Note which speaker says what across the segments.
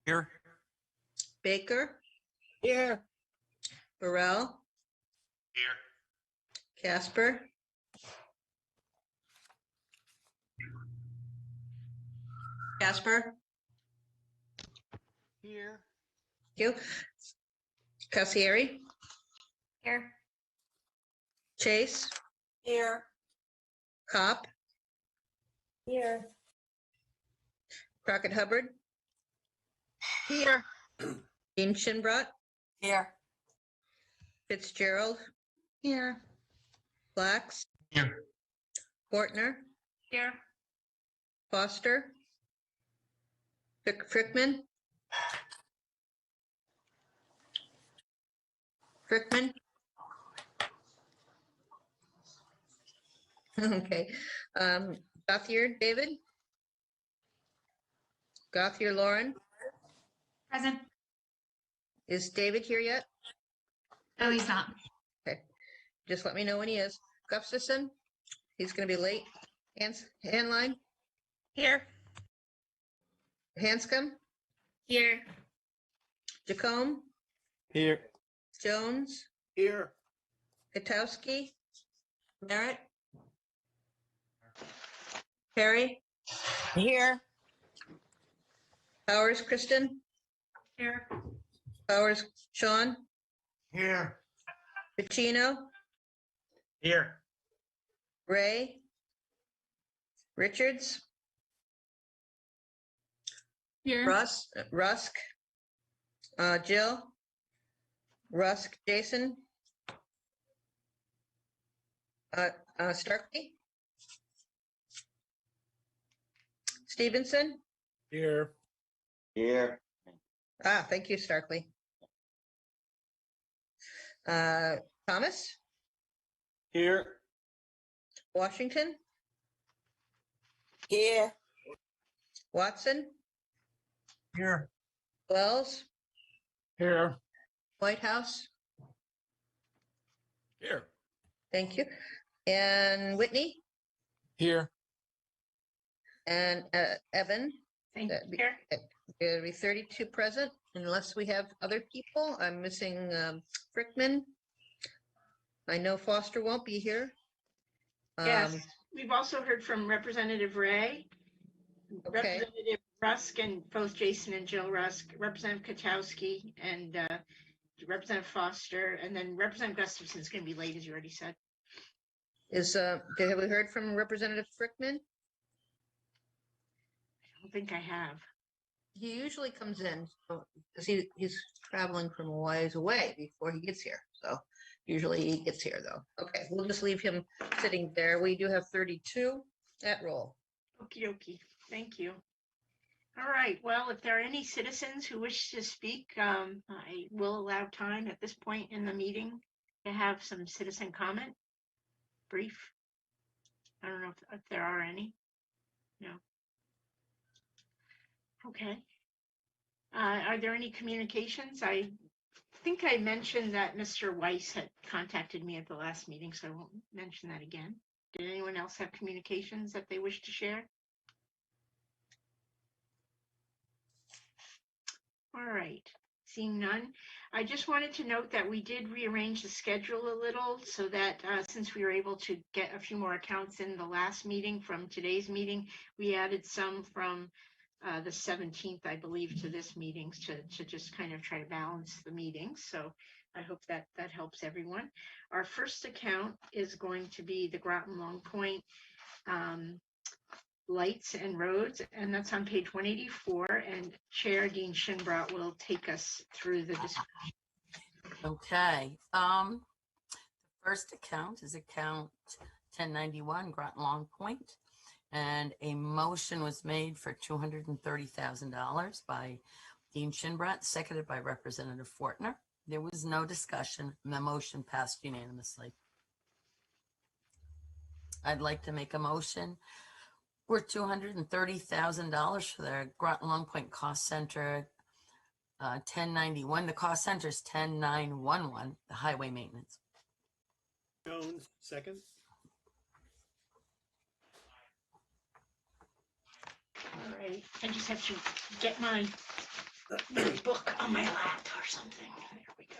Speaker 1: Here.
Speaker 2: Baker,
Speaker 3: Here.
Speaker 2: Burrell,
Speaker 1: Here.
Speaker 2: Casper, Casper,
Speaker 3: Here.
Speaker 2: you, Cassieri,
Speaker 4: Here.
Speaker 2: Chase,
Speaker 4: Here.
Speaker 2: Cop,
Speaker 4: Here.
Speaker 2: Crockett Hubbard,
Speaker 3: Here.
Speaker 2: Dean Shinbrot,
Speaker 4: Here.
Speaker 2: Fitzgerald,
Speaker 3: Here.
Speaker 2: Blacks,
Speaker 1: Here.
Speaker 2: Fortner,
Speaker 4: Here.
Speaker 2: Foster, Frickman, okay, Gothier, David, Gothier, Lauren,
Speaker 4: Present.
Speaker 2: is David here yet?
Speaker 4: No, he's not.
Speaker 2: Just let me know when he is. Gustafson, he's gonna be late. Handline,
Speaker 4: Here.
Speaker 2: Hanscom,
Speaker 4: Here.
Speaker 2: Jacome,
Speaker 3: Here.
Speaker 2: Jones,
Speaker 3: Here.
Speaker 2: Katowski, Merritt, Perry,
Speaker 3: Here.
Speaker 2: Powers, Kristen,
Speaker 4: Here.
Speaker 2: Powers, Sean,
Speaker 1: Here.
Speaker 2: Pacino,
Speaker 1: Here.
Speaker 2: Ray, Richards,
Speaker 4: Here.
Speaker 2: Rusk, Jill, Rusk, Jason, Starkey, Stevenson.
Speaker 3: Here. Here.
Speaker 2: Thank you, Starkey. Thomas,
Speaker 3: Here.
Speaker 2: Washington,
Speaker 3: Here.
Speaker 2: Watson,
Speaker 1: Here.
Speaker 2: Wells,
Speaker 3: Here.
Speaker 2: Whitehouse.
Speaker 3: Here.
Speaker 2: Thank you. And Whitney
Speaker 3: Here.
Speaker 2: and Evan.
Speaker 4: Thank
Speaker 2: That'd be-
Speaker 4: Here.
Speaker 2: There'll be 32 present unless we have other people. I'm missing Frickman. I know Foster won't be here.
Speaker 5: Yes, we've also heard from Representative Ray,
Speaker 2: Okay.
Speaker 5: Representative Rusk, and both Jason and Jill Rusk, Representative Katowski, and Representative Foster, and then Representative Gustafson is going to be late, as you already said.
Speaker 2: Have we heard from Representative Frickman?
Speaker 5: I don't think I have.
Speaker 2: He usually comes in because he's traveling from a ways away before he gets here. So usually he gets here though. Okay, we'll just leave him sitting there. We do have 32 at roll.
Speaker 5: Okie dokie. Thank you. All right. Well, if there are any citizens who wish to speak, I will allow time at this point in the meeting to have some citizen comment. Brief. I don't know if there are any. No. Okay. Are there any communications? I think I mentioned that Mr. Weiss had contacted me at the last meeting, so I won't mention that again. Did anyone else have communications that they wish to share? All right, seeing none. I just wanted to note that we did rearrange the schedule a little so that since we were able to get a few more accounts in the last meeting from today's meeting, we added some from the 17th, I believe, to this meeting to just kind of try to balance the meetings. So I hope that that helps everyone. Our first account is going to be the Groton Long Point Lights and Roads, and that's on page 184, and Chair Dean Shinbrot will take us through the description.
Speaker 6: Okay. The first account is account 1091, Groton Long Point, and a motion was made for $230,000 by Dean Shinbrot, seconded by Representative Fortner. There was no discussion, and the motion passed unanimously. I'd like to make a motion for $230,000 for the Groton Long Point Cost Center 1091. The cost center is 10911, the highway maintenance.
Speaker 3: Jones, second.
Speaker 5: All right, I just have to get my book on my lap or something. There we go.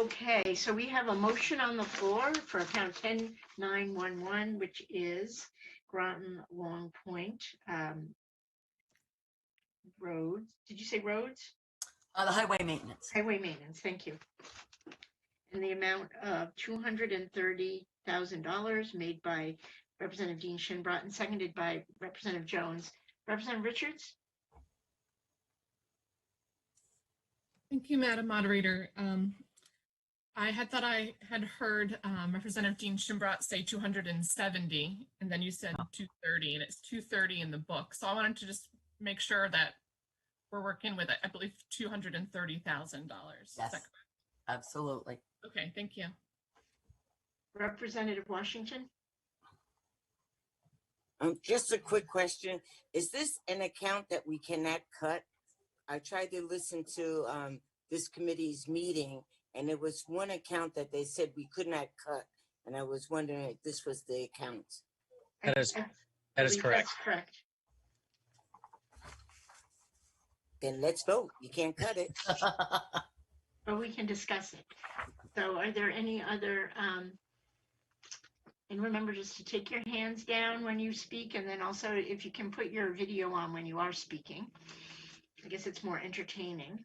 Speaker 5: Okay, so we have a motion on the floor for account 10911, which is Groton Long Point roads. Did you say roads?
Speaker 6: The highway maintenance.
Speaker 5: Highway maintenance, thank you. In the amount of $230,000 made by Representative Dean Shinbrot and seconded by Representative Jones. Representative Richards?
Speaker 4: Thank you, Madam Moderator. I had thought I had heard Representative Dean Shinbrot say 270, and then you said 230, and it's 230 in the book. So I wanted to just make sure that we're working with, I believe, $230,000.
Speaker 6: Yes, absolutely.
Speaker 4: Okay, thank you.
Speaker 5: Representative Washington?
Speaker 7: Just a quick question. Is this an account that we cannot cut? I tried to listen to this committee's meeting, and it was one account that they said we could not cut. And I was wondering if this was the account.
Speaker 8: That is
Speaker 5: I
Speaker 8: correct.
Speaker 5: That's correct.
Speaker 7: Then let's vote. You can't cut it.
Speaker 5: But we can discuss it. So are there any other, and remember just to take your hands down when you speak, and then also if you can put your video on when you are speaking. I guess it's more entertaining.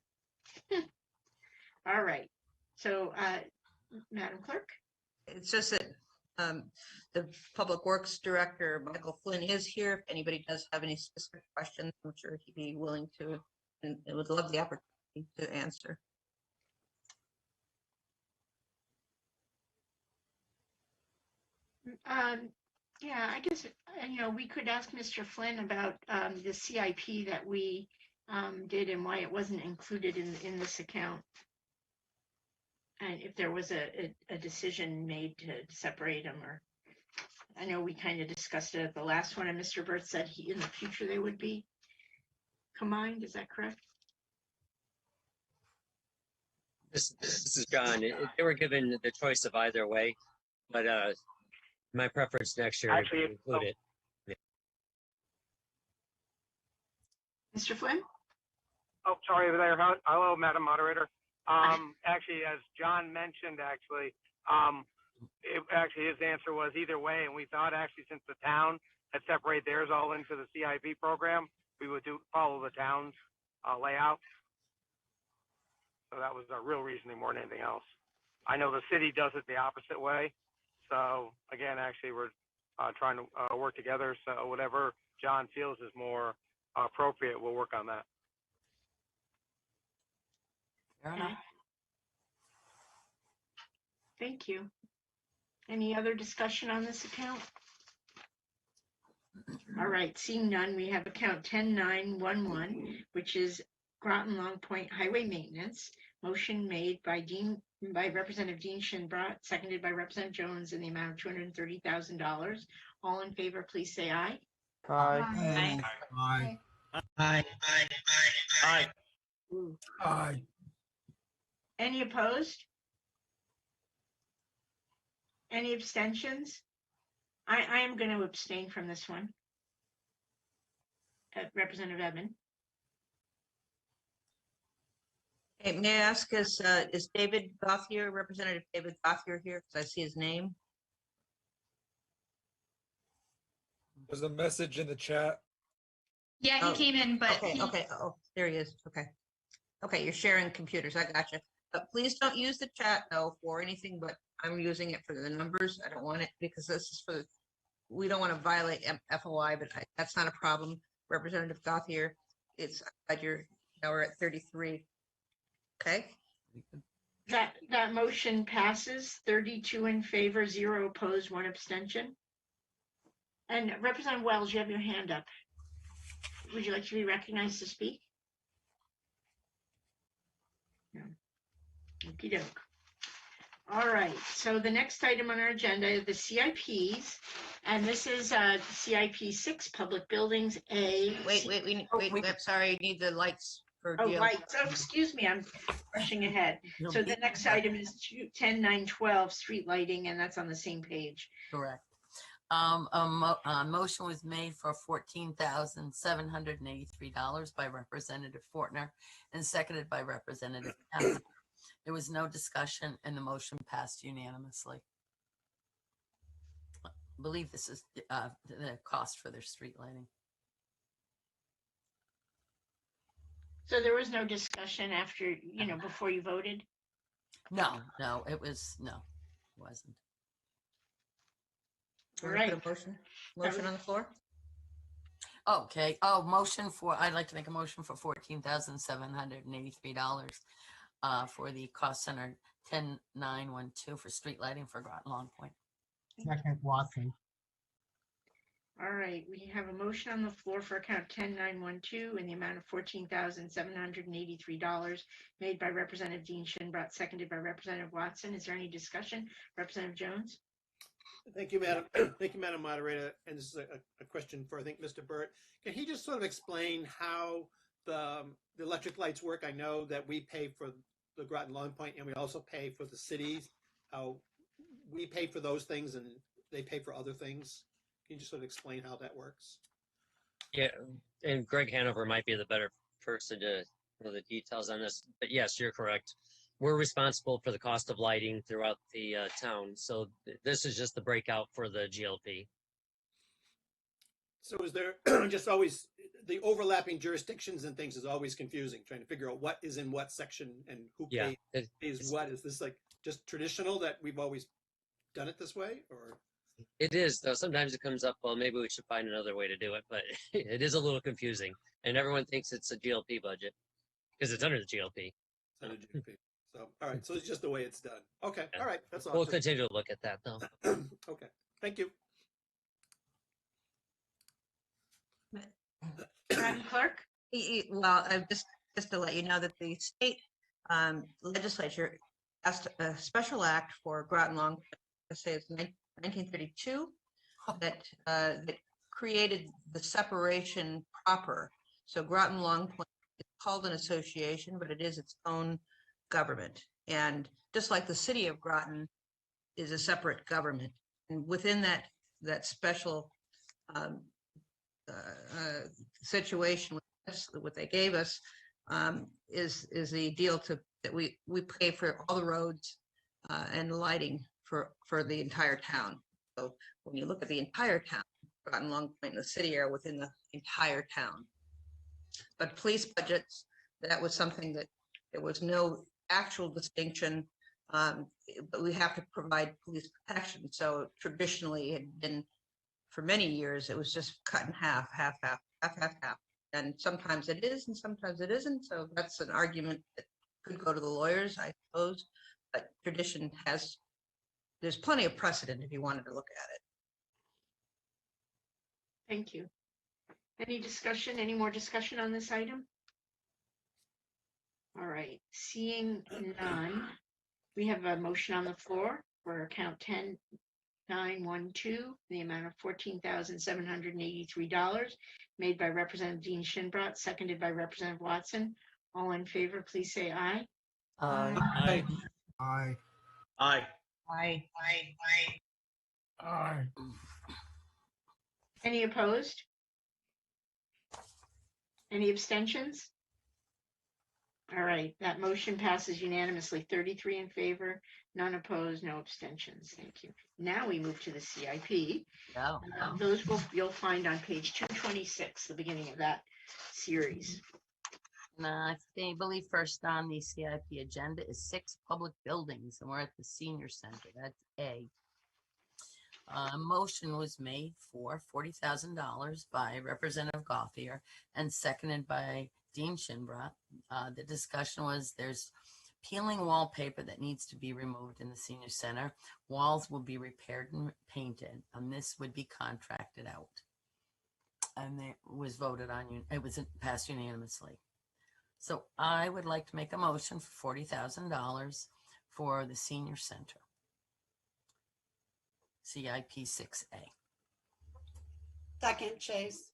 Speaker 5: All right. So, Madam Clerk?
Speaker 2: It's just that the Public Works Director, Michael Flynn, is here. If anybody does have any specific questions, I'm sure he'd be willing to, and I would love the opportunity to answer.
Speaker 5: Yeah, I guess, we could ask Mr. Flynn about the CIP that we did and why it wasn't included in this account. And if there was a decision made to separate them, or I know we kind of discussed it at the last one, and Mr. Burt said in the future they would be combined. Is that correct?
Speaker 8: This is John. They were given the choice of either way, but my preference next year is to include it.
Speaker 5: Mr. Flynn?
Speaker 9: Oh, sorry there. Hello, Madam Moderator. Actually, as John mentioned, his answer was either way, and we thought actually since the town had separated theirs all into the CIP program, we would follow the town's layout. So that was our real reasoning more than anything else. I know the city does it the opposite way. So again, actually, we're trying to work together. So whatever John feels is more appropriate, we'll work on that.
Speaker 6: Fair enough.
Speaker 5: Thank you. Any other discussion on this account? All right, seeing none, we have account 10911, which is Groton Long Point Highway Maintenance. Motion made by Representative Dean Shinbrot, seconded by Representative Jones in the amount of $230,000. All in favor, please say aye.
Speaker 3: Aye.
Speaker 1: Aye.
Speaker 3: Aye.
Speaker 1: Aye.
Speaker 5: Ooh.
Speaker 3: Aye.
Speaker 5: Any opposed? Any abstentions? I am going to abstain from this one. Representative Edmund.
Speaker 2: Hey, may I ask, is David Gothier, Representative David Gothier here? Because I see his name.
Speaker 3: There's a message in the chat.
Speaker 4: Yeah, he
Speaker 2: Oh,
Speaker 4: came in, but
Speaker 2: Okay, okay, oh, there he is, okay. Okay, you're sharing computers, I gotcha. But please don't use the chat though for anything, but I'm using it for the numbers. I don't want it because this is for, we don't want to violate FOI, but that's not a problem. Representative Gothier, it's, now we're at 33. Okay,
Speaker 5: That motion passes 32 in favor, 0 opposed, 1 abstention. And Representative Wells, you have your hand up. Would you like to be recognized to speak? No. Okey doke. All right, so the next item on our agenda is the CIPs, and this is CIP 6, Public Buildings A.
Speaker 2: wait, I'm sorry, I need the lights for
Speaker 5: Oh,
Speaker 2: Jill.
Speaker 5: lights. Oh, excuse me, I'm rushing ahead. So the next item is 10912, street lighting, and that's on the same page.
Speaker 6: Correct. A motion was made for $14,783 by Representative Fortner and seconded by Representative Kemp. There was no discussion and the motion passed unanimously. I believe this is the cost for their street lighting.
Speaker 5: So there was no discussion after, before you voted?
Speaker 6: No, it wasn't.
Speaker 2: All
Speaker 5: Right.
Speaker 2: right. Motion on the floor?
Speaker 6: Okay. I'd like to make a motion for $14,783 for the cost center 10912 for street lighting for Groton Long Point.
Speaker 1: Second, Watson.
Speaker 5: All right, we have a motion on the floor for account 10912 in the amount of $14,783 made by Representative Dean Shinbrat, seconded by Representative Watson. Is there any discussion? Representative Jones?
Speaker 10: Thank you, Madam. Thank you, Madam Moderator. And this is a question for, I think, Mr. Burt. Can he just sort of explain how the electric lights work? I know that we pay for the Groton Long Point and we also pay for the cities. How we pay for those things and they pay for other things. Can you just sort of explain how that works?
Speaker 8: Yeah, and Greg Hanover might be the better person to know the details on this. But yes, you're correct. We're responsible for the cost of lighting throughout the town. So this is just the breakout for the GLP.
Speaker 10: So is there just always the overlapping jurisdictions and things is always confusing, trying to figure out what is in what section and who pays what? Is this like just traditional that we've always done it this way, or?
Speaker 8: It is, though. Sometimes it comes up, well, maybe we should find another way to do it, but it is a little confusing. And everyone thinks it's a GLP budget because it's under the GLP.
Speaker 10: Under GLP. So, all right. So it's just the way it's done. Okay.
Speaker 8: Yeah.
Speaker 10: All right. That's all.
Speaker 8: We'll continue to look at that, though.
Speaker 10: Okay. Thank you.
Speaker 5: Madam Clerk?
Speaker 2: Well, just to let you know that the state legislature passed a special act for Groton Long, I say it's 1932, that created the separation proper. So Groton Long Point is called an association, but it is its own government. And just like the city of Groton is a separate government, and within that special situation, what they gave us is the deal that we pay for all the roads and lighting for the entire town. So when you look at the entire town, Groton Long Point and the city are within the entire town. But police budgets, that was something that there was no actual distinction, but we have to provide police protection. So traditionally it had been, for many years, it was just cut in half. And sometimes it is and sometimes it isn't. So that's an argument that could go to the lawyers, I suppose. But tradition there's plenty of precedent if you wanted to look at it.
Speaker 5: Thank you. Any more discussion on this item? All right, seeing none, we have a motion on the floor for account 10912, the amount of $14,783 made by Representative Dean Shinbrat, seconded by Representative Watson. All in favor, please say aye.
Speaker 6: Aye.
Speaker 3: Aye.
Speaker 1: Aye.
Speaker 10: Aye.
Speaker 2: Aye.
Speaker 1: Aye.
Speaker 5: Any opposed? Any abstentions? All right, that motion passes unanimously, 33 in favor, none opposed, no abstentions. Thank you. Now we move to the CIP.
Speaker 6: Yeah.
Speaker 5: Those you'll find on page 226, the beginning of that series.
Speaker 6: I believe first on the CIP agenda is 6 public buildings, and we're at the senior center. That's A. A motion was made for $40,000 by Representative Gauthier and seconded by Dean Shinbrat. The discussion was there's peeling wallpaper that needs to be removed in the senior center. Walls will be repaired and painted, and this would be contracted out. And it was voted on. It was passed unanimously. So I would like to make a motion for $40,000 for the senior center. CIP 6A.
Speaker 11: Second, Chase.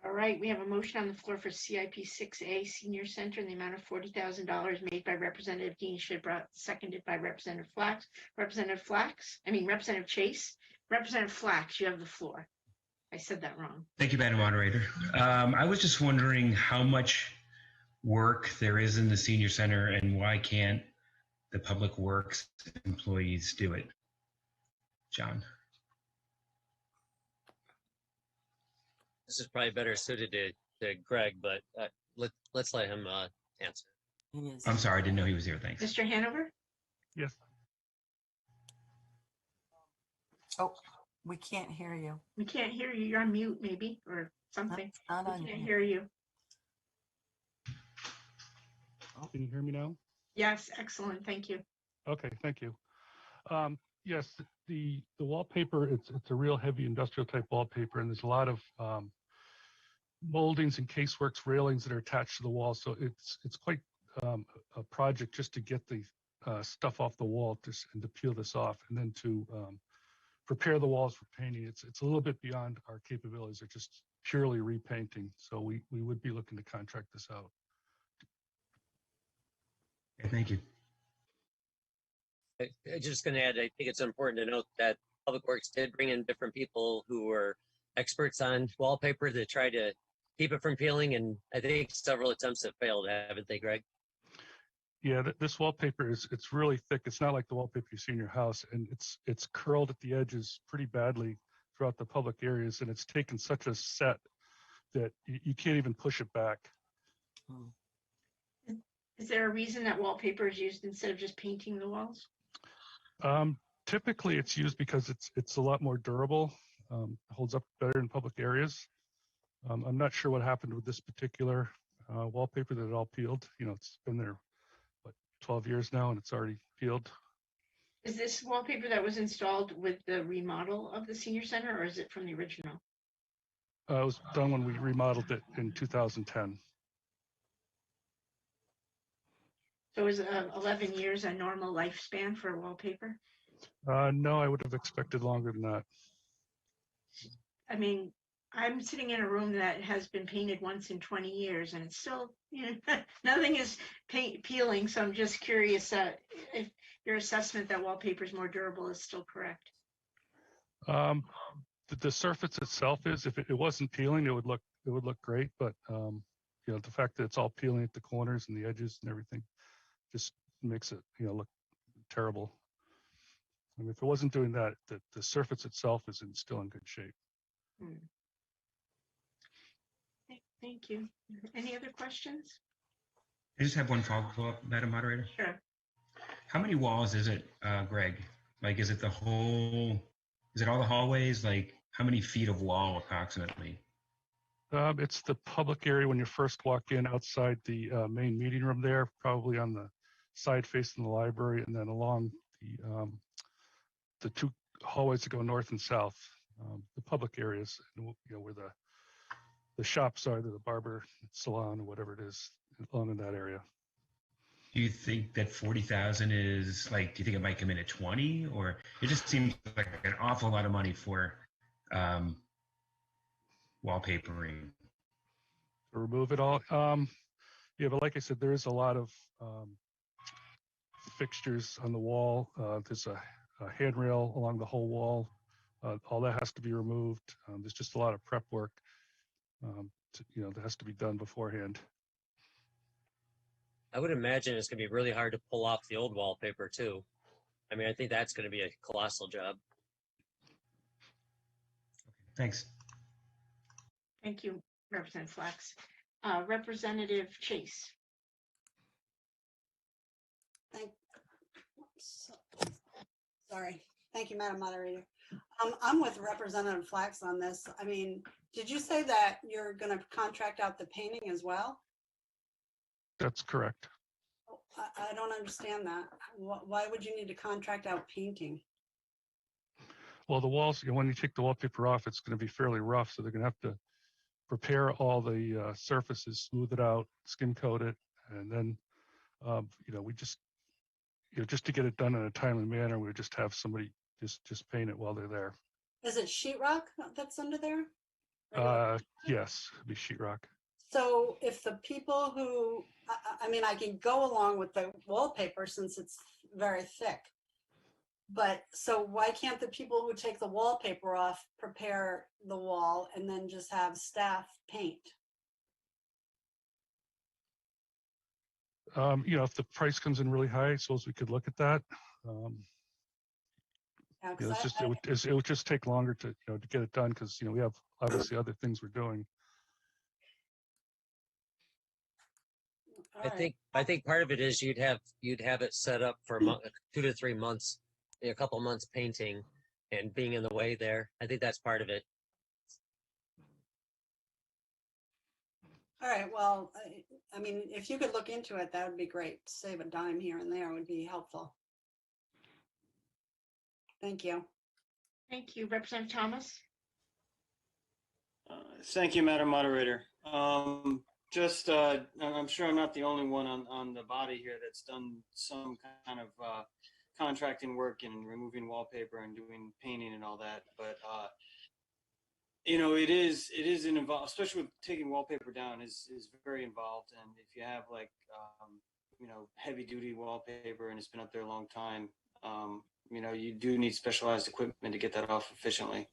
Speaker 5: All right, we have a motion on the floor for CIP 6A Senior Center in the amount of $40,000 made by Representative Dean Shibra, seconded by Representative Flax. Representative Chase. Representative Flax, you have the floor. I said that wrong.
Speaker 11: Thank you, Madam Moderator. I was just wondering how much work there is in the senior center and why can't the public works employees do it? John.
Speaker 8: This is probably better suited to Greg, but let's let him answer.
Speaker 11: I'm sorry, I didn't know he was here. Thanks.
Speaker 5: Mr. Hanover?
Speaker 3: Yes.
Speaker 6: Oh, we can't hear you.
Speaker 5: We can't hear you. You're on mute, maybe, or something.
Speaker 6: Not
Speaker 5: We
Speaker 6: on
Speaker 5: can't
Speaker 6: here.
Speaker 5: hear you.
Speaker 12: Can you hear me now?
Speaker 5: Yes, excellent. Thank you.
Speaker 12: Okay, thank you. Yes, the wallpaper, it's a real heavy industrial type wallpaper, and there's a lot of moldings and caseworks railings that are attached to the wall. So it's quite a project just to get the stuff off the wall and to peel this off, and then to prepare the walls for painting. It's a little bit beyond our capabilities. They're just purely repainting. So we would be looking to contract this out.
Speaker 11: Okay, thank you.
Speaker 8: I'm just going to add, I think it's important to note that Public Works did bring in different people who were experts on wallpaper to try to keep it from peeling, and I think several attempts have failed, haven't they, Greg?
Speaker 12: Yeah, this wallpaper it's really thick. It's not like the wallpaper you see in your house, and it's curled at the edges pretty badly throughout the public areas, and it's taken such a set that you can't even push it back.
Speaker 5: Is there a reason that wallpaper is used instead of just painting the walls?
Speaker 12: Typically, it's used because it's a lot more durable, holds up better in public areas. I'm not sure what happened with this particular wallpaper that it all peeled. You know, it's been there, 12 years now, and it's already peeled.
Speaker 5: Is this wallpaper that was installed with the remodel of the senior center, or is it from the original?
Speaker 12: It was done when we remodeled it in 2010.
Speaker 5: So is 11 years a normal lifespan for wallpaper?
Speaker 12: No, I would have expected longer than that.
Speaker 5: I mean, I'm sitting in a room that has been painted once in 20 years, and it's still, nothing is peeling. So I'm just curious if your assessment that wallpaper is more durable is still correct.
Speaker 12: The surface itself is, if it wasn't peeling, it would look great. But the fact that it's all peeling at the corners and the edges and everything just makes it, look terrible. I mean, if it wasn't doing that, the surface itself is still in good shape.
Speaker 5: Thank you. Any other questions?
Speaker 11: I just have one follow-up, Madam Moderator.
Speaker 5: Sure.
Speaker 11: How many walls is it, Greg? Like, is it all the hallways? Like, how many feet of wall approximately?
Speaker 12: It's the public area when you first walk in outside the main meeting room there, probably on the side facing the library, and then along the two hallways that go north and south, the public areas, where the shops are, the barber salon or whatever it is, along in that area.
Speaker 11: Do you think that 40,000 is like? Do you think it might come in at 20, or it just seems like an awful lot of money for wallpapering?
Speaker 12: To remove it all? Yeah, but like I said, there is a lot of fixtures on the wall. There's a handrail along the whole wall. All that has to be removed. There's just a lot of prep work that has to be done beforehand.
Speaker 8: I would imagine it's going to be really hard to pull off the old wallpaper too. I mean, I think that's going to be a colossal job.
Speaker 11: Thanks.
Speaker 5: Thank you, Representative Flax. Representative Chase.
Speaker 13: Sorry. Thank you, Madam Moderator. I'm with Representative Flax on this. I mean, did you say that you're going to contract out the painting as well?
Speaker 12: That's correct.
Speaker 13: I don't understand that. Why would you need to contract out painting?
Speaker 12: Well, the walls, when you take the wallpaper off, it's going to be fairly rough. So they're going to have to prepare all the surfaces, smooth it out, skim coat it. And then, we just to get it done in a timely manner, we would just have somebody just paint it while they're there.
Speaker 13: Is it sheetrock that's under there?
Speaker 12: Yes, it'd be sheetrock.
Speaker 13: So if the people who, I mean, I can go along with the wallpaper since it's very thick. But so why can't the people who take the wallpaper off prepare the wall and then just have staff paint?
Speaker 12: If the price comes in really high, I suppose we could look at that.
Speaker 13: Yeah, 'cause
Speaker 12: It would just take longer to to get it done because we have obviously other things we're doing.
Speaker 13: all
Speaker 8: I
Speaker 13: right.
Speaker 8: think part of it is you'd have it set up for 2 to 3 months, a couple months painting and being in the way there. I think that's part of it.
Speaker 13: All right, well, I mean, if you could look into it, that would be great. Save a dime here and there would be helpful. Thank you.
Speaker 5: Thank you. Representative Thomas?
Speaker 14: Thank you, Madam Moderator. I'm sure I'm not the only one on the body here that's done some kind of contracting work and removing wallpaper and doing painting and all that. But it is an involved, especially with taking wallpaper down is very involved. And if you have like heavy duty wallpaper and it's been up there a long time, you do need specialized equipment to get that off efficiently.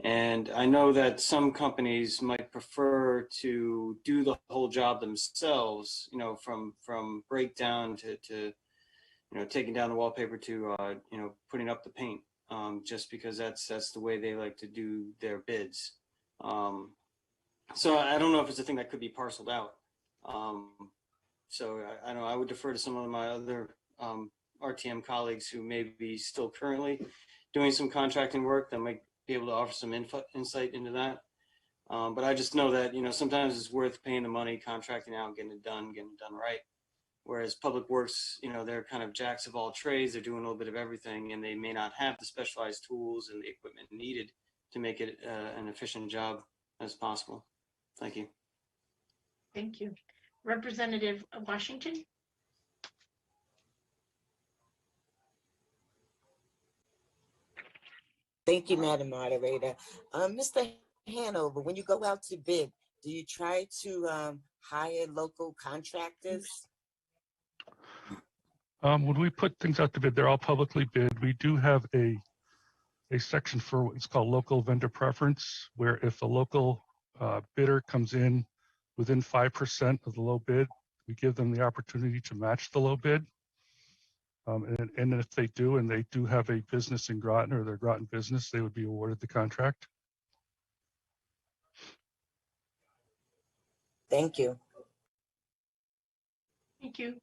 Speaker 14: And I know that some companies might prefer to do the whole job themselves, from breakdown to taking down the wallpaper to, putting up the paint, just because that's the way they like to do their bids. So I don't know if it's a thing that could be parceled out. So I know I would defer to some of my other R.T.M colleagues who may be still currently doing some contracting work that might be able to offer some insight into that. But I just know that, sometimes it's worth paying the money, contracting out, getting it done right. Whereas Public Works, they're kind of jacks of all trades. They're doing a little bit of everything, and they may not have the specialized tools and the equipment needed to make it an efficient job as possible. Thank you.
Speaker 5: Thank you. Representative Washington?
Speaker 7: Thank you, Madam Moderator. Mr. Hanover, when you go out to bid, do you try to hire local contractors?
Speaker 12: When we put things out to bid, they're all publicly bid. We do have a section for what's called local vendor preference, where if a local bidder comes in within 5% of the low bid, we give them the opportunity to match the low bid. And if they do, and they do have a business in Groton or their Groton business, they would be awarded the contract.
Speaker 7: Thank you.
Speaker 5: Thank you.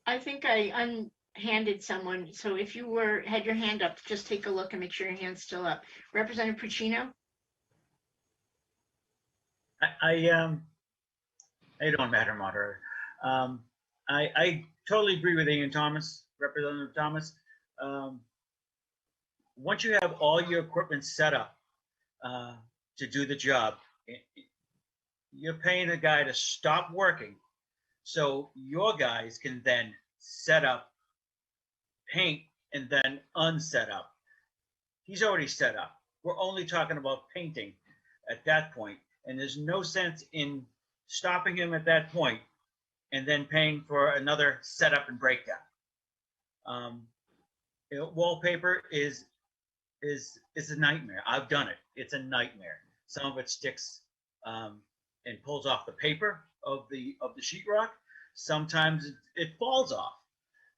Speaker 5: I think I unhanded someone. So if you had your hand up, just take a look and make sure your hand's still up. Representative Puccino?
Speaker 15: How you doing, Madam Moderator? I totally agree with Ian Thomas, Representative Thomas. Once you have all your equipment set up to do the job, you're paying a guy to stop working so your guys can then set up, paint, and then unset up. He's already set up. We're only talking about painting at that point, and there's no sense in stopping him at that point and then paying for another setup and breakdown. Wallpaper is a nightmare. I've done it. It's a nightmare. Some of it sticks and pulls off the paper of the sheetrock. Sometimes it falls off,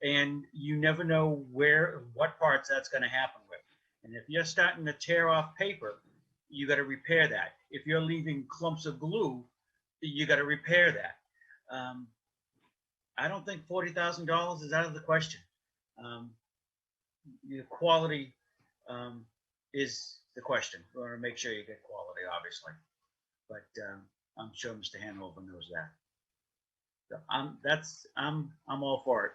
Speaker 15: and you never know what parts that's going to happen with. And if you're starting to tear off paper, you got to repair that. If you're leaving clumps of glue, you got to repair that. I don't think $40,000 is out of the question. The quality is the question. We want to make sure you get quality, obviously, but I'm sure Mr. Hanover knows that. So I'm all for it.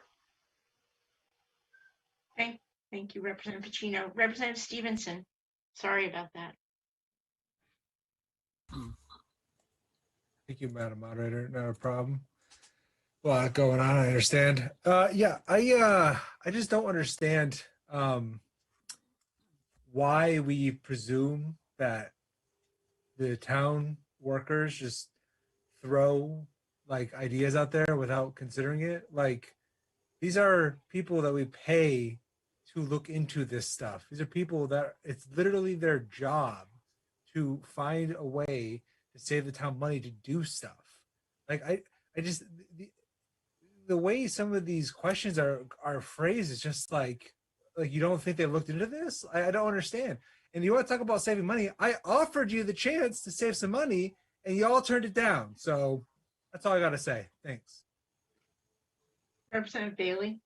Speaker 5: Thank you, Representative Puccino. Representative Stevenson, sorry about that.
Speaker 3: Thank you, Madam Moderator. Not a problem. A lot going on, I understand. Yeah, I just don't understand why we presume that the town workers just throw like ideas out there without considering it. Like these are people that we pay to look into this stuff. These are people that it's literally their job to find a way to save the town money to do stuff. Like I just the way some of these questions are phrased is just like you don't think they looked into this. I don't understand. And you want to talk about saving money? I offered you the chance to save some money, and you all turned it down. So that's all I got to say. Thanks.
Speaker 5: Representative Bailey.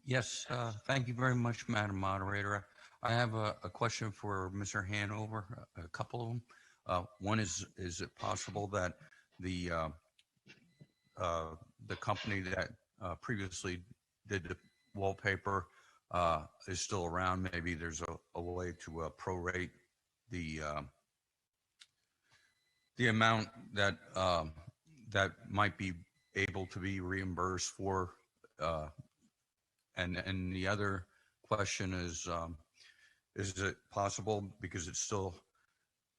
Speaker 16: Yes, thank you very much, Madam Moderator. I have a question for Mr. Hanover, a couple of them. One is it possible that the company that previously did the wallpaper is still around? Maybe there's a way to prorate the amount that that might be able to be reimbursed for. And the other question is it possible, because it's still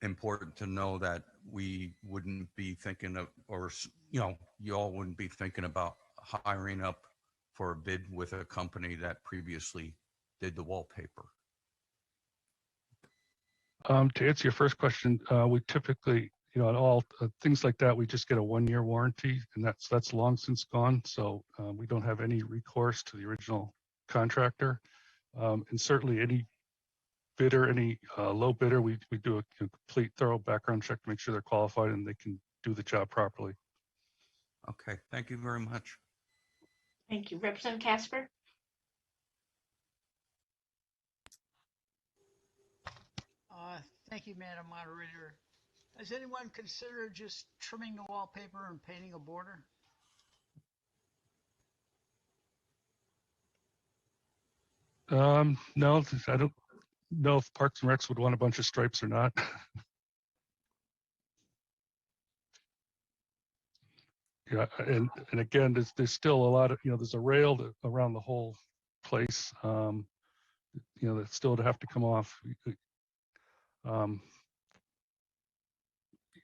Speaker 16: important to know, that we wouldn't be thinking of, or you all wouldn't be thinking about hiring up for a bid with a company that previously did the wallpaper?
Speaker 12: To answer your first question, we typically, on all things like that, we just get a 1-year warranty, and that's long since gone. So we don't have any recourse to the original contractor. And certainly any bidder, any low bidder, we do a complete thorough background check to make sure they're qualified and they can do the job properly.
Speaker 16: Okay, thank you very much.
Speaker 5: Thank you. Representative Casper.
Speaker 17: Thank you, Madam Moderator. Has anyone considered just trimming the wallpaper and painting a border?
Speaker 12: No, I don't know if Parks and Recs would want a bunch of stripes or not. Yeah, and again, there's still a lot of, there's a rail around the whole place, that still to have to come off.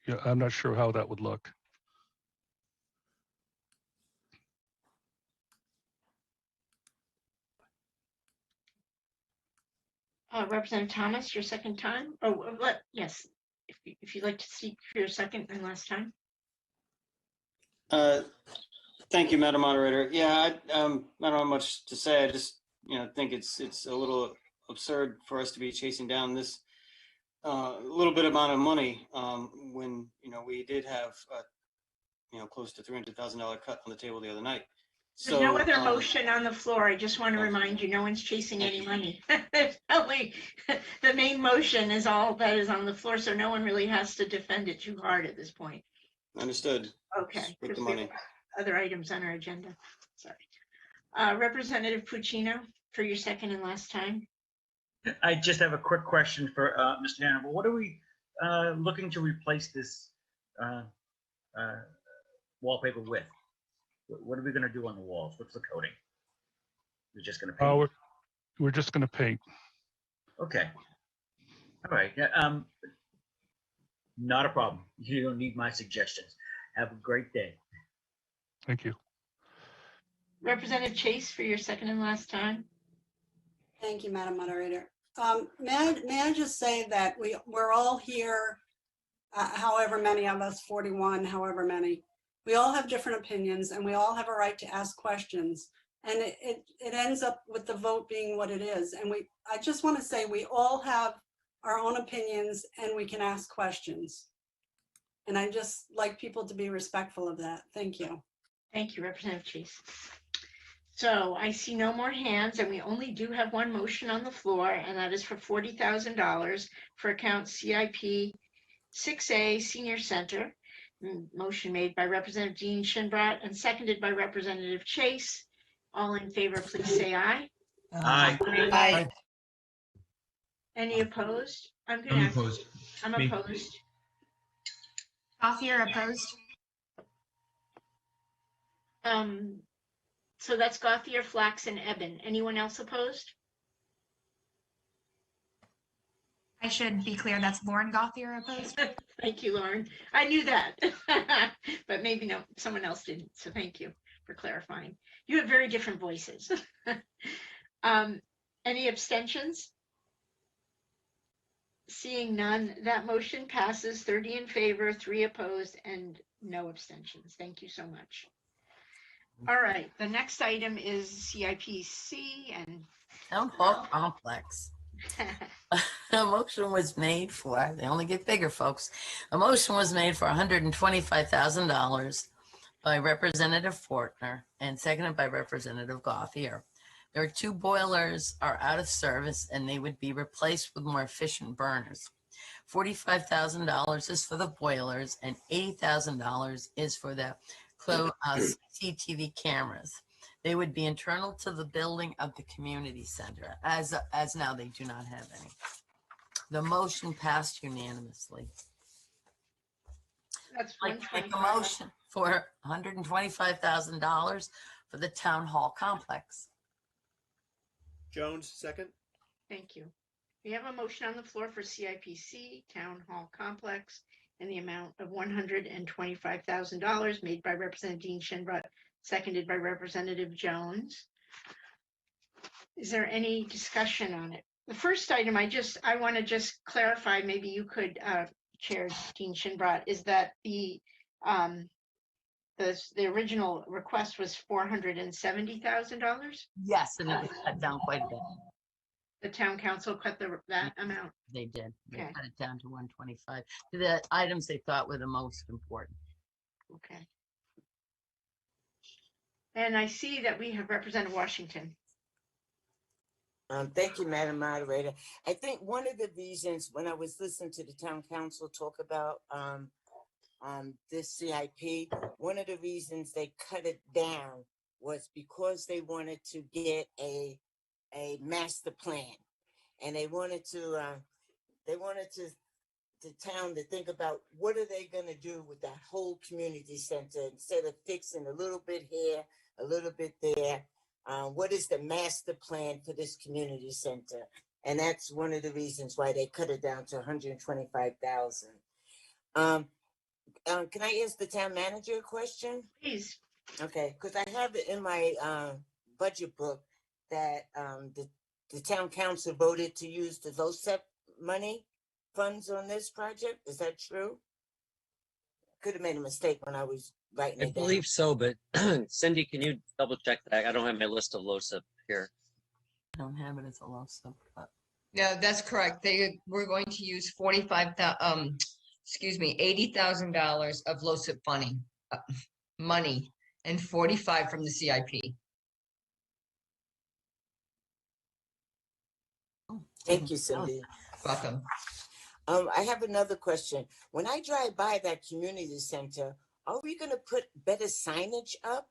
Speaker 12: Yeah, I'm not sure how that would look.
Speaker 5: Representative Thomas, your second time. Oh, what? Yes. If you'd like to speak for your second and last time.
Speaker 14: Thank you, Madam Moderator. Yeah, I don't have much to say. I just, think it's a little absurd for us to be chasing down this little bit amount of money when, we did have, close to $300,000 cut on the table the other night.
Speaker 5: There's no other motion on the floor. I just want to remind you, no one's chasing any money. There's only the main motion is all that is on the floor, so no one really has to defend it too hard at this point.
Speaker 14: Understood.
Speaker 5: Okay.
Speaker 14: With the money.
Speaker 5: Other items on our agenda. Sorry. Representative Puccino, for your second and last time.
Speaker 15: I just have a quick question for Mr. Hannibal. What are we looking to replace this wallpaper with? What are we going to do on the walls? What's the coating? We're just going to paint?
Speaker 12: We're just going to paint.
Speaker 15: Okay. All right. Yeah, not a problem. You don't need my suggestions. Have a great day.
Speaker 12: Thank you.
Speaker 5: Representative Chase, for your second and last time.
Speaker 13: Thank you, Madam Moderator. May I just say that we're all here, however many of us, 41, however many, we all have different opinions and we all have a right to ask questions. And it ends up with the vote being what it is. And I just want to say we all have our own opinions and we can ask questions. And I just like people to be respectful of that. Thank you.
Speaker 5: Thank you, Representative Chase. So I see no more hands, and we only do have one motion on the floor, and that is for $40,000 for account CIP 6A Senior Center. Motion made by Representative Dean Shinbrat and seconded by Representative Chase. All in favor, please say aye.
Speaker 15: Aye.
Speaker 5: Aye. Any opposed? I'm opposed. I'm opposed.
Speaker 18: Gothier opposed.
Speaker 5: So that's Gothier, Flax, and Eben. Anyone else opposed?
Speaker 18: I should be clear, that's Lauren Gothier opposed.
Speaker 5: Thank you, Lauren. I knew that, but maybe no, someone else didn't. So thank you for clarifying. You have very different voices. Any abstentions? Seeing none, that motion passes 30 in favor, 3 opposed, and no abstentions. Thank you so much. All right, the next item is CIPC and
Speaker 6: Town Hall Complex. A motion was made for, they only get bigger, folks. A motion was made for $125,000 by Representative Fortner and seconded by Representative Gothier. There are 2 boilers are out of service and they would be replaced with more efficient burners. $45,000 is for the boilers and $80,000 is for the CCTV cameras. They would be internal to the building of the community center. As now, they do not have any. The motion passed unanimously.
Speaker 5: that's
Speaker 6: I'd like to make a
Speaker 5: 125.
Speaker 6: motion for $125,000 for the town hall complex.
Speaker 10: Jones, second.
Speaker 5: Thank you. We have a motion on the floor for CIPC Town Hall Complex in the amount of $125,000 made by Representative Dean Shinbrot, seconded by Representative Jones. Is there any discussion on it? The first item, I want to just clarify, maybe you could, Chair Dean Shinbrot, is that the original request was $470,000.
Speaker 6: Yes, and it was cut down quite a bit.
Speaker 5: The town council cut that amount.
Speaker 6: They did. They
Speaker 5: Okay.
Speaker 6: cut it down to 125. The items they thought were the most important.
Speaker 5: Okay. And I see that we have Representative Washington.
Speaker 7: Thank you, Madam Moderator. I think one of the reasons when I was listening to the town council talk about this CIP, one of the reasons they cut it down was because they wanted to get a master plan, and they wanted the town to think about what are they going to do with that whole community center instead of fixing a little bit here, a little bit there. What is the master plan for this community center? And that's one of the reasons why they cut it down to 125,000. Can I ask the town manager a question?
Speaker 5: Please.
Speaker 7: Okay, because I have it in my budget book that the town council voted to use the LoSEP money funds on this project. Is that true? Could have made a mistake when I was writing
Speaker 8: I
Speaker 7: it down.
Speaker 8: believe so, but Cindy, can you double check that? I don't have my list of LoSiP here.
Speaker 6: I don't have it as a LoSiP, but
Speaker 19: No, that's correct. They were going to use $80,000 of LoSiP funding, money, and 45 from the CIP.
Speaker 7: Thank you, Cindy.
Speaker 19: Welcome.
Speaker 7: I have another question. When I drive by that community center, are we going to put better signage up?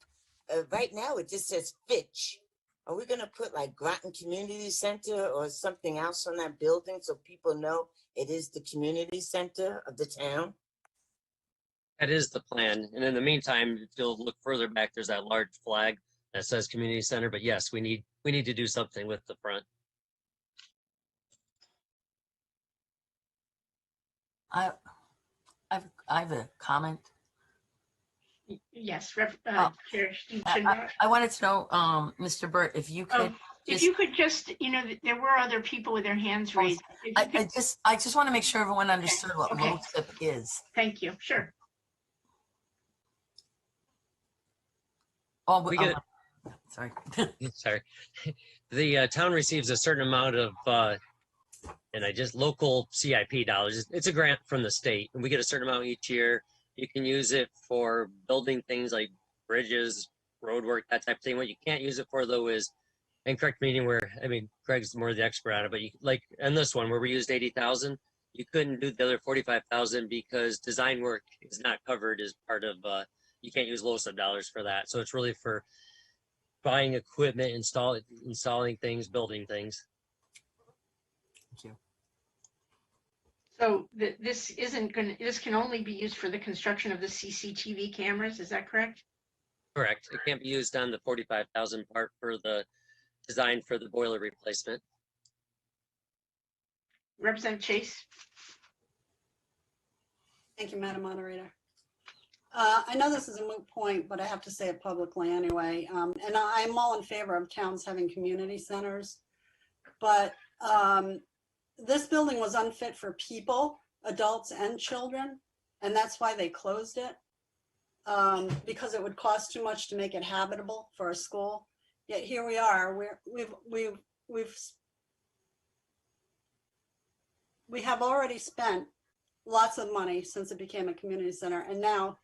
Speaker 7: Right now, it just says Fitch. Are we going to put like Groton Community Center or something else on that building so people know it is the community center of the town?
Speaker 8: That is the plan. And in the meantime, if you'll look further back, there's that large flag that says community center. But yes, we need to do something with the front.
Speaker 6: I have a comment.
Speaker 5: Yes, Chair Shinbrot.
Speaker 6: I wanted to know, Mr. Burt, if you could.
Speaker 5: If you could just, there were other people with their hands raised.
Speaker 6: I just want to make sure everyone understood what
Speaker 5: Okay.
Speaker 6: LoSiP is.
Speaker 5: Thank you. Sure.
Speaker 6: Oh,
Speaker 8: We get
Speaker 6: sorry.
Speaker 8: Sorry. The town receives a certain amount of local CIP dollars. It's a grant from the state, and we get a certain amount each year. You can use it for building things like bridges, road work, that type of thing. What you can't use it for, though, is, and correct me where, Greg's more the expert on it, but like in this one where we used 80,000, you couldn't do the other 45,000 because design work is not covered as part of, you can't use LoSiP dollars for that. So it's really for buying equipment, installing things, building things.
Speaker 6: Thank you.
Speaker 5: So this can only be used for the construction of the CCTV cameras. Is that correct?
Speaker 8: Correct. It can't be used on the 45,000 part for the design for the boiler replacement.
Speaker 5: Representative Chase.
Speaker 13: Thank you, Madam Moderator. I know this is a moot point, but I have to say it publicly anyway. And I'm all in favor of towns having community centers. But this building was unfit for people, adults and children. And that's why they closed it. Because it would cost too much to make it habitable for a school. Yet here we are, we have already spent lots of money since it became a community center, and now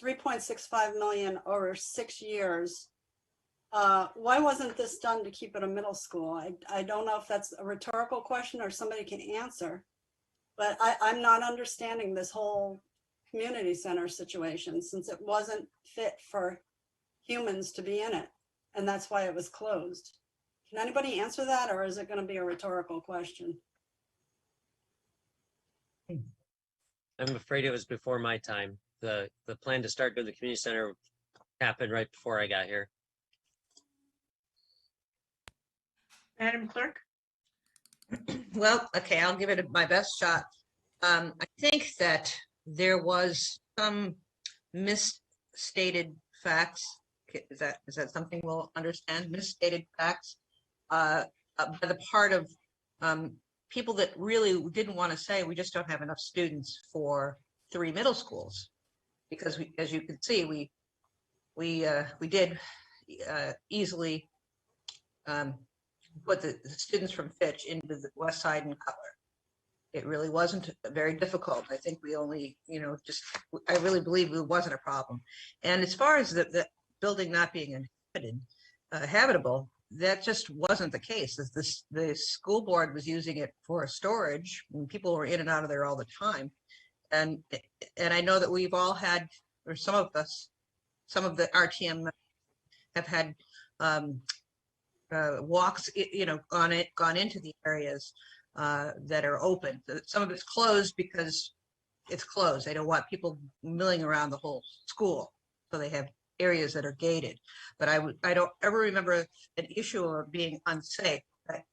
Speaker 13: 3.65 million over 6 years. Why wasn't this done to keep it a middle school? I don't know if that's a rhetorical question or somebody can answer, but I'm not understanding this whole community center situation since it wasn't fit for humans to be in it, and that's why it was closed. Can anybody answer that, or is it going to be a rhetorical question?
Speaker 8: I'm afraid it was before my time. The plan to start doing the community center happened right before I got here.
Speaker 5: Madam Clerk.
Speaker 2: Well, okay, I'll give it my best shot. I think that there was some misstated facts. Is that something we'll understand? Misstated facts by the part of people that really didn't want to say we just don't have enough students for 3 middle schools, because we, as you can see, we did easily put the students from Fitch into the West Side and Cutler. It really wasn't very difficult. I think we only, I really believe it wasn't a problem. And as far as the building not being habitable, that just wasn't the case. The school board was using it for storage, and people were in and out of there all the time. And I know that we've all had, or some of the R.T.M have had walks, gone into the areas that are open. Some of it's closed because it's closed. They don't want people milling around the whole school, so they have areas that are gated. But I don't ever remember an issue of being unsafe. That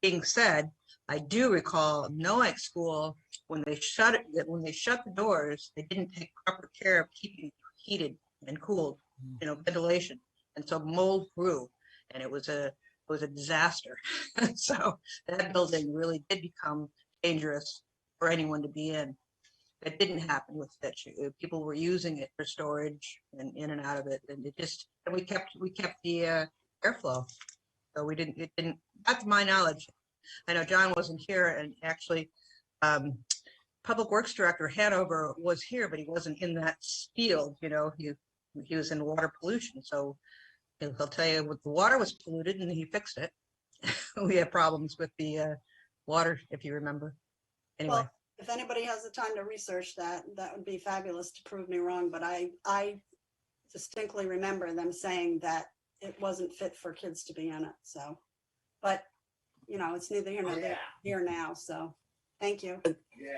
Speaker 2: being said, I do recall Noack School, when they shut the doors, they didn't take proper care of keeping heated and cooled, ventilation, and so mold grew, and it was a disaster. So that building really did become dangerous for anyone to be in. That didn't happen with Fitch. People were using it for storage and in and out of it, and we kept the airflow. So it didn't, not to my knowledge. I know John wasn't here, and actually Public Works Director Hanover was here, but he wasn't in that field. He was in water pollution. So he'll tell you what the water was polluted, and he fixed it. We had problems with the water, if you remember. Anyway.
Speaker 13: Well, if anybody has the time to research that, that would be fabulous to prove me wrong. But I distinctly remember them saying that it wasn't fit for kids to be in it. So, but it's neither here nor here now. So, thank you.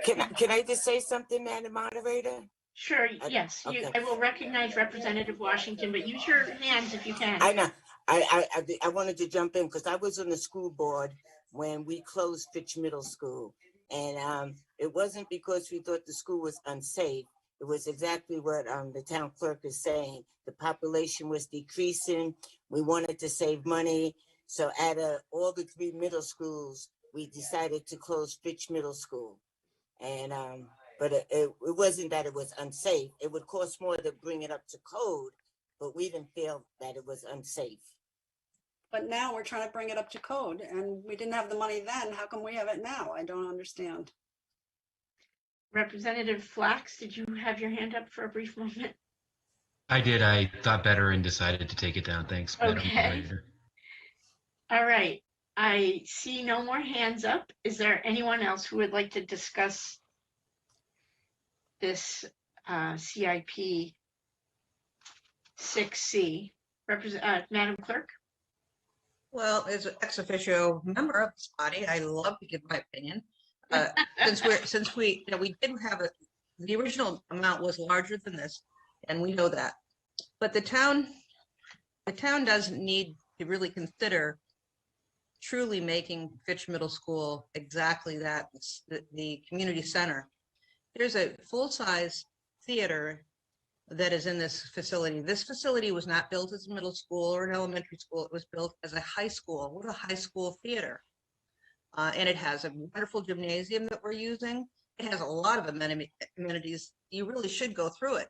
Speaker 7: Can I just say something, Madam Moderator?
Speaker 5: Sure, yes.
Speaker 7: Okay.
Speaker 5: I will recognize Representative Washington, but use your hands if you can.
Speaker 7: I know. I wanted to jump in because I was on the school board when we closed Fitch Middle School. And it wasn't because we thought the school was unsafe. It was exactly what the town clerk is saying. The population was decreasing. We wanted to save money. So out of all the 3 middle schools, we decided to close Fitch Middle School. And but it wasn't that it was unsafe. It would cost more to bring it up to code, but we didn't feel that it was unsafe.
Speaker 13: But now we're trying to bring it up to code, and we didn't have the money then. How come we have it now? I don't understand.
Speaker 5: Representative Flax, did you have your hand up for a brief moment?
Speaker 11: I did. I thought better and decided to take it down. Thanks, Madam Moderator.
Speaker 5: All right. I see no more hands up. Is there anyone else who would like to discuss this CIP 6C? Madam Clerk?
Speaker 2: Well, as an ex officio member of this body, I love to give my opinion. Since we didn't have the original amount was larger than this, and we know that. But the town doesn't need to really consider truly making Fitch Middle School exactly that, the community center. There's a full-size theater that is in this facility. This facility was not built as a middle school or an elementary school. It was built as a high school. What a high school theater. And it has a wonderful gymnasium that we're using. It has a lot of amenities. You really should go through it.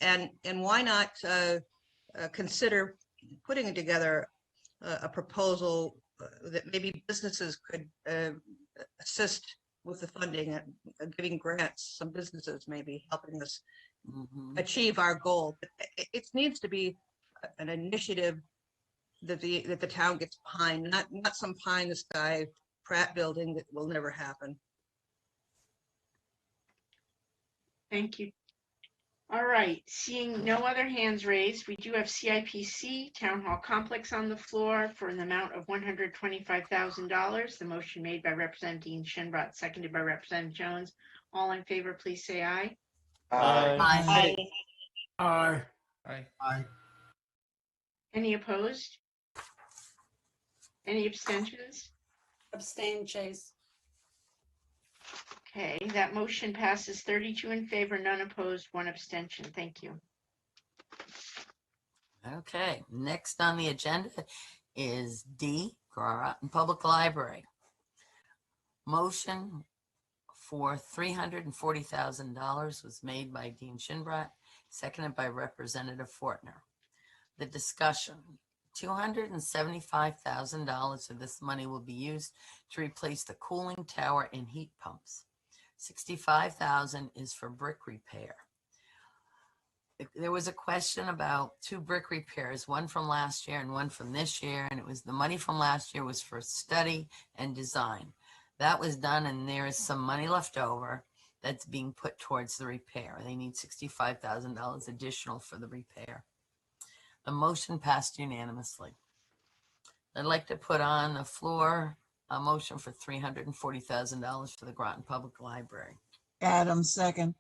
Speaker 2: And why not consider putting together a proposal that maybe businesses could assist with the funding and giving grants, some businesses maybe helping us achieve our goal. But it needs to be an initiative that the town gets behind, not some pie in the sky Pratt building that will never happen.
Speaker 5: Thank you. All right, seeing no other hands raised, we do have CIPC Town Hall Complex on the floor for an amount of $125,000. The motion made by Representative Dean Shinbrat, seconded by Representative Jones. All in favor, please say aye.
Speaker 6: Aye.
Speaker 1: Aye.
Speaker 3: Aye.
Speaker 1: Aye.
Speaker 5: Any opposed? Any abstentions?
Speaker 13: Abstain, Chase.
Speaker 5: Okay, that motion passes 32 in favor, none opposed, 1 abstention. Thank you.
Speaker 6: Okay, next on the agenda is D, Groton Public Library. Motion for $340,000 was made by Dean Shinbrat, seconded by Representative Fortner. The discussion. $275,000 of this money will be used to replace the cooling tower and heat pumps. $65,000 is for brick repair. There was a question about 2 brick repairs, one from last year and one from this year, and it was the money from last year was for study and design. That was done, and there is some money left over that's being put towards the repair. They need $65,000 additional for the repair. The motion passed unanimously. I'd like to put on the floor a motion for $340,000 for the Groton Public Library.
Speaker 20: Adams, second.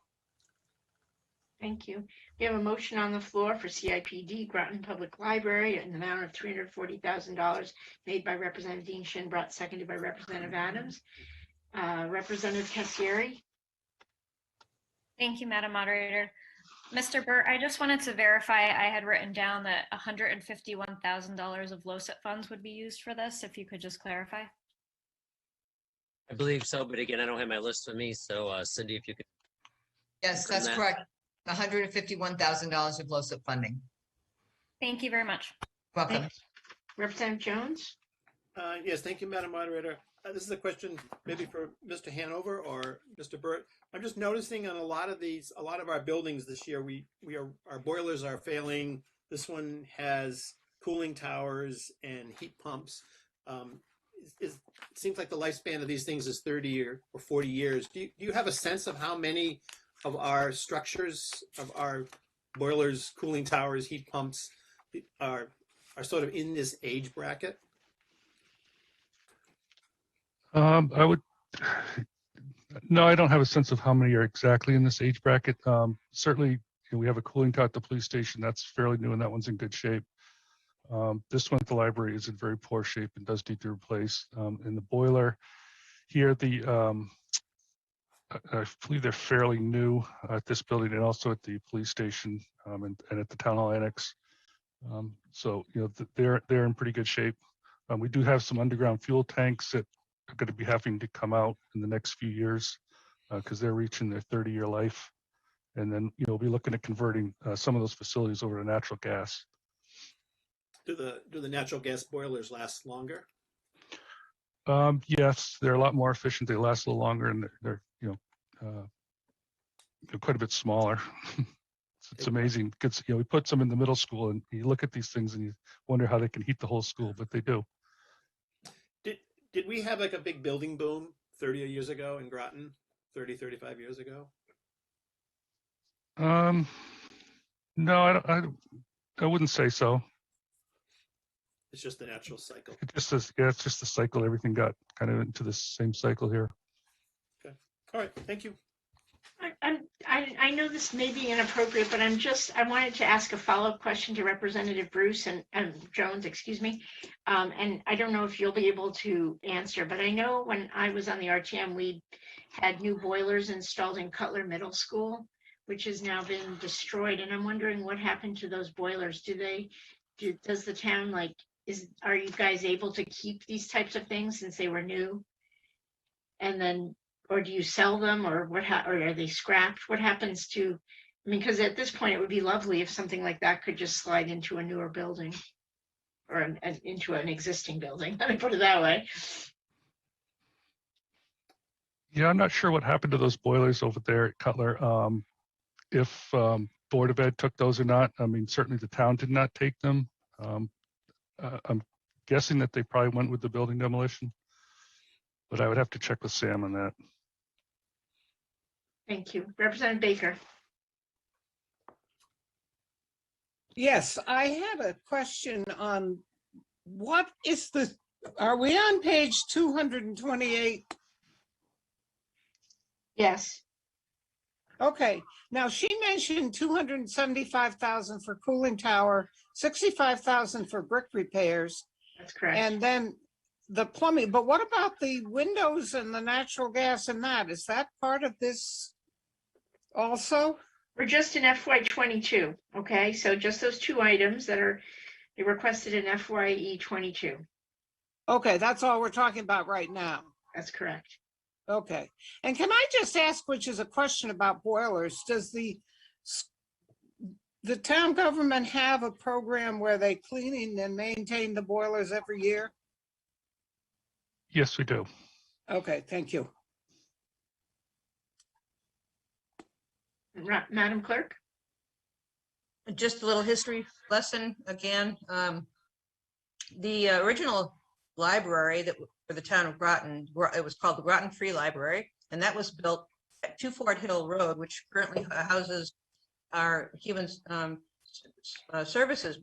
Speaker 5: Thank you. We have a motion on the floor for CIPD Groton Public Library in the amount of $340,000 made by Representative Dean Shinbrat, seconded by Representative Adams. Representative Cassieri.
Speaker 21: Thank you, Madam Moderator. Mr. Burt, I just wanted to verify I had written down that $151,000 of LoCIP funds would be used for this, if you could just clarify.
Speaker 8: I believe so, but again, I don't have my list with me. So Cindy, if you could.
Speaker 19: Yes,
Speaker 8: confirm
Speaker 19: that's
Speaker 8: that.
Speaker 19: correct. $151,000 of LoCIP funding.
Speaker 21: Thank you very much.
Speaker 19: Welcome.
Speaker 5: Representative Jones.
Speaker 10: Yes, thank you, Madam Moderator. This is a question maybe for Mr. Hanover or Mr. Burt. I'm just noticing on a lot of our buildings this year, our boilers are failing. This one has cooling towers and heat pumps. It seems like the lifespan of these things is 30 or 40 years. Do you have a sense of how many of our structures, of our boilers, cooling towers, heat pumps are sort of in this age bracket?
Speaker 12: No, I don't have a sense of how many are exactly in this age bracket. Certainly, we have a cooling tower at the police station. That's fairly new, and that one's in good shape. This one at the library is in very poor shape and does need to replace. And the boiler here, I believe they're fairly new at this building and also at the police station and at the town hall annex. So they're in pretty good shape. We do have some underground fuel tanks that are going to be having to come out in the next few years because they're reaching their 30-year life. And then we'll be looking at converting some of those facilities over to natural gas.
Speaker 10: Do the natural gas boilers last longer?
Speaker 12: Yes, they're a lot more efficient. They last a little longer, and they're quite a bit smaller. It's amazing because we put some in the middle school, and you look at these things and you wonder how they can heat the whole school, but they do.
Speaker 10: Did we have like a big building boom 30 years ago in Groton? 30, 35 years ago?
Speaker 12: No, I wouldn't say so.
Speaker 10: It's just the natural cycle.
Speaker 12: It just says, yeah, it's just the cycle. Everything got kind of into the same cycle here.
Speaker 10: Okay. All right. Thank you.
Speaker 5: I know this may be inappropriate, but I wanted to ask a follow-up question to Representative Bruce and Jones, excuse me. And I don't know if you'll be able to answer, but I know when I was on the R.T.M, we had new boilers installed in Cutler Middle School, which has now been destroyed. And I'm wondering what happened to those boilers. Does the town are you guys able to keep these types of things since they were new? And then, or do you sell them, or or are they scrapped? What happens to, I mean, because at this point it would be lovely if something like that could just slide into a newer building or into an existing building. Let me put it that way.
Speaker 12: Yeah, I'm not sure what happened to those boilers over there at Cutler. If Board of Ed took those or not. I mean, certainly the town did not take them. I'm guessing that they probably went with the building demolition, but I would have to check with Sam on that.
Speaker 5: Thank you. Representative Baker.
Speaker 20: Yes, I had a question on what is are we on page 228?
Speaker 5: Yes.
Speaker 20: Okay, now she mentioned 275,000 for cooling tower, 65,000 for brick repairs.
Speaker 5: That's correct.
Speaker 20: And then the plumbing, but what about the windows and the natural gas and that? Is that part of this also?
Speaker 5: We're just in FY22, okay? So just those two items that are requested in FYE 22.
Speaker 20: Okay, that's all we're talking about right now.
Speaker 5: That's correct.
Speaker 20: Okay, and can I just ask, which is a question about boilers, does the town government have a program where they clean and maintain the boilers every year?
Speaker 12: Yes, we do.
Speaker 20: Okay, thank you.
Speaker 5: Madam Clerk?
Speaker 2: Just a little history lesson again. The original library that for the town of Groton, it was called the Groton Free Library, and that was built at 2 Fort Hill Road, which currently houses our Human Services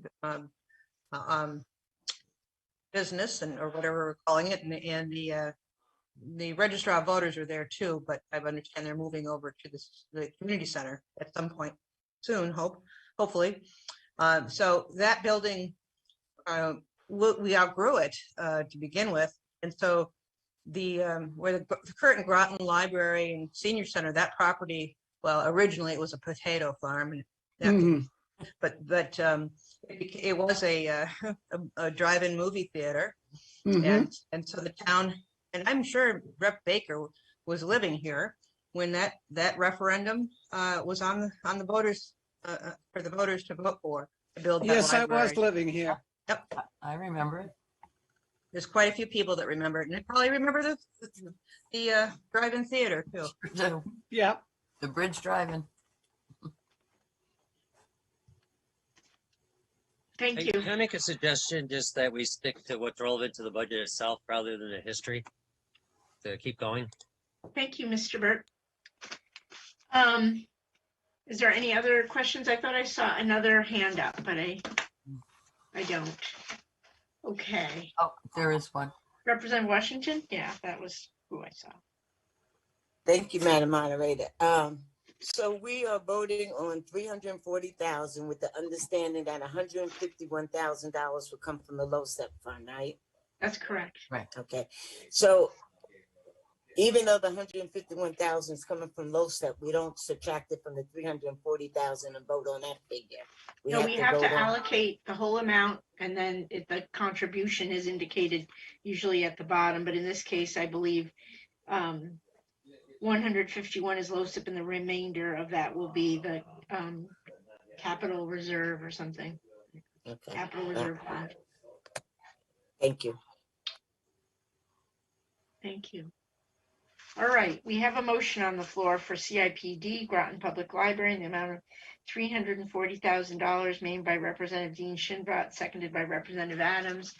Speaker 2: business, or whatever we're calling it, and the registrar of voters are there too, but I understand they're moving over to the community center at some point soon, hopefully. So that building, we outgrew it to begin with. And so where the current Groton Library and Senior Center, that property, well, originally it was a potato farm, but it was a drive-in movie theater. And so the town, and I'm sure Rep. Baker was living here when that referendum was on the voters for the voters to vote for to build that
Speaker 20: Yes,
Speaker 2: library.
Speaker 20: I was living here.
Speaker 2: Yep,
Speaker 6: I remember it.
Speaker 2: there's quite a few people that remember it, and they probably remember the drive-in theater too.
Speaker 20: Yeah,
Speaker 6: the bridge drive-in.
Speaker 5: Thank
Speaker 8: Hey,
Speaker 5: you.
Speaker 8: can I make a suggestion, just that we stick to what's relevant to the budget itself rather than the history to keep going?
Speaker 5: Thank you, Mr. Burt. Is there any other questions? I thought I saw another hand up, but I don't. Okay.
Speaker 6: Oh, there is one.
Speaker 5: Representative Washington? Yeah, that was who I saw.
Speaker 7: Thank you, Madam Moderator. So we are voting on 340,000 with the understanding that $151,000 will come from the low step fund, right?
Speaker 5: That's correct.
Speaker 6: Right.
Speaker 7: Okay. So even though the 151,000 is coming from low step, we don't subtract it from the 340,000 and vote on that figure.
Speaker 5: We have
Speaker 7: vote
Speaker 5: to
Speaker 7: on-
Speaker 5: allocate the whole amount, and then the contribution is indicated usually at the bottom. But in this case, I believe 151 is low step, and the remainder of that will be the capital reserve or something.
Speaker 7: Okay.
Speaker 5: Capital reserve fund.
Speaker 7: Thank you.
Speaker 5: Thank you. All right, we have a motion on the floor for CIPD, Groton Public Library, in the amount of $340,000, made by Representative Dean Shinbrat, seconded by Representative Adams.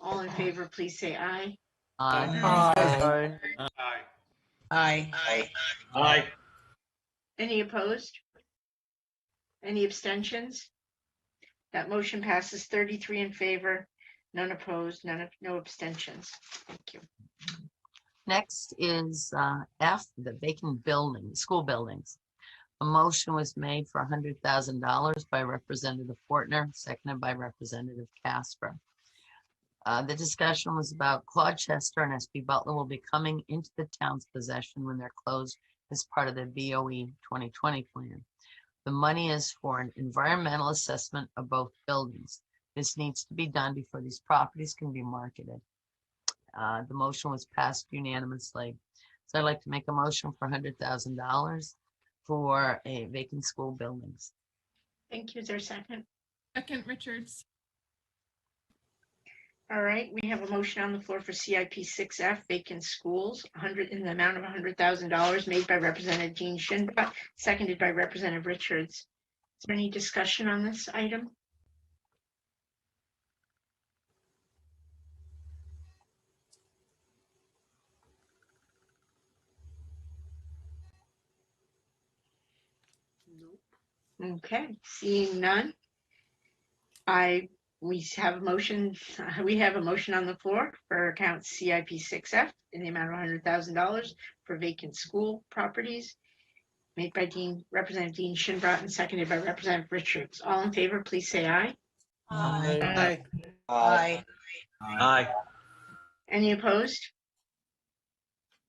Speaker 5: All in favor, please say aye.
Speaker 6: Aye.
Speaker 19: Aye.
Speaker 15: Aye.
Speaker 5: Any opposed? Any abstentions? That motion passes 33 in favor, none opposed, no abstentions. Thank you.
Speaker 6: Next is F, the vacant building, school buildings. A motion was made for $100,000 by Representative Fortner, seconded by Representative Casper. The discussion was about Claude Chester and S.B. Butler will be coming into the town's possession when they're closed as part of the BOE 2020 plan. The money is for an environmental assessment of both buildings. This needs to be done before these properties can be marketed. The motion was passed unanimously. So I'd like to make a motion for $100,000 for a vacant school buildings.
Speaker 5: Thank you. Is there a second?
Speaker 4: Second, Richards.
Speaker 5: All right, we have a motion on the floor for CIP 6F, vacant schools, in the amount of $100,000 made by Representative Jean Shinbot, seconded by Representative Richards. Is there any discussion on this item? Nope. Okay, seeing none. We have a motion on the floor for account CIP 6F in the amount of $100,000 for vacant school properties made by Representative Dean Shinbot and seconded by Representative Richards. All in favor, please say aye.
Speaker 10: Aye.
Speaker 6: Aye.
Speaker 15: Aye.
Speaker 5: Any opposed?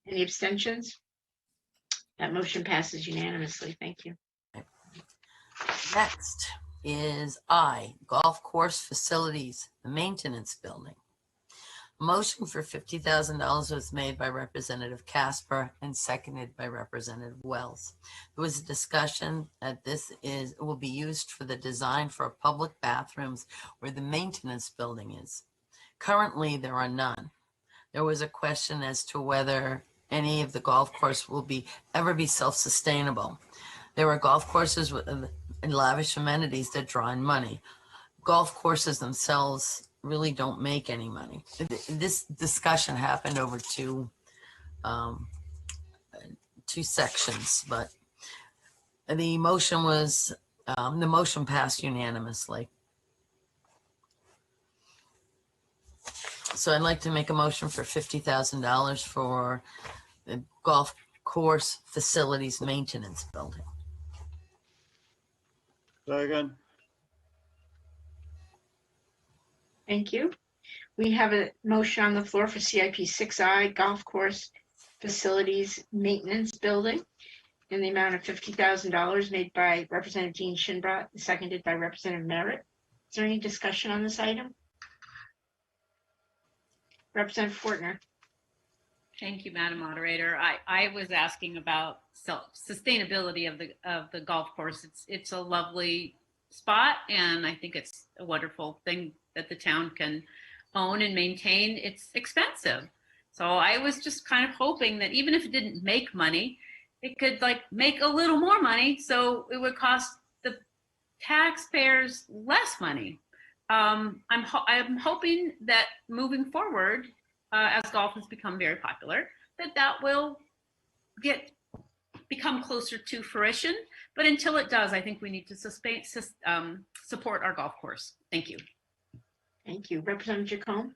Speaker 5: Any abstentions? That motion passes unanimously. Thank you.
Speaker 6: Next is I, golf course facilities, the maintenance building. A motion for $50,000 was made by Representative Casper and seconded by Representative Wells. There was a discussion that will be used for the design for public bathrooms where the maintenance building is. Currently, there are none. There was a question as to whether any of the golf course will ever be self-sustainable. There are golf courses with lavish amenities that draw in money. Golf courses themselves really don't make any money. This discussion happened over two sections, but the motion passed unanimously. So I'd like to make a motion for $50,000 for the golf course facilities maintenance building.
Speaker 15: Second.
Speaker 5: Thank you. We have a motion on the floor for CIP 6I, golf course facilities maintenance building in the amount of $50,000 made by Representative Dean Shinbot and seconded by Representative Merritt. Is there any discussion on this item? Representative Fortner.
Speaker 9: Thank you, Madam Moderator. I was asking about sustainability of the golf course. It's a lovely spot, and I think it's a wonderful thing that the town can own and maintain. It's expensive, so I was just kind of hoping that even if it didn't make money, it could make a little more money, so it would cost the taxpayers less money. I'm hoping that moving forward, as golf has become very popular, that will become closer to fruition. But until it does, I think we need to support our golf course. Thank you.
Speaker 5: Thank you. Representative Jacome.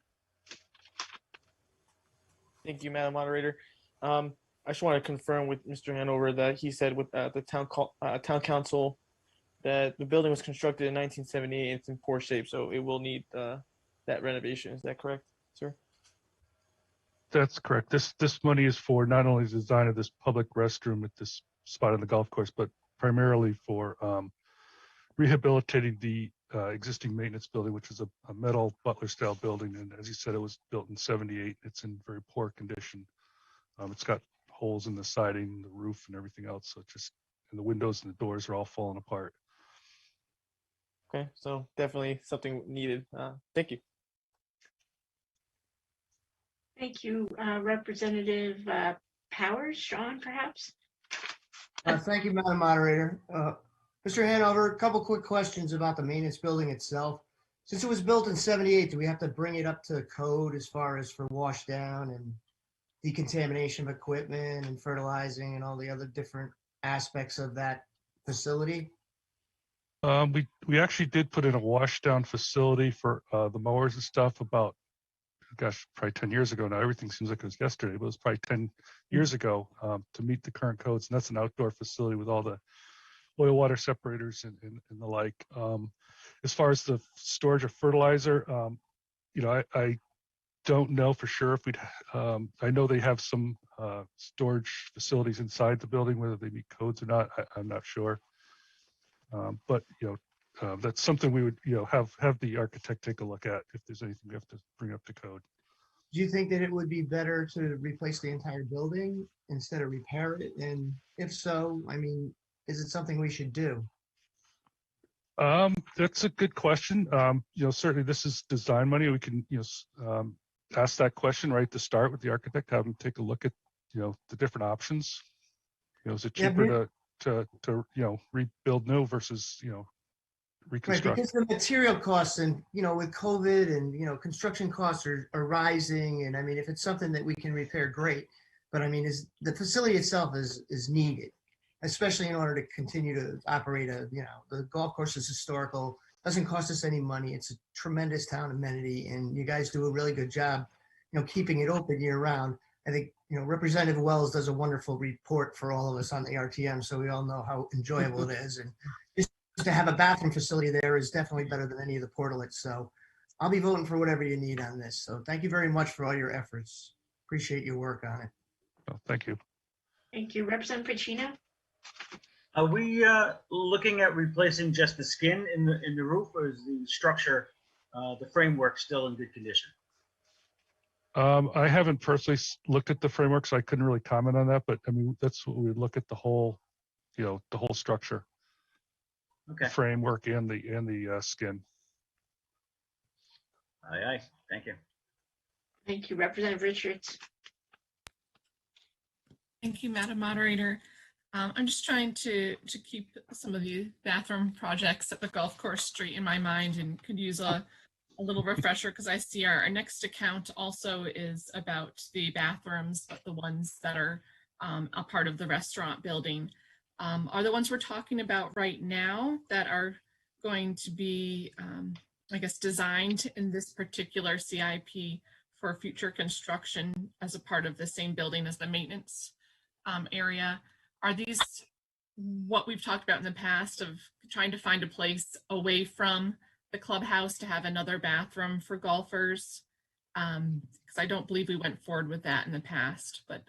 Speaker 22: Thank you, Madam Moderator. I just want to confirm with Mr. Hanover that he said with the town council that the building was constructed in 1978. It's in poor shape, so it will need that renovation. Is that correct, sir?
Speaker 12: That's correct. This money is for not only the design of this public restroom at this spot on the golf course, but primarily for rehabilitating the existing maintenance building, which is a metal Butler-style building. And as you said, it was built in '78. It's in very poor condition. It's got holes in the siding, the roof, and everything else. So and the windows and the doors are all falling apart.
Speaker 22: Okay, so definitely something needed. Thank you.
Speaker 5: Thank you. Representative Powers, Sean, perhaps?
Speaker 1: Thank you, Madam Moderator. Mr. Hanover, a couple quick questions about the maintenance building itself. Since it was built in '78, do we have to bring it up to code as far as for wash down and decontamination of equipment and fertilizing and all the other different aspects of that facility?
Speaker 12: We actually did put in a wash down facility for the mowers and stuff about gosh, probably 10 years ago now. Everything seems like it was yesterday, but it was probably 10 years ago to meet the current codes. And that's an outdoor facility with all the oil water separators and the like. As far as the storage of fertilizer, I don't know for sure if we'd, I know they have some storage facilities inside the building, whether they meet codes or not, I'm not sure. But, that's something we would, have the architect take a look at if there's anything we have to bring up to code.
Speaker 1: Do you think that it would be better to replace the entire building instead of repair it? And if so, I mean, is it something we should do?
Speaker 12: That's a good question. Certainly this is design money. We can, ask that question right at the start with the architect, have them take a look at, the different options. Is it cheaper to rebuild new versus,
Speaker 1: Right,
Speaker 12: reconstruct?
Speaker 1: because the material costs and, with COVID and, construction costs are rising. And I mean, if it's something that we can repair, great. But I mean, the facility itself is needed, especially in order to continue to operate the golf course is historical, doesn't cost us any money. It's a tremendous town amenity and you guys do a really good job, keeping it open year round. I think, Representative Wells does a wonderful report for all of us on the R.T.M. So we all know how enjoyable it is. And just to have a bathroom facility there is definitely better than any of the portalets. So I'll be voting for whatever you need on this. So thank you very much for all your efforts. Appreciate your work on it.
Speaker 12: Oh, thank you.
Speaker 5: Thank you. Representative Pacino?
Speaker 15: Are we looking at replacing just the skin in the roof, or is the structure, the framework, still in good condition?
Speaker 12: I haven't personally looked at the framework, so I couldn't really comment on that. But I mean, that's what we would look at the whole, the whole structure,
Speaker 15: Okay.
Speaker 12: the framework and the skin.
Speaker 15: Aye. Thank you.
Speaker 5: Thank you. Representative Richards?
Speaker 4: Thank you, Madam Moderator. I'm just trying to keep some of the bathroom projects at the golf course straight in my mind and could use a little refresher because I see our next account also is about the bathrooms, but the ones that are a part of the restaurant building. Are the ones we're talking about right now that are going to be, I guess, designed in this particular CIP for future construction as a part of the same building as the maintenance area? Are these what we've talked about in the past of trying to find a place away from the clubhouse to have another bathroom for golfers? Because I don't believe we went forward with that in the past, but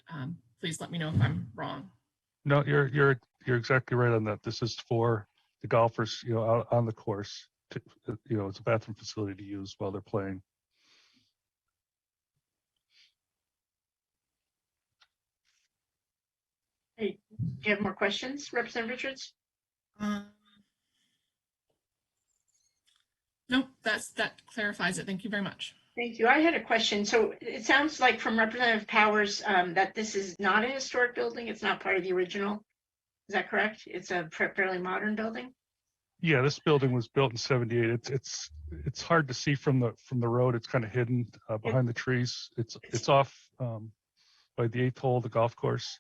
Speaker 4: please let me know if I'm wrong.
Speaker 12: No, you're exactly right on that. This is for the golfers, out on the course. It's a bathroom facility to use while they're playing.
Speaker 5: Hey, do you have more questions, Representative Richards?
Speaker 4: Nope, that clarifies it. Thank you very much.
Speaker 5: Thank you. I had a question. So it sounds like from Representative Powers that this is not a historic building. It's not part of the original. Is that correct? It's a fairly modern building.
Speaker 12: Yeah, this building was built in '78. It's hard to see from the road. It's kind of hidden behind the trees. It's off by the 8th hole of the golf course.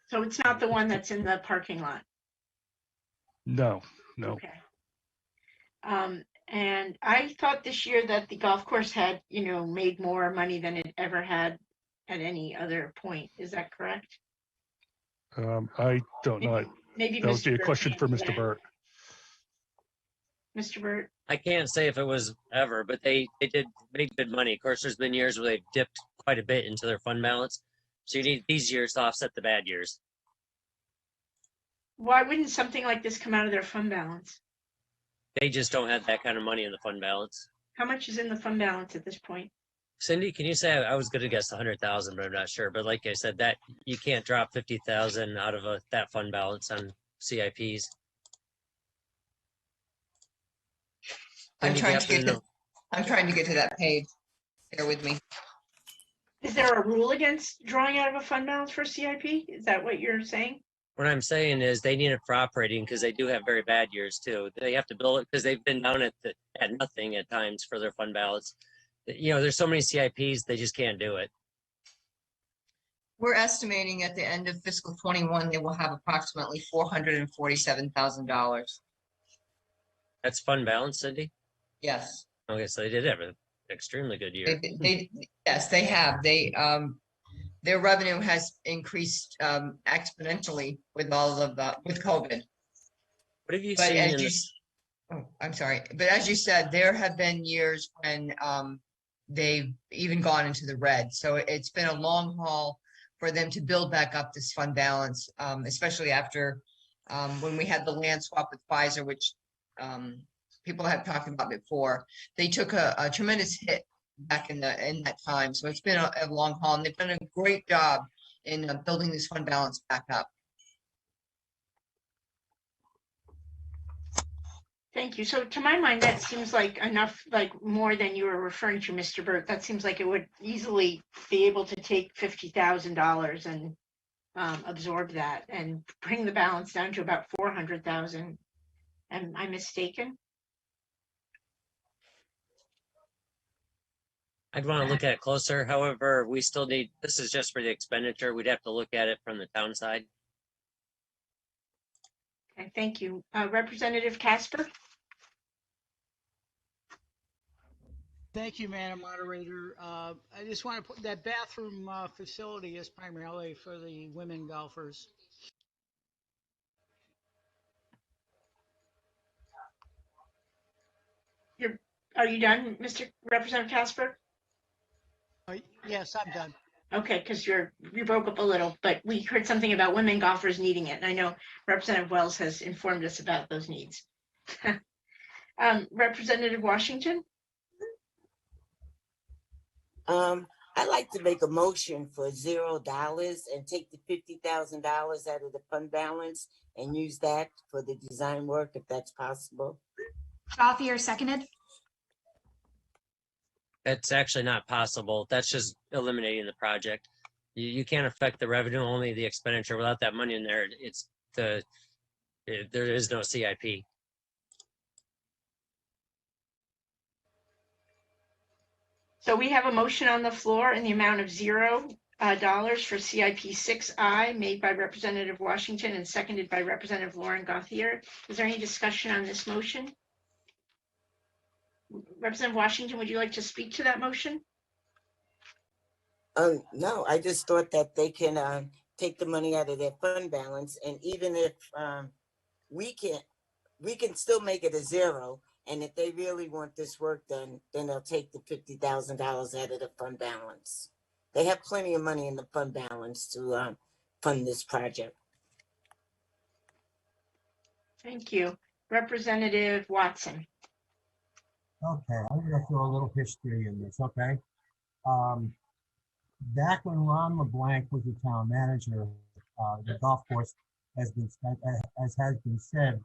Speaker 5: So it's not the one that's in the parking lot.
Speaker 12: No.
Speaker 5: Okay. And I thought this year that the golf course had, made more money than it ever had at any other point. Is that correct?
Speaker 12: I don't know.
Speaker 5: Maybe
Speaker 12: that would be a
Speaker 5: Mr.
Speaker 12: question for
Speaker 5: Burt.
Speaker 12: Mr. Burt.
Speaker 5: Mr. Burt?
Speaker 8: I can't say if it was ever, but they did make good money. Of course, there's been years where they've dipped quite a bit into their fund balance. So you need these years to offset the bad years.
Speaker 5: Why wouldn't something like this come out of their fund balance?
Speaker 8: They just don't have that kind of money in the fund balance.
Speaker 5: How much is in the fund balance at this point?
Speaker 8: Cindy, can you say? I was going to guess 100,000, but I'm not sure. But like I said, that you can't drop 50,000 out of that fund balance on CIPs.
Speaker 19: I'm
Speaker 8: Cindy,
Speaker 19: trying to get to that page. Bear with me.
Speaker 5: Is there a rule against drawing out of a fund balance for CIP? Is that what you're saying?
Speaker 8: What I'm saying is they need it for operating because they do have very bad years too. They have to build it because they've been down at nothing at times for their fund balance. There's so many CIPs, they just can't do it.
Speaker 19: We're estimating at the end of fiscal 21, they will have approximately $447,000.
Speaker 8: That's fund balance, Cindy?
Speaker 19: Yes.
Speaker 8: Okay, so they did everything. extremely good year.
Speaker 19: Yes, they have. Their revenue has increased exponentially with all of with COVID.
Speaker 8: What have you
Speaker 19: But
Speaker 8: seen
Speaker 19: as
Speaker 8: in
Speaker 19: you, I'm sorry, but as you said, there have been years when they've even gone into the red. So it's been a long haul for them to build back up this fund balance, especially after when we had the land swap with Pfizer, which people have talked about before. They took a tremendous hit back in that time. So it's been a long haul, and they've done a great job in building this fund balance back up.
Speaker 5: Thank you. So to my mind, that seems like enough, like more than you were referring to, Mr. Burt. That seems like it would easily be able to take $50,000 and absorb that and bring the balance down to about 400,000. Am I mistaken?
Speaker 8: I'd want to look at it closer. However, we still need, this is just for the expenditure. We'd have to look at it from the town side.
Speaker 5: Okay, thank you. Representative Casper?
Speaker 16: Thank you, Madam Moderator. I just want to put that bathroom facility is primarily for the women golfers.
Speaker 5: Are you done, Mr. Representative Casper?
Speaker 16: Yes, I'm done.
Speaker 5: Okay, because you broke up a little, but we heard something about women golfers needing it, and I know Representative Wells has informed us about those needs. Representative Washington?
Speaker 7: I'd like to make a motion for $0 and take the $50,000 out of the fund balance and use that for the design work, if that's possible.
Speaker 18: Gothier seconded.
Speaker 8: It's actually not possible. That's just eliminating the project. You can't affect the revenue, only the expenditure. Without that money in there, there is no CIP.
Speaker 5: So we have a motion on the floor in the amount of $0 for CIP 6I made by Representative Washington and seconded by Representative Lauren Gauthier. Is there any discussion on this motion? Representative Washington, would you like to speak to that motion?
Speaker 7: No, I just thought that they can take the money out of their fund balance, and even if we can still make it a 0. And if they really want this work done, then they'll take the $50,000 out of the fund balance. They have plenty of money in the fund balance to fund this project.
Speaker 5: Thank you. Representative Watson.
Speaker 17: Okay, I'm gonna throw a little history in this, okay? Back when Ron LeBlanc was the town manager, the golf course as has been said,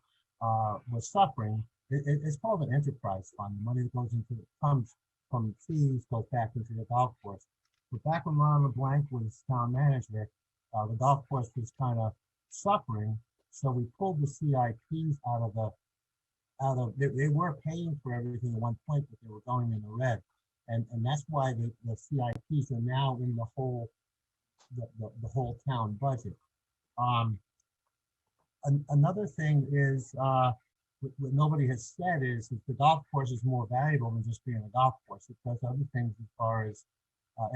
Speaker 17: was suffering. It's called an enterprise fund. The money that goes into it comes from fees, goes back into the golf course. But back when Ron LeBlanc was town manager, the golf course was kind of suffering. So we pulled the CIPs they were paying for everything at one point, but they were going in the red. And that's why the CIPs are now in the whole town budget. Another thing is, what nobody has said is that the golf course is more valuable than just being a golf course. It does other things as far as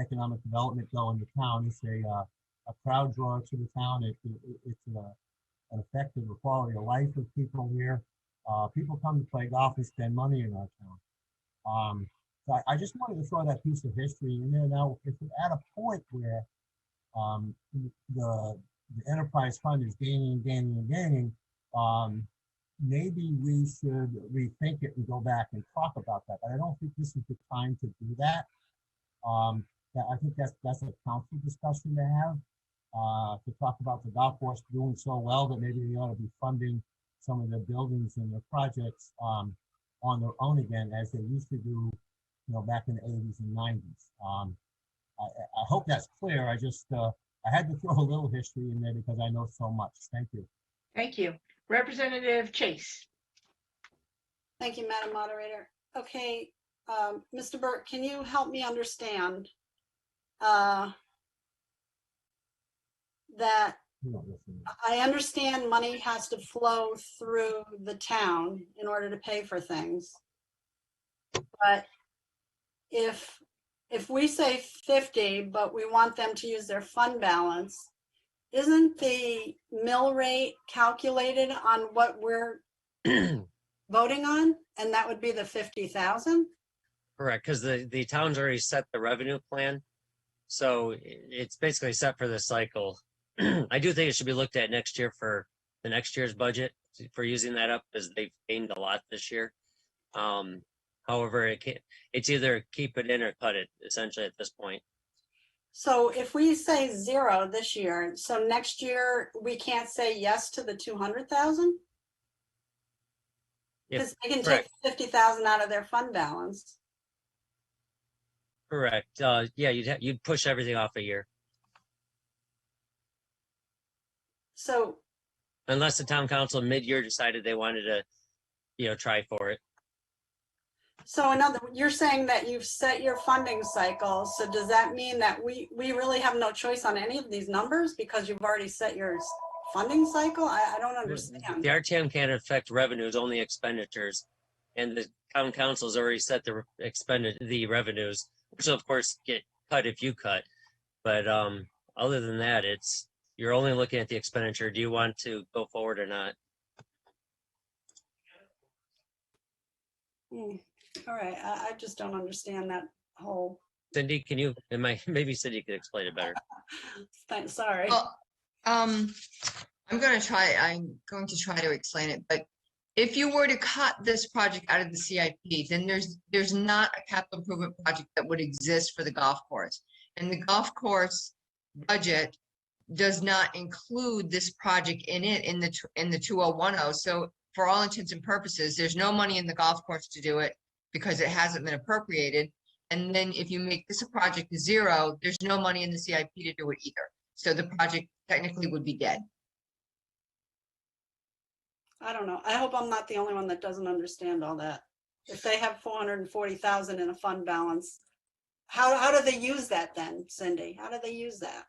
Speaker 17: economic development go in the town. It's a crowd draw to the town. It's an effective quality of life of people here. People come to play golf and spend money in our town. So I just wanted to throw that piece of history in there. Now, if we're at a point where the enterprise fund is gaining, maybe we should rethink it and go back and talk about that. But I don't think this is the time to do that. I think that's a council discussion to have, to talk about the golf course doing so well that maybe they ought to be funding some of their buildings and their projects on their own again, as they used to do, back in the 80s and 90s. I hope that's clear. I just, I had to throw a little history in there because I know so much. Thank you.
Speaker 5: Thank you. Representative Chase.
Speaker 13: Thank you, Madam Moderator. Okay, Mr. Burt, can you help me understand that I understand money has to flow through the town in order to pay for things, but if we say 50, but we want them to use their fund balance, isn't the mill rate calculated on what we're voting on? And that would be the 50,000?
Speaker 8: Correct, because the town's already set the revenue plan. So it's basically set for this cycle. I do think it should be looked at next year for the next year's budget for using that up, because they've gained a lot this year. However, it's either keep it in or cut it, essentially, at this point.
Speaker 13: So if we say 0 this year, so next year we can't say yes to the 200,000? Because they can take 50,000 out of their fund balance.
Speaker 8: Correct. Yeah, you'd push everything off a year.
Speaker 13: So
Speaker 8: unless the town council mid-year decided they wanted to, try for it.
Speaker 13: So you're saying that you've set your funding cycle. So does that mean that we really have no choice on any of these numbers because you've already set your funding cycle? I don't understand.
Speaker 8: The R.T.M can't affect revenues, only expenditures. And the town council's already set the revenues, which will of course get cut if you cut. But other than that, you're only looking at the expenditure. Do you want to go forward or not?
Speaker 13: All right, I just don't understand that whole.
Speaker 8: Cindy, maybe Cindy could explain it better.
Speaker 13: Sorry.
Speaker 19: Well, I'm going to try to explain it, but if you were to cut this project out of the CIP, then there's not a capital improvement project that would exist for the golf course. And the golf course budget does not include this project in it in the 2010. So for all intents and purposes, there's no money in the golf course to do it because it hasn't been appropriated. And then if you make this a project 0, there's no money in the CIP to do it either. So the project technically would be dead.
Speaker 13: I don't know. I hope I'm not the only one that doesn't understand all that. If they have 440,000 in a fund balance, how do they use that then, Cindy? How do they use that?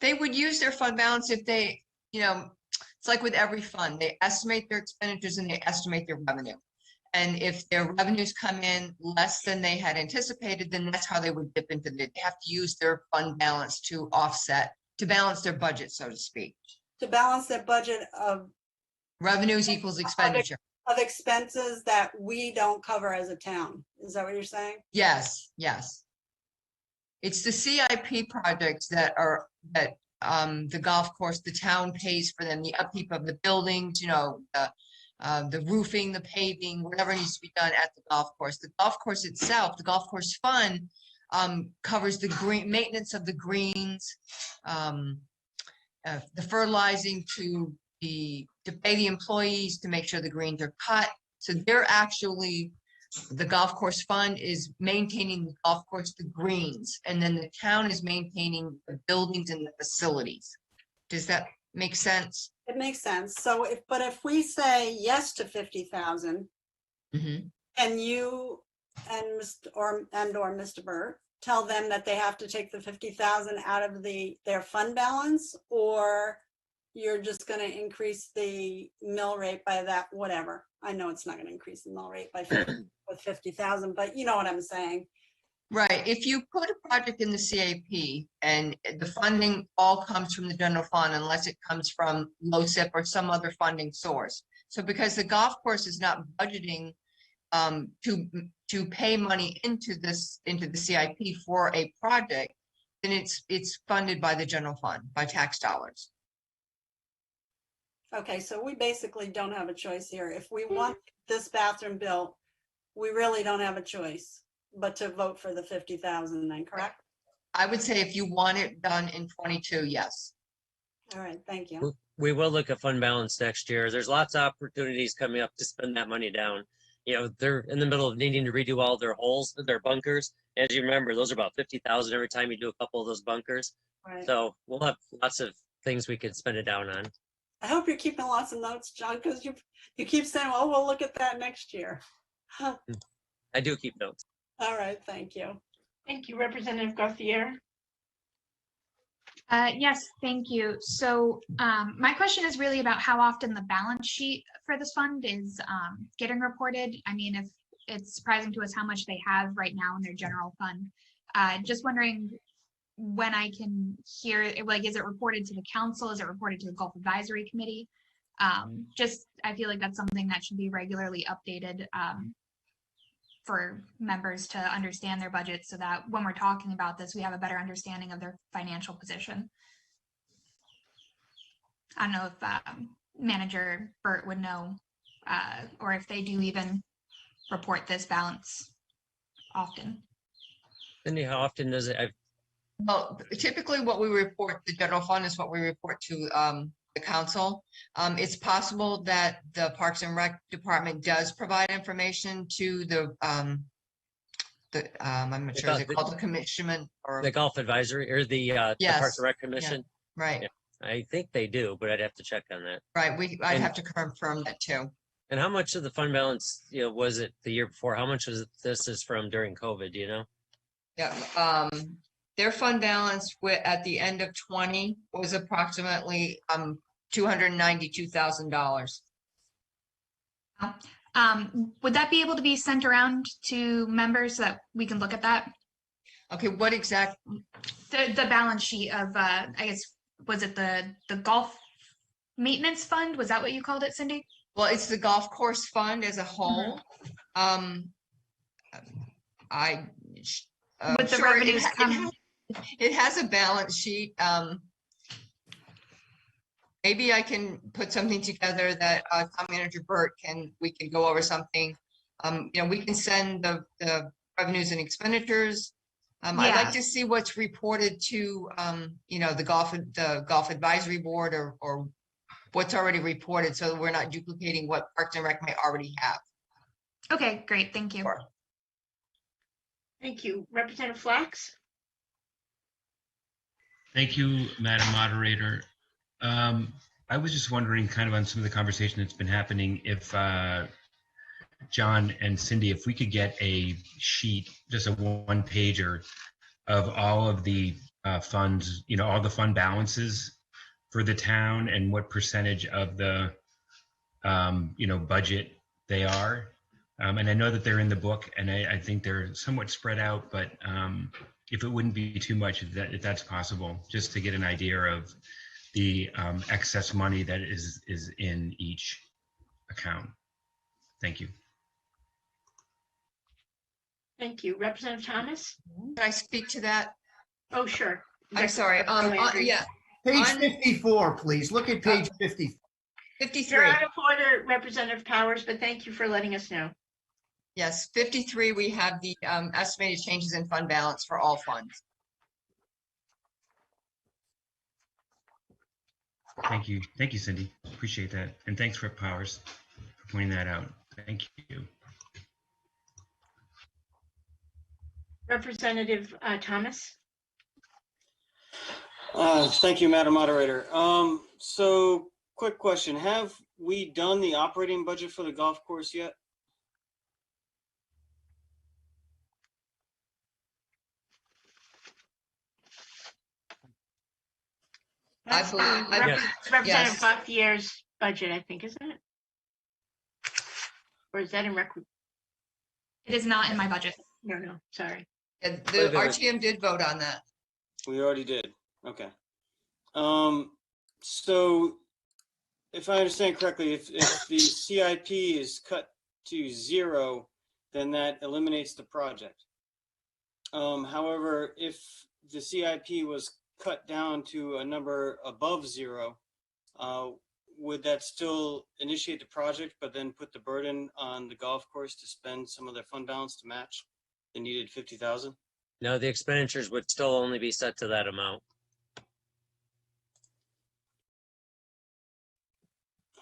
Speaker 19: They would use their fund balance if they, it's like with every fund, they estimate their expenditures and they estimate their revenue. And if their revenues come in less than they had anticipated, then that's how they would dip into it. They have to use their fund balance to balance their budget, so to speak.
Speaker 13: To balance their budget of
Speaker 19: revenues equals expenditure.
Speaker 13: Of expenses that we don't cover as a town. Is that what you're saying?
Speaker 19: Yes, yes. It's the CIP projects that the golf course, the town pays for them, the upkeep of the buildings, the roofing, the paving, whatever needs to be done at the golf course. The golf course itself, the golf course fund covers the maintenance of the greens, the fertilizing to pay the employees to make sure the greens are cut. So they're actually, the golf course fund is maintaining the golf course, the greens, and then the town is maintaining the buildings and the facilities. Does that make sense?
Speaker 13: It makes sense. So if we say yes to 50,000, and you and Mr. Burt tell them that they have to take the 50,000 out of their fund balance, or you're just going to increase the mill rate by that, whatever. I know it's not going to increase the mill rate by 50,000, but you know what I'm saying.
Speaker 19: Right. If you put a project in the CAP and the funding all comes from the general fund, unless it comes from LoCIP or some other funding source. So because the golf course is not budgeting to pay money into the CIP for a project, then it's funded by the general fund, by tax dollars.
Speaker 13: Okay, so we basically don't have a choice here. If we want this bathroom built, we really don't have a choice but to vote for the 50,000 then, correct?
Speaker 19: I would say if you want it done in 22, yes.
Speaker 13: All right, thank you.
Speaker 8: We will look at fund balance next year. There's lots of opportunities coming up to spend that money down. They're in the middle of needing to redo all their holes, their bunkers. As you remember, those are about 50,000 every time you do a couple of those bunkers.
Speaker 13: Right.
Speaker 8: So we'll have lots of things we can spend it down on.
Speaker 13: I hope you're keeping lots of notes, John, because you keep saying, well, we'll look at that next year.
Speaker 8: I do keep notes.
Speaker 13: All right, thank you.
Speaker 5: Thank you, Representative Gauthier.
Speaker 18: Yes, thank you. So my question is really about how often the balance sheet for this fund is getting reported. I mean, it's surprising to us how much they have right now in their general fund. Just wondering when I can hear, like, is it reported to the council? Is it reported to the Gulf Advisory Committee? Just, I feel like that's something that should be regularly updated for members to understand their budgets so that when we're talking about this, we have a better understanding of their financial position. I don't know if Manager Burt would know, or if they do even report this balance often.
Speaker 8: Cindy, how often does it?
Speaker 19: Well, typically what we report, the general fund is what we report to the council. It's possible that the Parks and Rec department does provide information to the I'm not sure, is it called the commission or
Speaker 8: the Golf Advisory or the Parks
Speaker 19: Yes.
Speaker 8: and Rec Commission?
Speaker 19: Yeah, right.
Speaker 8: Yeah, I think they do, but I'd have to check on that.
Speaker 19: Right, I'd have to confirm that too.
Speaker 8: And how much of the fund balance, was it the year before? How much was this is from during COVID? Do you know?
Speaker 19: Yeah, their fund balance at the end of 20 was approximately $292,000.
Speaker 18: Would that be able to be sent around to members so that we can look at that?
Speaker 19: Okay, what exact?
Speaker 18: The balance sheet of, I guess, was it the golf maintenance fund? Was that what you called it, Cindy?
Speaker 19: Well, it's the golf course fund as a whole.
Speaker 18: With the
Speaker 19: sure,
Speaker 18: revenues
Speaker 19: it has a balance sheet. Maybe I can put something together that Town Manager Burt we can go over something. We can send the revenues and expenditures. I'd like to see what's reported to the golf advisory board or what's already reported, so that we're not duplicating what Parks and Rec may already have.
Speaker 18: Okay, great, thank you.
Speaker 19: Sure.
Speaker 5: Thank you. Representative Flax?
Speaker 11: Thank you, Madam Moderator. I was just wondering, kind of on some of the conversation that's been happening, if John and Cindy, if we could get a sheet, just a one-pager of all of the funds, all the fund balances for the town and what percentage of the, budget they are. And I know that they're in the book, and I think they're somewhat spread out, but if it wouldn't be too much, if that's possible, just to get an idea of the excess money that is in each account. Thank you.
Speaker 5: Thank you. Representative Thomas?
Speaker 19: Can I speak to that?
Speaker 5: Oh, sure.
Speaker 19: I'm sorry. Yeah.
Speaker 1: Page 54, please. Look at page 50.
Speaker 19: 53.
Speaker 5: You're out of order, Representative Powers, but thank you for letting us know.
Speaker 19: Yes, 53, we have the estimated changes in fund balance for all funds.
Speaker 11: Thank you. Thank you, Cindy. Appreciate that. And thanks for Powers for pointing that out. Thank you.
Speaker 5: Representative Thomas?
Speaker 14: Thank you, Madam Moderator. So quick question. Have we done the operating budget for the golf course yet?
Speaker 5: That's Representative Gauthier's budget, I think, isn't it? Or is that in record?
Speaker 18: It is not in my budget.
Speaker 5: No, sorry.
Speaker 19: The R.T.M did vote on that.
Speaker 14: We already did. Okay. So if I understand correctly, if the CIP is cut to 0, then that eliminates the project. However, if the CIP was cut down to a number above 0, would that still initiate the project, but then put the burden on the golf course to spend some of their fund balance to match the needed 50,000?
Speaker 8: No, the expenditures would still only be set to that amount.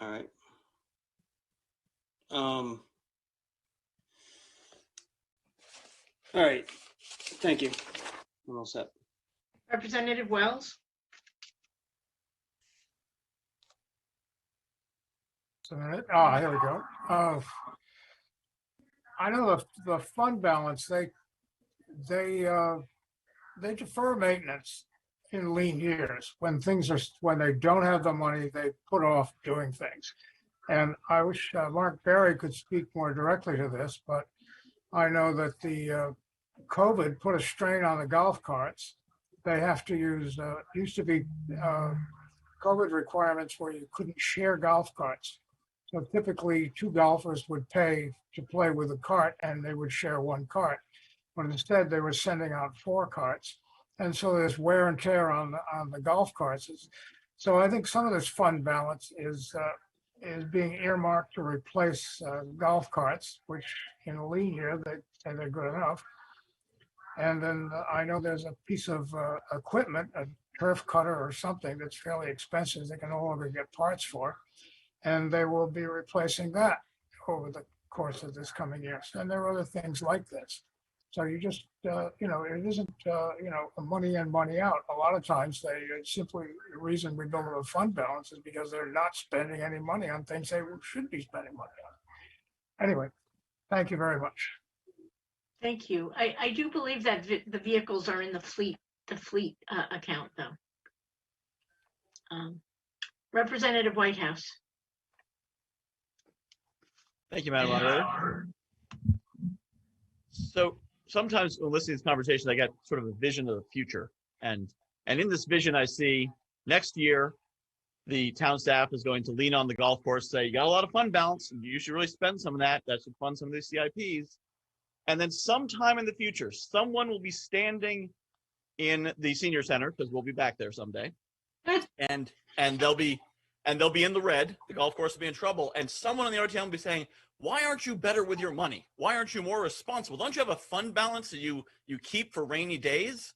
Speaker 14: All right. All right. Thank you. I'm all set.
Speaker 5: Representative Wells?
Speaker 23: So, here we go. I know the fund balance, they defer maintenance in lean years. When they don't have the money, they put off doing things. And I wish Mark Berry could speak more directly to this, but I know that the COVID put a strain on the golf carts. They have to use, used to be COVID requirements where you couldn't share golf carts. So typically 2 golfers would pay to play with a cart and they would share 1 cart. But instead they were sending out 4 carts. And so there's wear and tear on the golf carts. So I think some of this fund balance is being earmarked to replace golf carts, which in a lean year, they say they're good enough. And then I know there's a piece of equipment, a turf cutter or something that's fairly expensive. They can no longer get parts for, and they will be replacing that over the course of this coming year. And there are other things like this. So you just, you know, it isn't, you know, money in, money out. A lot of times they simply, the reason we build a fund balance is because they're not spending any money on things they should be spending money on. Anyway, thank you very much.
Speaker 5: Thank you. I do believe that the vehicles are in the fleet account though. Representative Whitehouse.
Speaker 2: Thank you, Madam Moderator. So sometimes when listening to this conversation, I get sort of a vision of the future. And in this vision, I see next year, the town staff is going to lean on the golf course, say, you got a lot of fund balance, and you should really spend some of that. That should fund some of these CIPs. And then sometime in the future, someone will be standing in the senior center, because we'll be back there someday. And they'll be in the red. The golf course will be in trouble. And someone on the R.T.M will be saying, why aren't you better with your money? Why aren't you more responsible? Don't you have a fund balance that you keep for rainy days?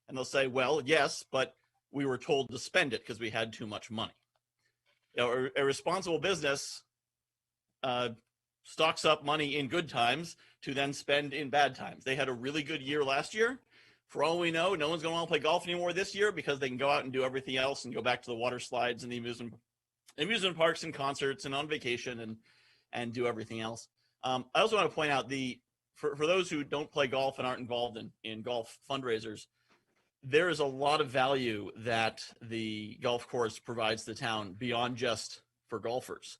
Speaker 2: And they'll say, well, yes, but we were told to spend it because we had too much money. You know, a responsible business stocks up money in good times to then spend in bad times. They had a really good year last year. For all we know, no one's going to want to play golf anymore this year because they can go out and do everything else and go back to the water slides and the amusement parks and concerts and on vacation and do everything else. I also want to point out for those who don't play golf and aren't involved in golf fundraisers, there is a lot of value that the golf course provides the town beyond just for golfers.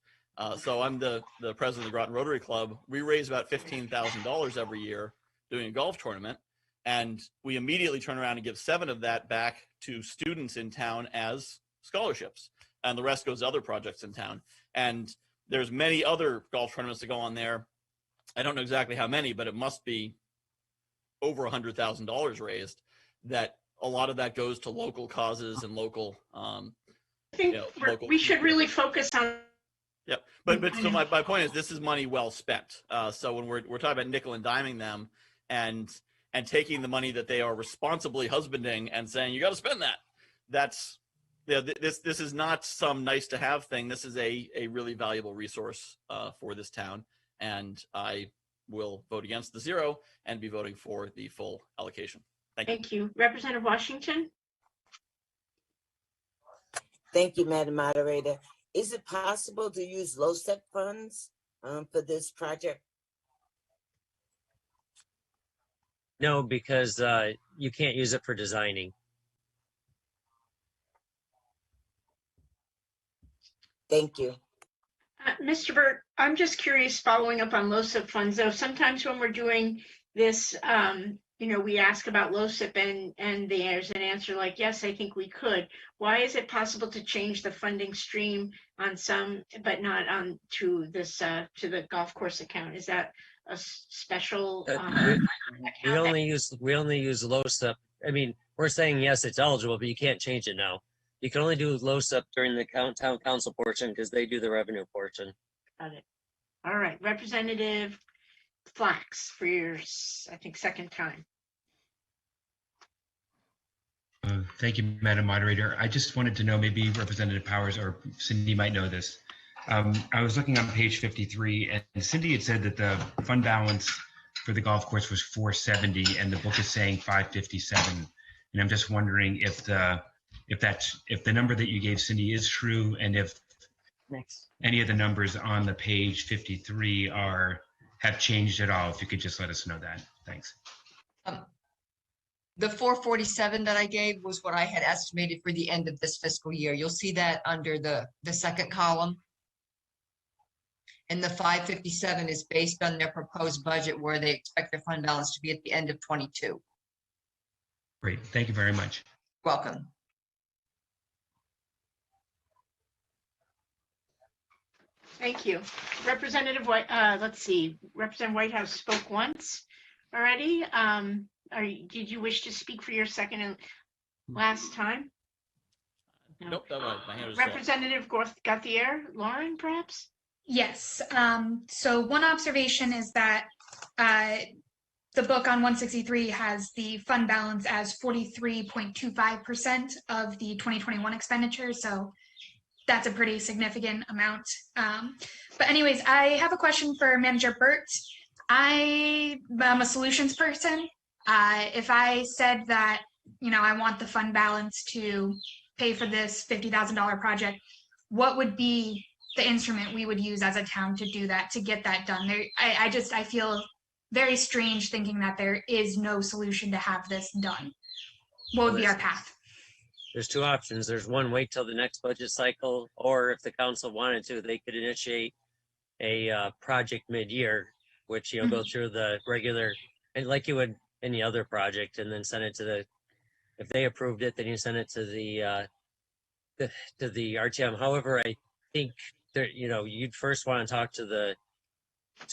Speaker 2: So I'm the president of the Groton Rotary Club. We raise about $15,000 every year doing a golf tournament, and we immediately turn around and give 7 of that back to students in town as scholarships, and the rest goes to other projects in town. And there's many other golf tournaments that go on there. I don't know exactly how many, but it must be over $100,000 raised. That a lot of that goes to local causes and local. I think
Speaker 5: we should really focus on.
Speaker 2: Yeah, but so my point is, this is money well spent. So when we're talking about nickel and diming them and taking the money that they are responsibly husbanding and saying you got to spend that, that's this is not some nice to have thing. This is a really valuable resource for this town, and I will vote against the 0 and be voting for the full allocation.
Speaker 5: Thank you. Representative Washington.
Speaker 7: Thank you, Madam Moderator. Is it possible to use LoSEP funds for this project?
Speaker 8: No, because you can't use it for designing.
Speaker 7: Thank you.
Speaker 5: Mr. Burt, I'm just curious, following up on LoSEP funds, though, sometimes when we're doing this, you know, we ask about LoSEP and there's an answer like, yes, I think we could. Why is it possible to change the funding stream on some, but not on to this, to the golf course account? Is that a special?
Speaker 8: We only use LoSEP. I mean, we're saying, yes, it's eligible, but you can't change it now. You can only do LoSEP during the town council portion because they do the revenue portion.
Speaker 5: Got it. All right, Representative Flax for your, I think, second time.
Speaker 11: Thank you, Madam Moderator. I just wanted to know, maybe Representative Powers or Cindy might know this. I was looking on page 53, and Cindy had said that the fund balance for the golf course was 470, and the book is saying 557. And I'm just wondering if the number that you gave Cindy is true, and if any of the numbers on the page 53 have changed at all. If you could just let us know that. Thanks.
Speaker 19: The 447 that I gave was what I had estimated for the end of this fiscal year. You'll see that under the second column. And the 557 is based on their proposed budget where they expect their fund balance to be at the end of 22.
Speaker 11: Great, thank you very much.
Speaker 19: Welcome.
Speaker 5: Thank you. Representative White, let's see, Representative Whitehouse spoke once already. Did you wish to speak for your second and last time? No.
Speaker 2: Nope, my hand was up.
Speaker 5: Representative Gauthier, Lauren, perhaps?
Speaker 18: Yes. So one observation is that the book on 163 has the fund balance as 43.25% of the 2021 expenditure. So that's a pretty significant amount. But anyways, I have a question for Manager Burt. I'm a solutions person. If I said that, I want the fund balance to pay for this $50,000 project, what would be the instrument we would use as a town to do that, to get that done? I feel very strange thinking that there is no solution to have this done. What would be our path?
Speaker 8: There's two options. There's one, wait till the next budget cycle, or if the council wanted to, they could initiate a project mid-year, which, go through the regular, and like you would any other project, and then send it to if they approved it, then you send it to the R.T.M. However, I think that, you'd first want to talk to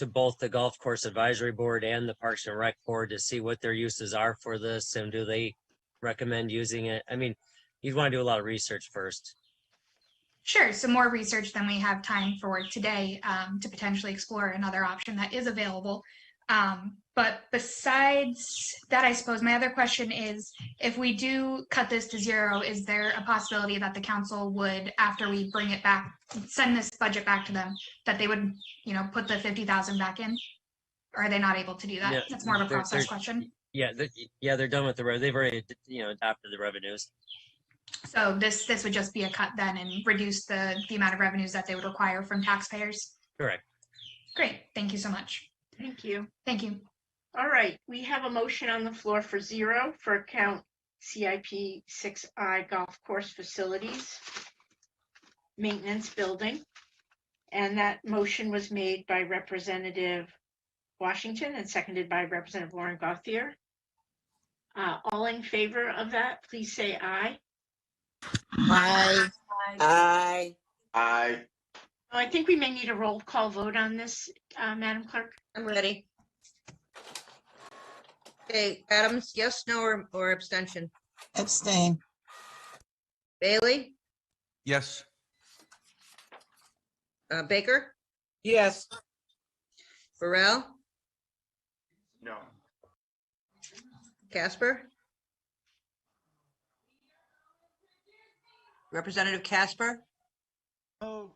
Speaker 8: both the Golf Course Advisory Board and the Parks and Rec Board to see what their uses are for this, and do they recommend using it? I mean, you'd want to do a lot of research first.
Speaker 18: Sure, some more research than we have time for today to potentially explore another option that is available. But besides that, I suppose my other question is, if we do cut this to zero, is there a possibility that the council would, after we bring it back, send this budget back to them, that they would, put the 50,000 back in? Or are they not able to do that?
Speaker 8: Yeah,
Speaker 18: That's more of a process question.
Speaker 8: Yeah, they're done with they've already, adopted the revenues.
Speaker 18: So this would just be a cut then and reduce the amount of revenues that they would require from taxpayers?
Speaker 8: Correct.
Speaker 18: Great, thank you so much.
Speaker 5: Thank you.
Speaker 18: Thank you.
Speaker 5: All right, we have a motion on the floor for zero for account CIP 6I Golf Course Facilities Maintenance Building. And that motion was made by Representative Washington and seconded by Representative Lauren Gauthier. All in favor of that, please say aye.
Speaker 7: Aye. Aye.
Speaker 5: Aye. I think we may need a roll call vote on this, Madam Clerk.
Speaker 19: I'm ready. Okay, Adams, yes, no, or abstention?
Speaker 3: Abstain.
Speaker 19: Bailey?
Speaker 20: Yes.
Speaker 19: Baker?
Speaker 3: Yes.
Speaker 19: Burrell?
Speaker 20: No.
Speaker 19: Casper? Representative Casper?
Speaker 16: Oh.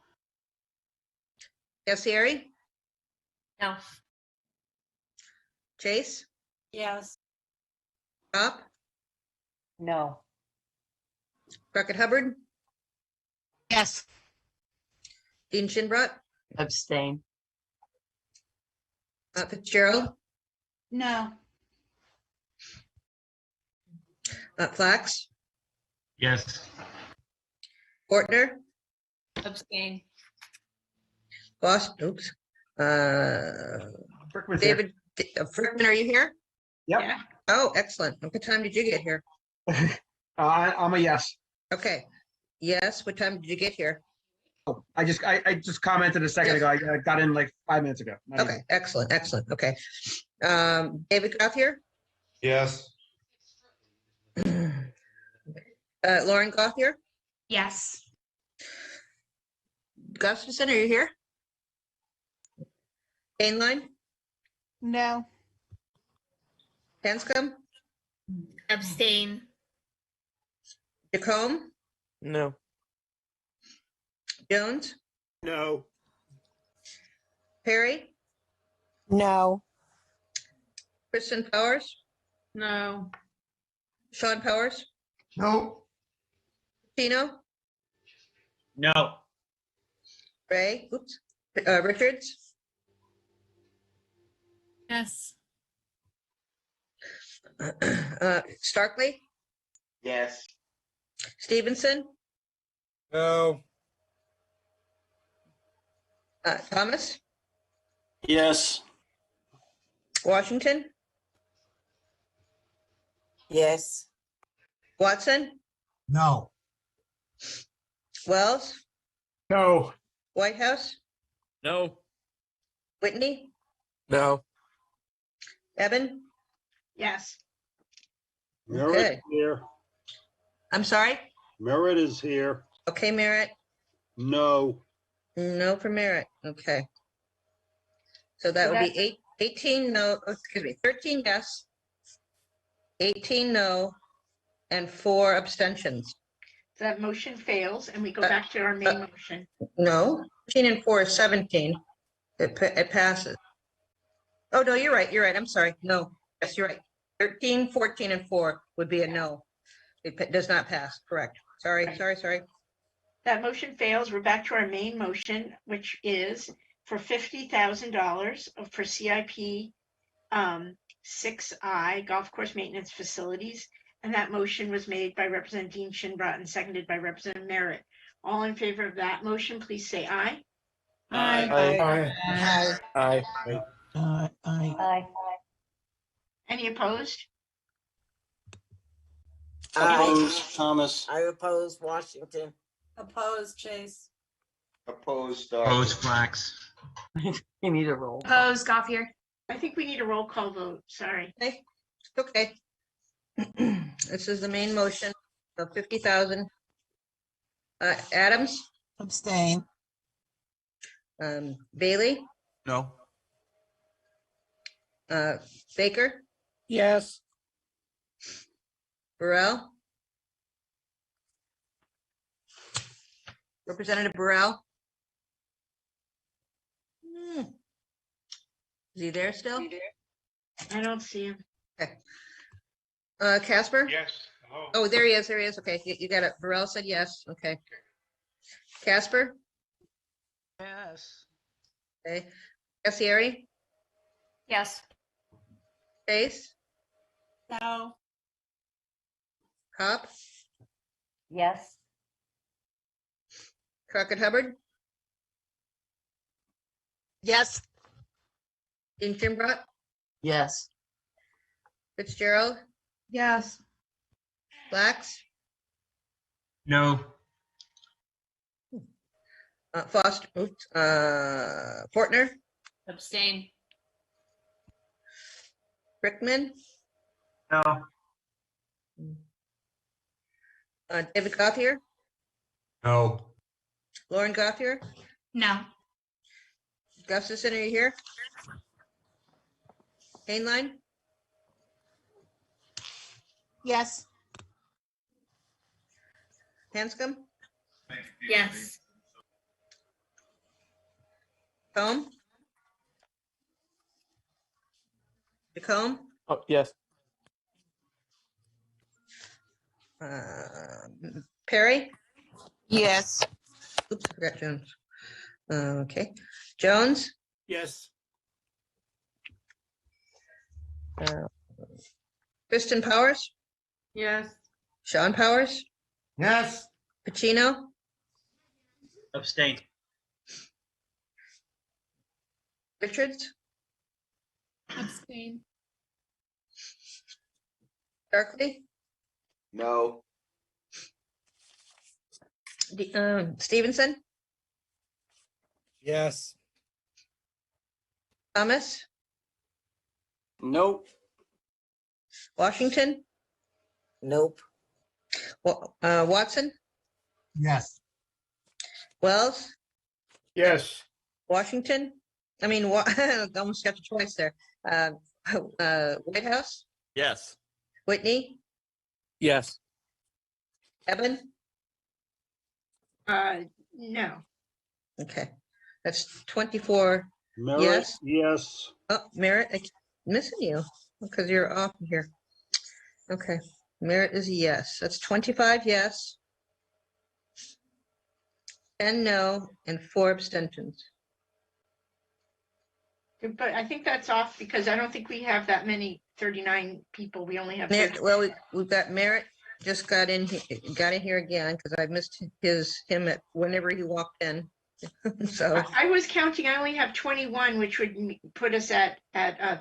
Speaker 19: Cassieri?
Speaker 9: No.
Speaker 19: Chase?
Speaker 13: Yes.
Speaker 19: Pop?
Speaker 3: No.
Speaker 19: Crockett Hubbard?
Speaker 3: Yes.
Speaker 19: Dean Shinbrot?
Speaker 3: Abstain.
Speaker 19: Fitzgerald?
Speaker 13: No.
Speaker 19: Flax?
Speaker 11: Yes.
Speaker 19: Fortner?
Speaker 9: Abstain.
Speaker 19: Boss, oops. David, Frickman, are you here?
Speaker 21: Yep.
Speaker 5: Yeah.
Speaker 19: Oh, excellent. What time did you get here?
Speaker 21: I'm a yes.
Speaker 19: Okay. Yes, what time did you get here?
Speaker 21: Oh, I just commented a second ago. I got in like 5 minutes ago. Not
Speaker 19: Okay, excellent, excellent. Okay. David Gauthier?
Speaker 20: Yes.
Speaker 19: Lauren Gauthier?
Speaker 18: Yes.
Speaker 19: Gustafson, are you here? Kaneline?
Speaker 3: No.
Speaker 19: Hanscom?
Speaker 4: Abstain.
Speaker 19: Jacome?
Speaker 22: No.
Speaker 19: Jones?
Speaker 10: No.
Speaker 19: Perry?
Speaker 3: No.
Speaker 19: Kristen Powers?
Speaker 9: No.
Speaker 19: Sean Powers?
Speaker 1: No.
Speaker 19: Tino?
Speaker 15: No.
Speaker 19: Ray? Oops. Richards?
Speaker 4: Yes.
Speaker 19: Starkley?
Speaker 20: Yes.
Speaker 19: Stevenson?
Speaker 20: No.
Speaker 19: Thomas?
Speaker 14: Yes.
Speaker 3: Washington,
Speaker 7: Yes.
Speaker 3: Watson,
Speaker 1: No.
Speaker 3: Wells,
Speaker 23: No.
Speaker 3: Whitehouse,
Speaker 2: No.
Speaker 3: Whitney,
Speaker 20: No.
Speaker 3: Evan.
Speaker 5: Yes.
Speaker 6: Merritt
Speaker 3: Okay.
Speaker 6: here.
Speaker 3: I'm sorry.
Speaker 6: Merritt is here.
Speaker 3: Okay, Merritt.
Speaker 6: No.
Speaker 3: No for Merritt. Okay. So that
Speaker 5: So
Speaker 3: would be
Speaker 5: that's-
Speaker 3: 18 no, excuse me, 13 yes, 18 no, and 4 abstentions.
Speaker 5: That motion fails and we go back to our main motion.
Speaker 3: No, 13 and 4 is 17. It passes. Oh, no, you're right. You're right. I'm sorry. No. Yes, you're right. 13, 14, and 4 would be a no. It does not pass. Correct. Sorry,
Speaker 5: Right.
Speaker 3: sorry.
Speaker 5: That motion fails. We're back to our main motion, which is for $50,000 for CIP 6I, golf course maintenance facilities. And that motion was made by Representative Dean Shinbrat and seconded by Representative Merritt. All in favor of that motion, please say aye.
Speaker 22: Aye.
Speaker 3: Aye.
Speaker 22: Aye.
Speaker 3: Aye.
Speaker 5: Any opposed?
Speaker 14: Opposed, Thomas.
Speaker 7: I oppose Washington.
Speaker 13: Opposed, Chase.
Speaker 20: Opposed.
Speaker 11: Opposed, Flax.
Speaker 3: You need a roll.
Speaker 18: Opposed, Gothier.
Speaker 5: I think we need a roll call vote. Sorry.
Speaker 3: Okay. This is the main motion of 50,000. Adams,
Speaker 16: Abstain.
Speaker 3: Bailey,
Speaker 20: No.
Speaker 3: Baker,
Speaker 16: Yes.
Speaker 3: Burrell. Representative Burrell. Is he there still?
Speaker 5: I don't see him.
Speaker 3: Okay. Casper?
Speaker 20: Yes.
Speaker 3: Oh, there he is. There he is. Okay, you got it. Burrell said yes. Okay. Casper?
Speaker 16: Yes.
Speaker 3: Okay. Cassieri?
Speaker 9: Yes.
Speaker 3: Chase?
Speaker 13: No.
Speaker 3: Hop?
Speaker 18: Yes.
Speaker 3: Crockett Hubbard?
Speaker 16: Yes.
Speaker 3: Dean Kimbrough?
Speaker 16: Yes.
Speaker 3: Fitzgerald?
Speaker 18: Yes.
Speaker 3: Flax?
Speaker 11: No.
Speaker 3: Foster? Fortner?
Speaker 9: Abstain.
Speaker 3: Brickman?
Speaker 15: No.
Speaker 3: David Gothier?
Speaker 20: No.
Speaker 3: Lauren Gothier?
Speaker 18: No.
Speaker 3: Gustafson, are you here? Hainline?
Speaker 16: Yes.
Speaker 3: Hanscom?
Speaker 9: Yes.
Speaker 3: Combe? Jacome?
Speaker 22: Oh, yes.
Speaker 3: Perry?
Speaker 16: Yes.
Speaker 3: Oops, I forgot Jones. Okay. Jones?
Speaker 10: Yes.
Speaker 3: Kristen Powers?
Speaker 9: Yes.
Speaker 3: Sean Powers?
Speaker 1: Yes.
Speaker 3: Pacino?
Speaker 15: Abstain.
Speaker 3: Richards?
Speaker 4: Abstain.
Speaker 3: Darkley?
Speaker 20: No.
Speaker 3: Stevenson?
Speaker 20: Yes.
Speaker 3: Thomas?
Speaker 14: Nope.
Speaker 3: Washington?
Speaker 7: Nope.
Speaker 3: Watson?
Speaker 1: Yes.
Speaker 3: Wells?
Speaker 23: Yes.
Speaker 3: Washington? I mean, almost got the choice there. Whitehouse?
Speaker 2: Yes.
Speaker 3: Whitney?
Speaker 22: Yes.
Speaker 3: Evan?
Speaker 5: No.
Speaker 3: Okay, that's 24
Speaker 6: Merritt,
Speaker 3: yes.
Speaker 6: yes.
Speaker 3: Oh, Merritt, I'm missing you because you're off here. Okay, Merritt is a yes. That's 25 yes, 10 no, and 4 abstentions.
Speaker 5: But I think that's off because I don't think we have that many 39 people. We only have.
Speaker 3: Well, we've got Merritt just got in here again because I missed him at whenever he walked in. So,
Speaker 5: I was counting, I only have 21, which would put us at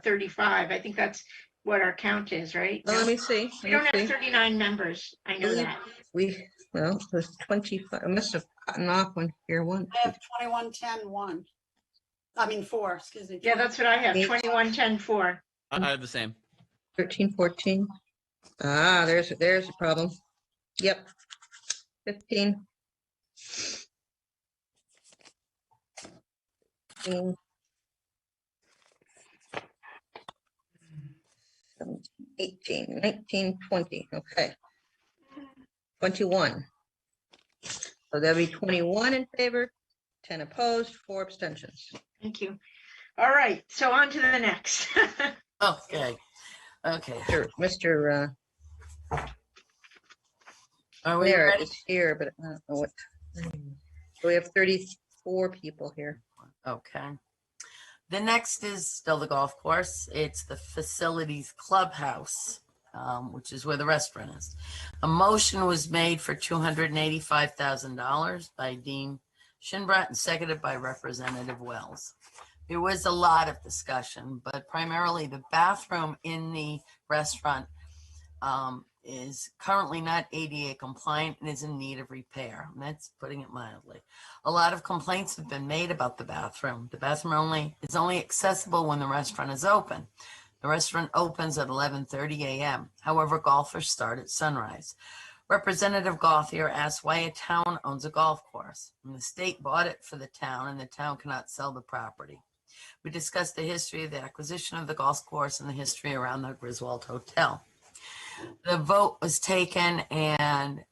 Speaker 5: 35. I think that's what our count is, right?
Speaker 3: well, let me see.
Speaker 5: We
Speaker 3: let
Speaker 5: don't
Speaker 3: me
Speaker 5: have
Speaker 3: see.
Speaker 5: 39 members. I know
Speaker 3: Believe
Speaker 5: that.
Speaker 3: well, there's 25. I must have gotten off one here. One.
Speaker 13: I have 21, 10, 1. I mean, 4, excuse me.
Speaker 5: Yeah, that's what I have.
Speaker 3: Eight.
Speaker 5: 21, 10, 4.
Speaker 2: I have the same.
Speaker 3: 13, 14. Ah, there's a problem. Yep. 15. 16, 17, 18, 19, 20. Okay. 21. So there'll be 21 in favor, 10 opposed, 4 abstentions.
Speaker 5: Thank you. All right, so on to the next.
Speaker 8: Okay. Okay.
Speaker 3: Mr.
Speaker 8: Are we
Speaker 3: There
Speaker 8: ready?
Speaker 3: is here, but I don't know what. So we have 34 people here.
Speaker 8: Okay. The next is still the golf course. It's the facilities clubhouse, which is where the restaurant is. A motion was made for $285,000 by Dean Shinbrat and seconded by Representative Wells. There was a lot of discussion, but primarily the bathroom in the restaurant is currently not ADA compliant and is in need of repair. And that's putting it mildly. A lot of complaints have been made about the bathroom. The bathroom is only accessible when the restaurant is open. The restaurant opens at 11:30 a.m. However, golfers start at sunrise. Representative Gauthier asked why a town owns a golf course. And the state bought it for the town and the town cannot sell the property. We discussed the history of the acquisition of the golf course and the history around the Griswold Hotel. The vote was taken and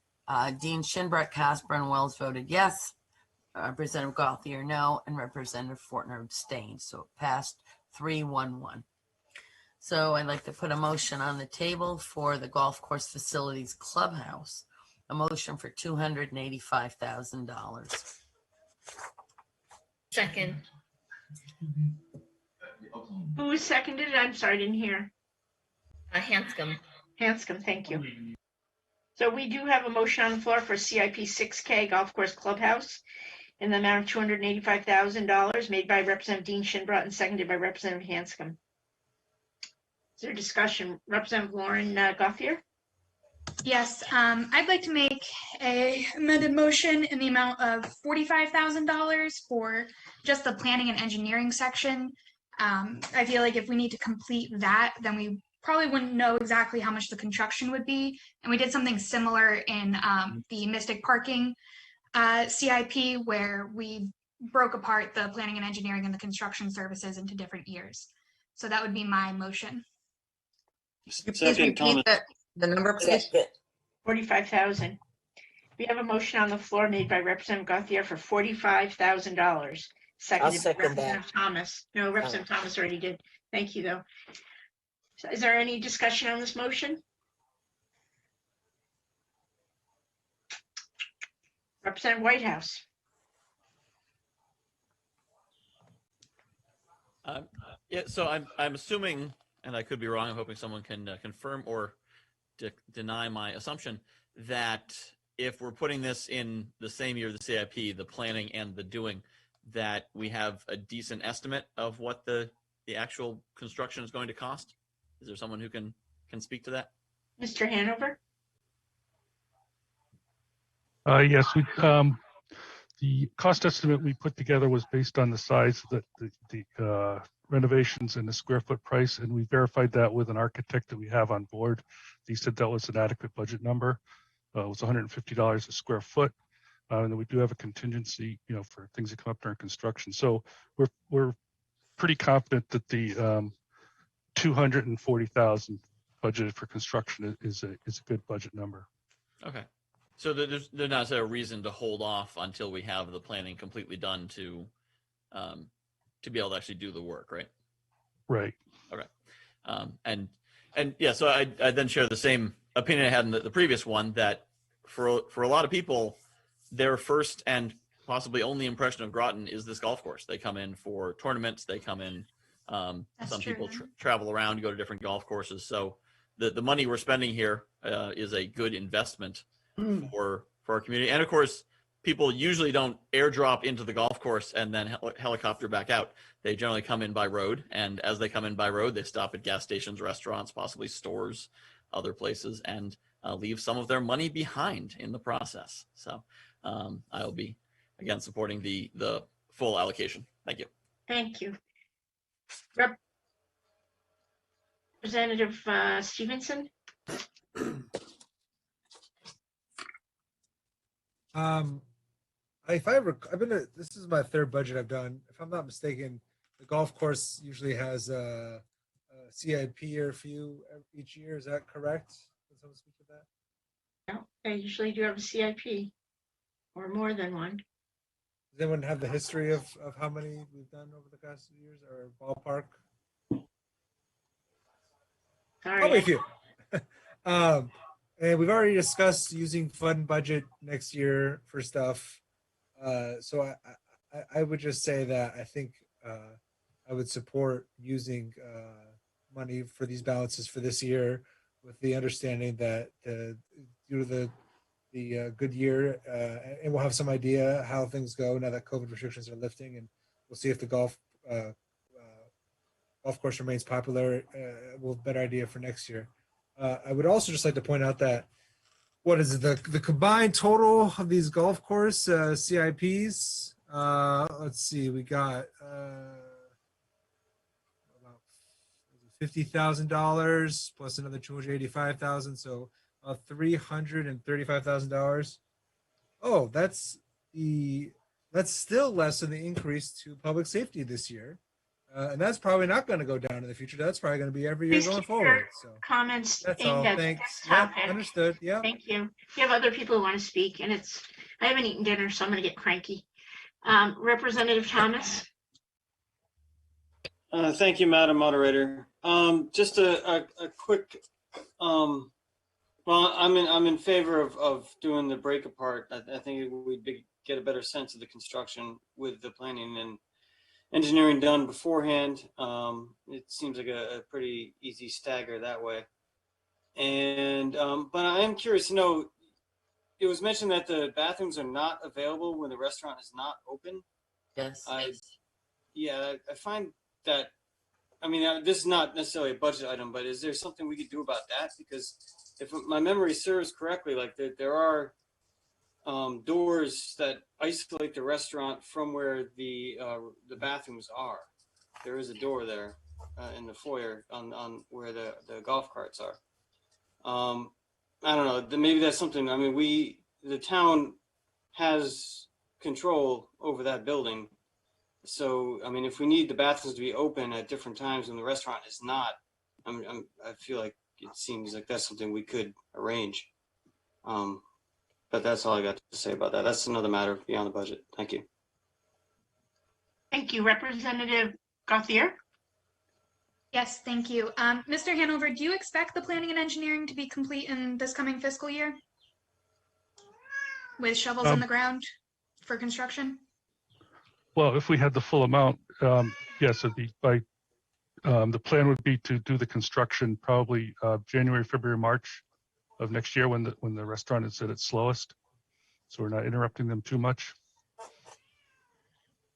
Speaker 8: Dean Shinbrat, Casper, and Wells voted yes. Representative Gauthier no, and Representative Fortner abstained. So it passed 3-1-1. So I'd like to put a motion on the table for the golf course facilities clubhouse. A motion for $285,000.
Speaker 4: Second.
Speaker 5: Who seconded it? I'm sorry, I didn't hear.
Speaker 4: Hanscom.
Speaker 5: Hanscom, thank you. So we do have a motion on the floor for CIP 6K Golf Course Clubhouse in the amount of $285,000 made by Representative Dean Shinbrat and seconded by Representative Hanscom. Is there discussion? Representative Lauren Gauthier?
Speaker 18: Yes, I'd like to make a amended motion in the amount of $45,000 for just the planning and engineering section. I feel like if we need to complete that, then we probably wouldn't know exactly how much the construction would be. And we did something similar in the Mystic Parking CIP, where we broke apart the planning and engineering and the construction services into different years. So that would be my motion.
Speaker 3: Please repeat the number, please.
Speaker 5: 45,000. We have a motion on the floor made by Representative Gauthier for $45,000. Seconded by
Speaker 7: second
Speaker 5: Representative
Speaker 7: that.
Speaker 5: Thomas. No, Representative Thomas already did. Thank you, though. So is there any discussion on this motion? Representative Whitehouse.
Speaker 2: Yeah, so I'm assuming, and I could be wrong, I'm hoping someone can confirm or deny my assumption, that if we're putting this in the same year, the CIP, the planning and the doing, that we have a decent estimate of what the actual construction is going to cost? Is there someone who can speak to that?
Speaker 5: Mr. Hanover?
Speaker 12: Yes, the cost estimate we put together was based on the size of the renovations and the square foot price, and we verified that with an architect that we have on board. He said that was an adequate budget number. It was $150 a square foot, and then we do have a contingency, for things that come up during construction. So we're pretty confident that the $240,000 budgeted for construction is a good budget number.
Speaker 2: Okay. So there's not a reason to hold off until we have the planning completely done to be able to actually do the work, right?
Speaker 12: Right.
Speaker 2: Okay. And yeah, so I then share the same opinion I had in the previous one, that for a lot of people, their first and possibly only impression of Groton is this golf course. They come in for tournaments. They come in. Some people travel around, go to different golf courses. So the money we're spending here is a good investment for our community. And of course, people usually don't airdrop into the golf course and then helicopter back out. They generally come in by road, and as they come in by road, they stop at gas stations, restaurants, possibly stores, other places, and leave some of their money behind in the process. So I'll be, again, supporting the full allocation. Thank you.
Speaker 5: Thank you. Representative Stevenson?
Speaker 17: I've been this is my third budget I've done. If I'm not mistaken, the golf course usually has a CIP or a few each year. Is that correct? Can someone speak to that?
Speaker 5: No, they usually do have a CIP or more than one.
Speaker 17: Does anyone have the history of how many we've done over the past few years, or ballpark? Probably a few. And we've already discussed using fund budget next year for stuff. So I would just say that I think I would support using money for these balances for this year, with the understanding that due to the good year, and we'll have some idea how things go now that COVID restrictions are lifting, and we'll see if the golf course remains popular. We'll have a better idea for next year. I would also just like to point out that what is it, the combined total of these golf course CIPs? Let's see, we got about $50,000 plus another $285,000, so $335,000. Oh, that's still less than the increase to public safety this year. And that's probably not going to go down in the future. That's probably going to be every year going forward. So
Speaker 5: comments
Speaker 17: that's
Speaker 5: aimed
Speaker 17: all.
Speaker 5: at
Speaker 17: Thanks.
Speaker 5: this
Speaker 17: Yep,
Speaker 5: topic.
Speaker 17: understood. Yeah.
Speaker 5: Thank you. You have other people who want to speak, and I haven't eaten dinner, so I'm going to get cranky. Representative Thomas.
Speaker 14: Thank you, Madam Moderator. Just a quick. Well, I'm in favor of doing the break apart. I think we'd get a better sense of the construction with the planning and engineering done beforehand. It seems like a pretty easy stagger that way. And but I am curious to know, it was mentioned that the bathrooms are not available when the restaurant is not open.
Speaker 8: Yes.
Speaker 14: I find that, I mean, this is not necessarily a budget item, but is there something we could do about that? Because if my memory serves correctly, like there are doors that isolate the restaurant from where the bathrooms are. There is a door there in the foyer on where the golf carts are. I don't know. Maybe that's something. I mean, the town has control over that building. So, I mean, if we need the bathrooms to be open at different times when the restaurant is not, I feel like it seems like that's something we could arrange. But that's all I got to say about that. That's another matter beyond the budget. Thank you.
Speaker 5: Thank you. Representative Gauthier?
Speaker 18: Yes, thank you. Mr. Hanover, do you expect the planning and engineering to be complete in this coming fiscal year? With shovels in the ground for construction?
Speaker 12: Well, if we had the full amount, yes, it'd be by, the plan would be to do the construction probably January, February, March of next year when the restaurant is at its slowest. So we're not interrupting them too much.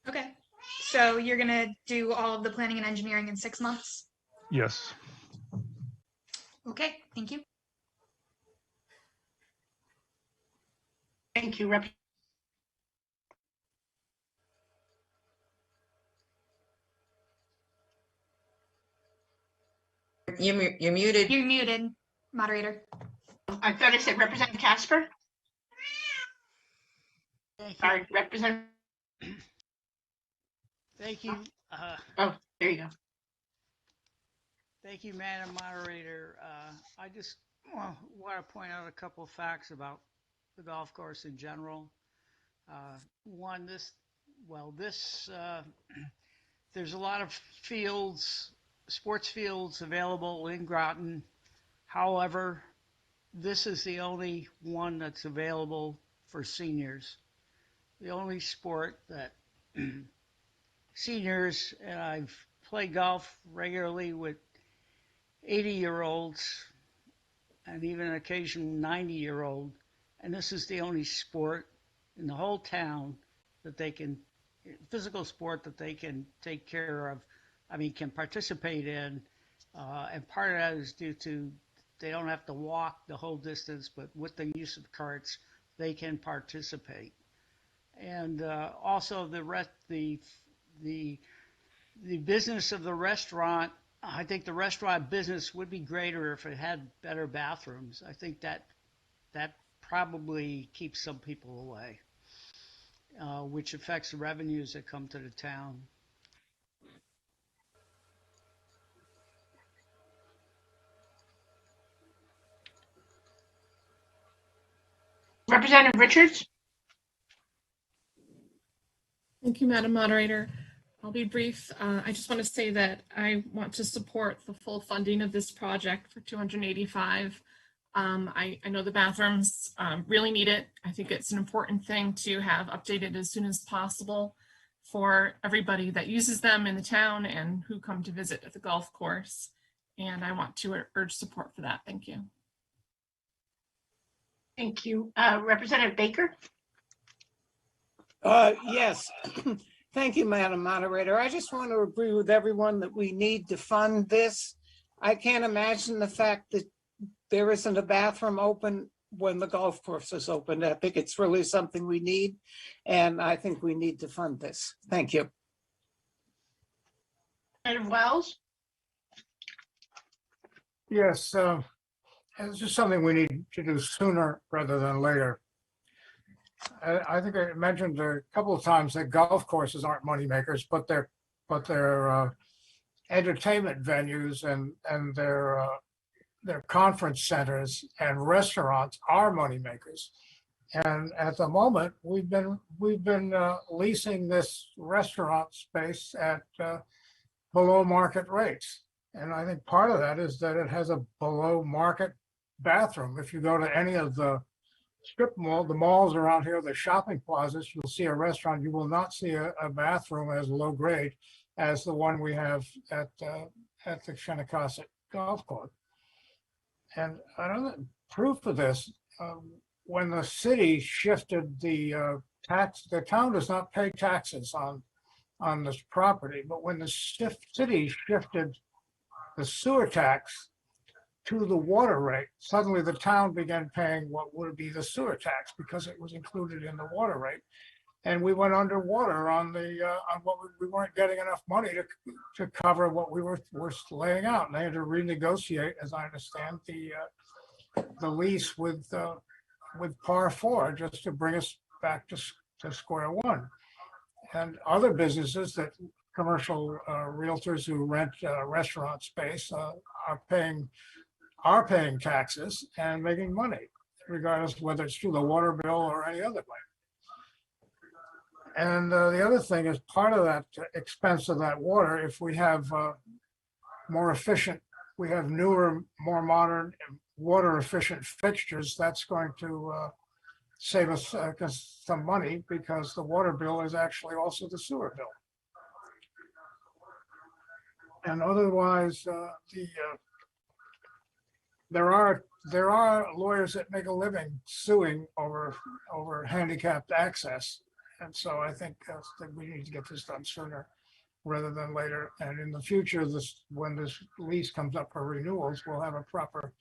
Speaker 18: Okay. So you're going to do all of the planning and engineering in 6 months?
Speaker 12: Yes.
Speaker 18: Okay, thank you.
Speaker 5: Thank you,
Speaker 3: You're muted.
Speaker 18: You're muted, moderator.
Speaker 5: I thought I said Representative Casper. Sorry, Representative.
Speaker 16: Thank you.
Speaker 5: Oh, there you go.
Speaker 16: Thank you, Madam Moderator. I just want to point out a couple of facts about the golf course in general. One, there's a lot of fields, sports fields available in Groton. However, this is the only one that's available for seniors. The only sport that seniors, and I've played golf regularly with 80-year-olds and even an occasional 90-year-old, and this is the only sport in the whole town that they can, physical sport that they can take care of, I mean, can participate in. And part of that is due to they don't have to walk the whole distance, but with the use of carts, they can participate. And also the business of the restaurant, I think the restaurant business would be greater if it had better bathrooms. I think that probably keeps some people away, which affects the revenues that come to the town.
Speaker 5: Representative Richards?
Speaker 4: Thank you, Madam Moderator. I'll be brief. I just want to say that I want to support the full funding of this project for 285. I know the bathrooms really need it. I think it's an important thing to have updated as soon as possible for everybody that uses them in the town and who come to visit at the golf course. And I want to urge support for that. Thank you.
Speaker 5: Thank you. Representative Baker?
Speaker 23: Yes. Thank you, Madam Moderator. I just want to agree with everyone that we need to fund this. I can't imagine the fact that there isn't a bathroom open when the golf course is open. I think it's really something we need, and I think we need to fund this. Thank you.
Speaker 5: Representative Wells?
Speaker 23: Yes, it's just something we need to do sooner rather than later. I think I mentioned a couple of times that golf courses aren't money makers, but they're entertainment venues and their conference centers and restaurants are money makers. And at the moment, we've been leasing this restaurant space at below market rates. And I think part of that is that it has a below market bathroom. If you go to any of the strip mall, the malls around here, the shopping plazas, you'll see a restaurant. You will not see a bathroom as low grade as the one we have at the Shinnecock Golf Club. And another proof of this, when the city shifted the tax, the town does not pay taxes on this property, but when the city shifted the sewer tax to the water rate, suddenly the town began paying what would be the sewer tax because it was included in the water rate. And we went underwater on what we weren't getting enough money to cover what we were laying out. And they had to renegotiate, as I understand, the lease with Par 4 just to bring us back to square one. And other businesses that commercial realtors who rent restaurant space are paying taxes and making money, regardless of whether it's through the water bill or any other way. And the other thing is part of that expense of that water, if we have more efficient, we have newer, more modern water efficient fixtures, that's going to save us some money because the water bill is actually also the sewer bill. And otherwise, there are lawyers that make a living suing over handicapped access. And so I think that we need to get this done sooner rather than later. And in the future, when this lease comes up for renewals, we'll have a proper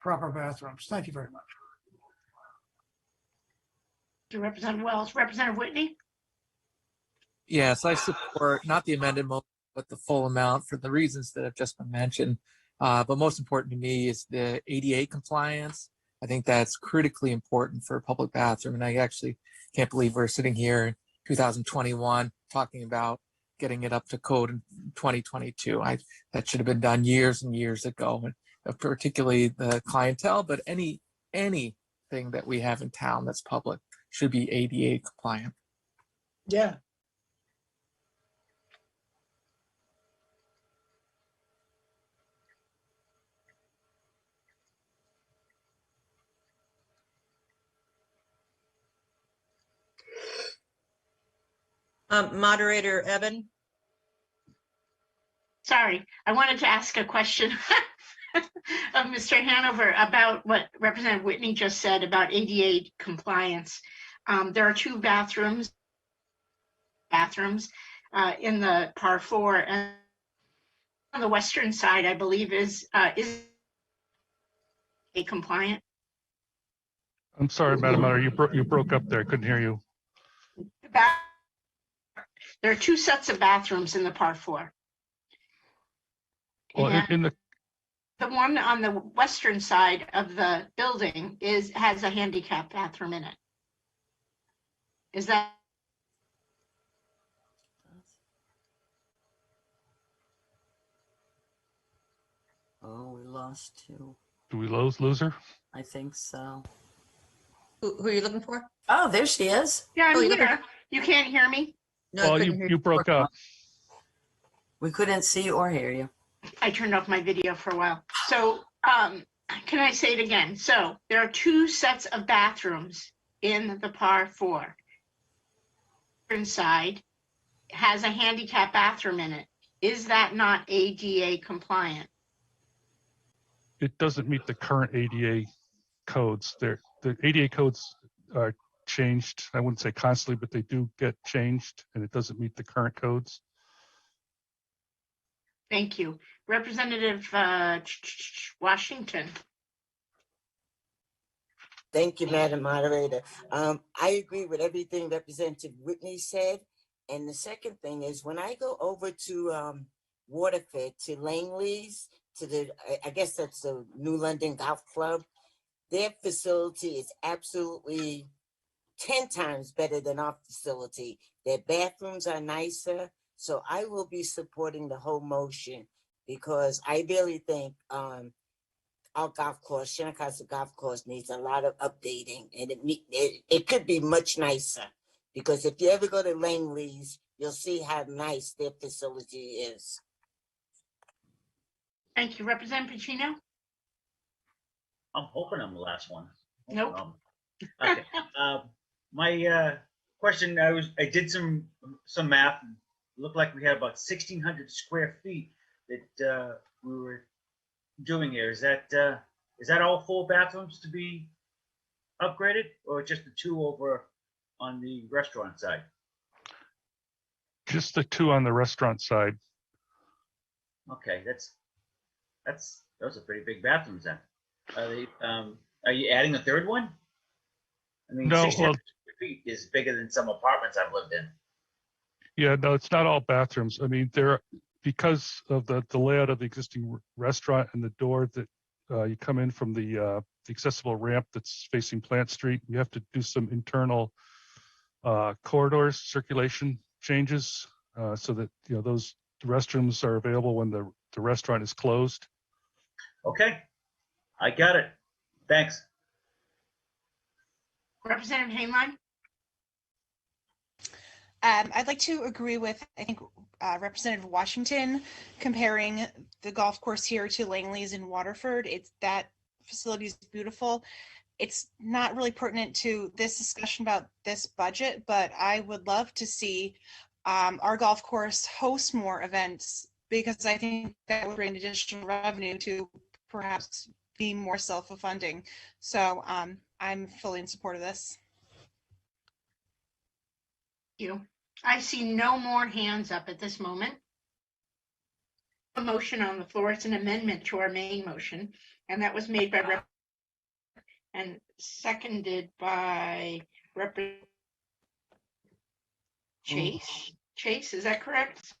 Speaker 23: bathrooms. Thank you very much.
Speaker 5: To Representative Wells. Representative Whitney?
Speaker 11: Yes, I support not the amended motion, but the full amount for the reasons that have just been mentioned. But most important to me is the ADA compliance. I think that's critically important for a public bathroom. And I actually can't believe we're sitting here in 2021 talking about getting it up to code in 2022. That should have been done years and years ago, and particularly the clientele, but anything that we have in town that's public should be ADA compliant.
Speaker 23: Yeah.
Speaker 3: Moderator Evan?
Speaker 5: Sorry, I wanted to ask a question of Mr. Hanover about what Representative Whitney just said about ADA compliance. There are two bathrooms in the par 4, and on the western side, I believe, is a compliant.
Speaker 12: I'm sorry, Madam Moderator, you broke up there. I couldn't hear you.
Speaker 5: There are two sets of bathrooms in the par 4.
Speaker 12: Well,
Speaker 5: And the one on the western side of the building has a handicap bathroom in it. Is that?
Speaker 8: Oh, we lost two.
Speaker 12: Do we lose her?
Speaker 8: I think so.
Speaker 3: Who are you looking for?
Speaker 8: Oh, there she is.
Speaker 5: Yeah, I'm
Speaker 3: Oh, you're
Speaker 5: here. You can't hear me?
Speaker 3: No, I
Speaker 12: Well,
Speaker 3: couldn't hear
Speaker 12: you broke up.
Speaker 8: We couldn't see or hear you.
Speaker 5: I turned off my video for a while. So can I say it again? So there are two sets of bathrooms in the par 4. Inside has a handicap bathroom in it. Is that not ADA compliant?
Speaker 12: It doesn't meet the current ADA codes. The ADA codes are changed. I wouldn't say constantly, but they do get changed, and it doesn't meet the current codes.
Speaker 5: Thank you. Representative Washington.
Speaker 7: Thank you, Madam Moderator. I agree with everything Representative Whitney said. And the second thing is when I go over to Waterford, to Langley's, I guess that's the New London Golf Club, their facility is absolutely 10 times better than our facility. Their bathrooms are nicer. So I will be supporting the whole motion because I really think our golf course, Shinnecock Golf Course, needs a lot of updating, and it could be much nicer. Because if you ever go to Langley's, you'll see how nice their facility is.
Speaker 5: Thank you. Representative Pacino?
Speaker 15: I'm hoping I'm the last one.
Speaker 5: Nope.
Speaker 15: Okay. My question, I did some math. It looked like we had about 1,600 square feet that we were doing here. Is that all 4 bathrooms to be upgraded, or just the 2 over on the restaurant side?
Speaker 12: Just the 2 on the restaurant side.
Speaker 15: Okay, those are pretty big bathrooms then. Are you adding a third one? I mean,
Speaker 12: No,
Speaker 15: 1,600 square feet is bigger than some apartments I've lived in.
Speaker 12: Yeah, no, it's not all bathrooms. I mean, because of the layout of the existing restaurant and the door that you come in from the accessible ramp that's facing Plant Street, you have to do some internal corridors, circulation changes, so that those restrooms are available when the restaurant is closed.
Speaker 15: Okay, I got it. Thanks.
Speaker 5: Representative Hainline?
Speaker 10: I'd like to agree with, I think, Representative Washington, comparing the golf course here to Langley's in Waterford. That facility is beautiful. It's not really pertinent to this discussion about this budget, but I would love to see our golf course host more events, because I think that would bring additional revenue to perhaps be more self-funding. So I'm fully in support of this.
Speaker 5: Thank you. I see no more hands up at this moment. A motion on the floor. It's an amendment to our main motion, and that was made by and seconded by Chase. Chase, is that correct?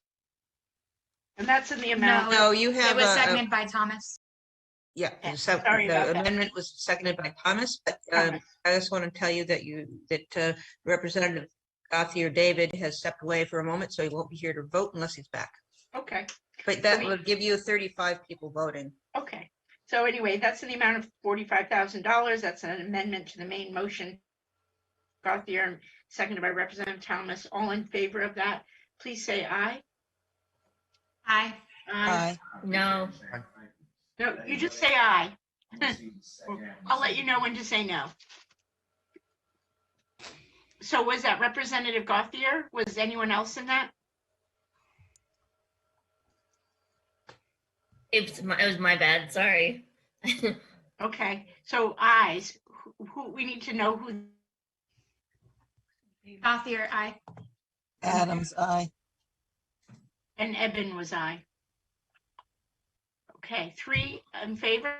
Speaker 5: And that's in the amount.
Speaker 3: No, you have.
Speaker 18: It was seconded by Thomas.
Speaker 3: Yeah,
Speaker 5: Sorry
Speaker 3: the
Speaker 5: about that.
Speaker 3: amendment was seconded by Thomas, but I just want to tell you that Representative Gothier David has stepped away for a moment, so he won't be here to vote unless he's back.
Speaker 5: Okay.
Speaker 3: But that would give you 35 people voting.
Speaker 5: Okay. So anyway, that's in the amount of $45,000. That's an amendment to the main motion. Gothier, seconded by Representative Thomas. All in favor of that, please say aye.
Speaker 18: Aye.
Speaker 5: Aye.
Speaker 9: No.
Speaker 5: No, you just say aye. I'll let you know when to say no. So was that Representative Gothier? Was anyone else in that?
Speaker 19: It was my bad. Sorry.
Speaker 5: Okay, so ayes. Who we need to know who.
Speaker 18: Gothier, aye.
Speaker 8: Adams, aye.
Speaker 5: And Eben was aye. Okay, 3 in favor.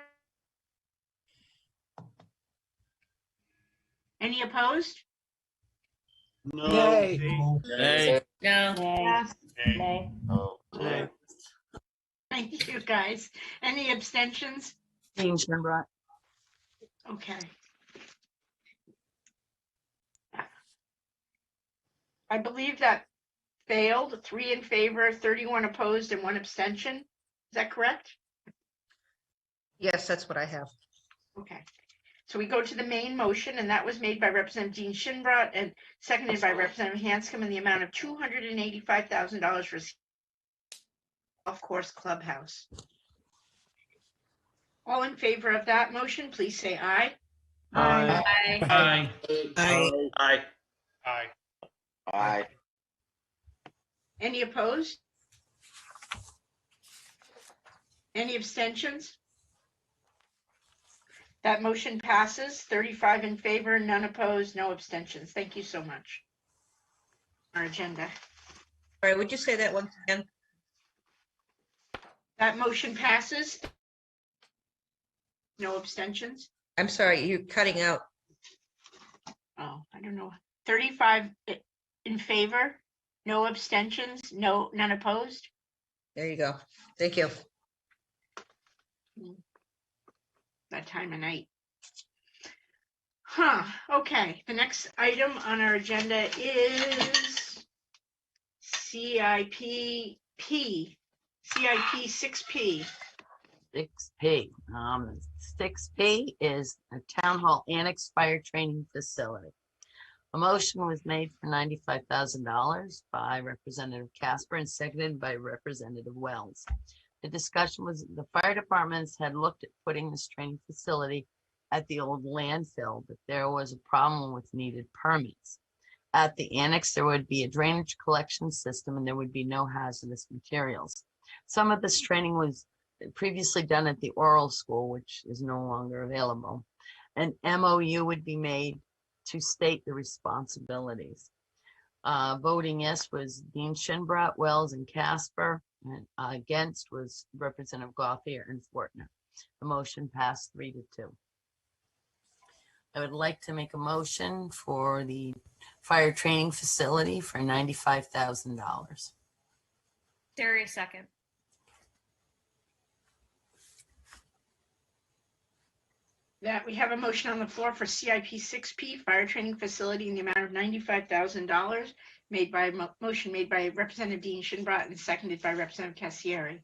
Speaker 5: Any opposed?
Speaker 6: No.
Speaker 17: Nay.
Speaker 2: Nay.
Speaker 19: No.
Speaker 5: Yes.
Speaker 19: Nay.
Speaker 2: Nay.
Speaker 5: Thank you, guys. Any abstentions?
Speaker 8: Dean Shinbrat.
Speaker 5: Okay. I believe that failed. 3 in favor, 31 opposed, and 1 abstention. Is that correct?
Speaker 3: Yes, that's what I have.
Speaker 5: Okay. So we go to the main motion, and that was made by Representative Dean Shinbrat and seconded by Representative Hanscom in the amount of $285,000 for golf course clubhouse. All in favor of that motion, please say aye.
Speaker 15: Aye.
Speaker 19: Aye.
Speaker 15: Aye. Aye.
Speaker 12: Aye.
Speaker 15: Aye.
Speaker 5: Any opposed? Any abstentions? That motion passes, 35 in favor, none opposed, no abstentions. Thank you so much. Our agenda.
Speaker 3: All right, would you say that once again?
Speaker 5: That motion passes. No abstentions.
Speaker 3: I'm sorry, you're cutting out.
Speaker 5: Oh, I don't know. 35 in favor, no abstentions, none opposed.
Speaker 3: There you go. Thank you.
Speaker 5: That time of night. Okay, the next item on our agenda is CIP 6P.
Speaker 8: 6P. 6P is a town hall annex fire training facility. A motion was made for $95,000 by Representative Casper and seconded by Representative Wells. The discussion was the fire departments had looked at putting this training facility at the old landfill, but there was a problem with needed permits. At the annex, there would be a drainage collection system and there would be no hazardous materials. Some of this training was previously done at the oral school, which is no longer available. An MOU would be made to state the responsibilities. Voting yes was Dean Shinbrat, Wells, and Casper. And against was Representative Gauthier and Fortner. The motion passed 3-2. I would like to make a motion for the fire training facility for $95,000.
Speaker 9: Darius, second.
Speaker 5: That we have a motion on the floor for CIP 6P fire training facility in the amount of $95,000 motion made by Representative Dean Shinbrat and seconded by Representative Cassieri.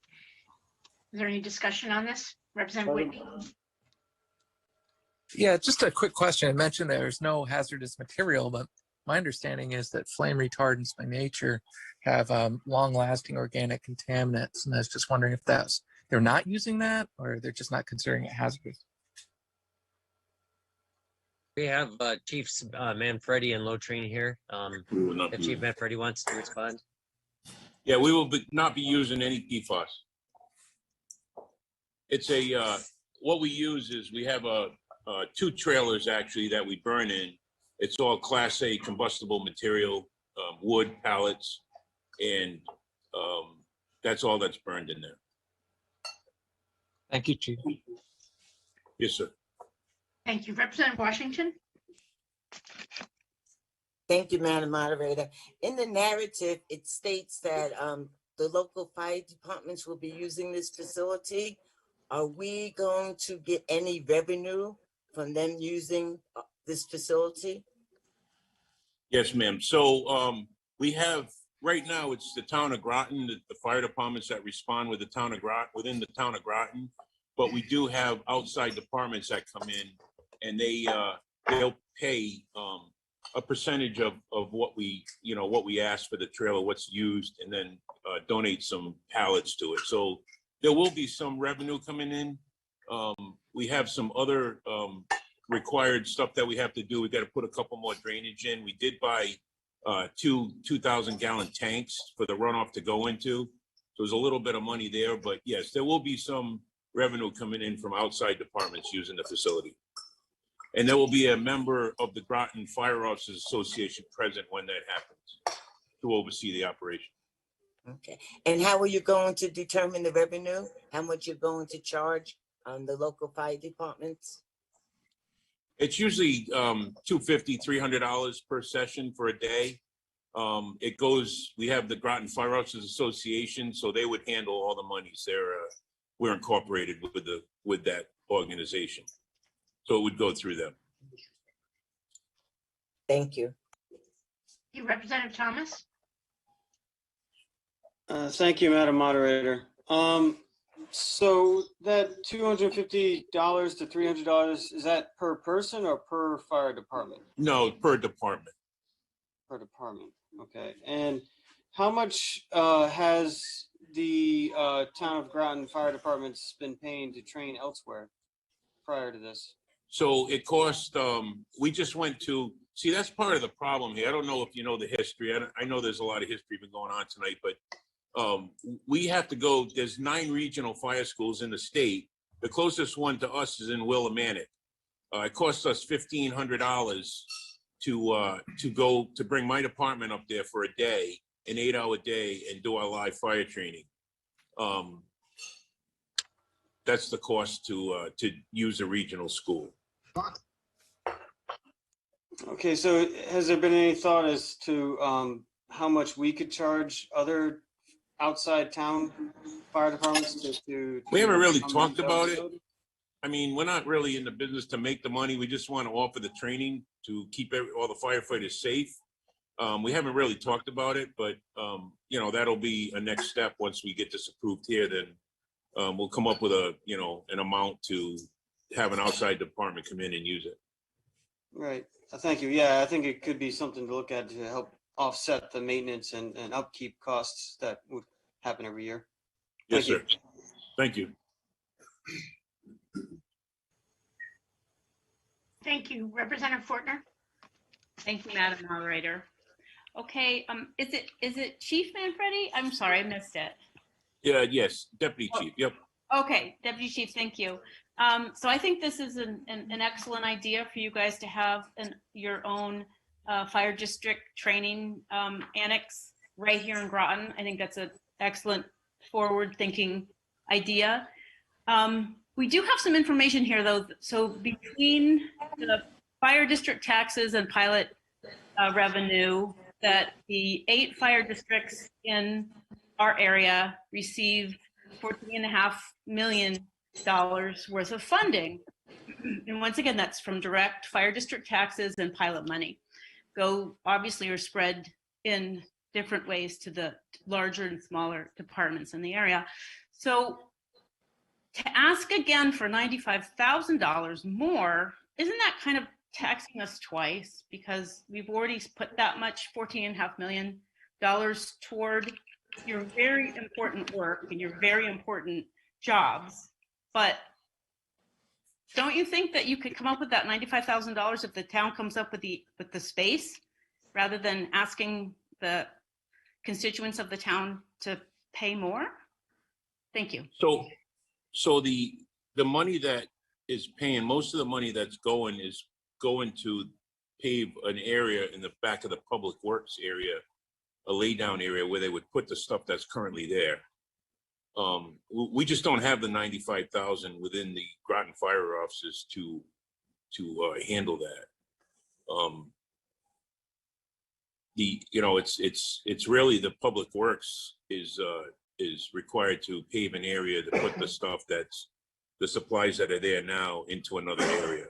Speaker 5: Is there any discussion on this? Representative Whitney?
Speaker 11: Yeah, just a quick question. I mentioned there's no hazardous material, but my understanding is that flame retardants by nature have long-lasting organic contaminants. And I was just wondering if they're not using that or they're just not considering it hazardous.
Speaker 1: We have Chiefs Manfredi and Lotrin here. If Chief Manfredi wants to respond.
Speaker 20: Yeah, we will not be using any PFAS. It's what we use is we have 2 trailers actually that we burn in. It's all Class A combustible material, wood pallets, and that's all that's burned in there.
Speaker 11: Thank you, Chief.
Speaker 20: Yes, sir.
Speaker 5: Thank you. Representative Washington?
Speaker 7: Thank you, Madam Moderator. In the narrative, it states that the local fire departments will be using this facility. Are we going to get any revenue from them using this facility?
Speaker 20: Yes, ma'am. So we have right now. It's the town of Groton, the fire departments that respond with the town of Groton within the town of Groton. But we do have outside departments that come in, and they'll pay a percentage of what we ask for the trailer, what's used, and then donate some pallets to it. So there will be some revenue coming in. We have some other required stuff that we have to do. We got to put a couple more drainage in. We did buy 2,000-gallon tanks for the runoff to go into. So there's a little bit of money there, but yes, there will be some revenue coming in from outside departments using the facility. And there will be a member of the Groton Fire Officers Association present when that happens to oversee the operation.
Speaker 7: Okay. And how are you going to determine the revenue? How much you're going to charge the local fire departments?
Speaker 20: It's usually $250, $300 per session for a day. It goes, we have the Groton Fire Officers Association, so they would handle all the monies. We're incorporated with that organization. So it would go through them.
Speaker 7: Thank you.
Speaker 5: Representative Thomas?
Speaker 14: Thank you, Madam Moderator. So that $250 to $300, is that per person or per fire department?
Speaker 20: No, per department.
Speaker 14: Per department, okay. And how much has the Town of Groton Fire Department's been paying to train elsewhere prior to this?
Speaker 20: So it cost, we just went to, see, that's part of the problem here. I don't know if you know the history. I know there's a lot of history been going on tonight, but we have to go, there's 9 regional fire schools in the state. The closest one to us is in Willimantic. It costs us $1,500 to go, to bring my department up there for a day, an 8-hour day, and do our live fire training. That's the cost to use a regional school.
Speaker 14: Okay, so has there been any thought as to how much we could charge other outside town fire departments to
Speaker 20: We haven't really talked about it. I mean, we're not really in the business to make the money. We just want to offer the training to keep all the firefighters safe. We haven't really talked about it, but you know, that'll be a next step once we get this approved here. Then we'll come up with an amount to have an outside department come in and use it.
Speaker 14: Right. Thank you. Yeah, I think it could be something to look at to help offset the maintenance and upkeep costs that would happen every year.
Speaker 20: Yes, sir. Thank you.
Speaker 5: Thank you. Representative Fortner?
Speaker 9: Thank you, Madam Moderator. Okay, is it Chief Manfredi? I'm sorry, I missed it.
Speaker 20: Yeah, yes, Deputy Chief, yep.
Speaker 9: Okay, Deputy Chief, thank you. So I think this is an excellent idea for you guys to have your own fire district training annex right here in Groton. I think that's an excellent forward-thinking idea. We do have some information here, though. So between the fire district taxes and pilot revenue, that the 8 fire districts in our area receive $14.5 million worth of funding. And once again, that's from direct fire district taxes and pilot money. Obviously are spread in different ways to the larger and smaller departments in the area. So to ask again for $95,000 more, isn't that kind of taxing us twice? Because we've already put that much, $14.5 million toward your very important work and your very important jobs. But don't you think that you could come up with that $95,000 if the town comes up with the space, rather than asking the constituents of the town to pay more? Thank you.
Speaker 20: So the money that is paying, most of the money that's going is going to pave an area in the back of the public works area, a laydown area where they would put the stuff that's currently there. We just don't have the 95,000 within the Groton fire offices to handle that. It's really the public works is required to pave an area to put the stuff that's the supplies that are there now into another area.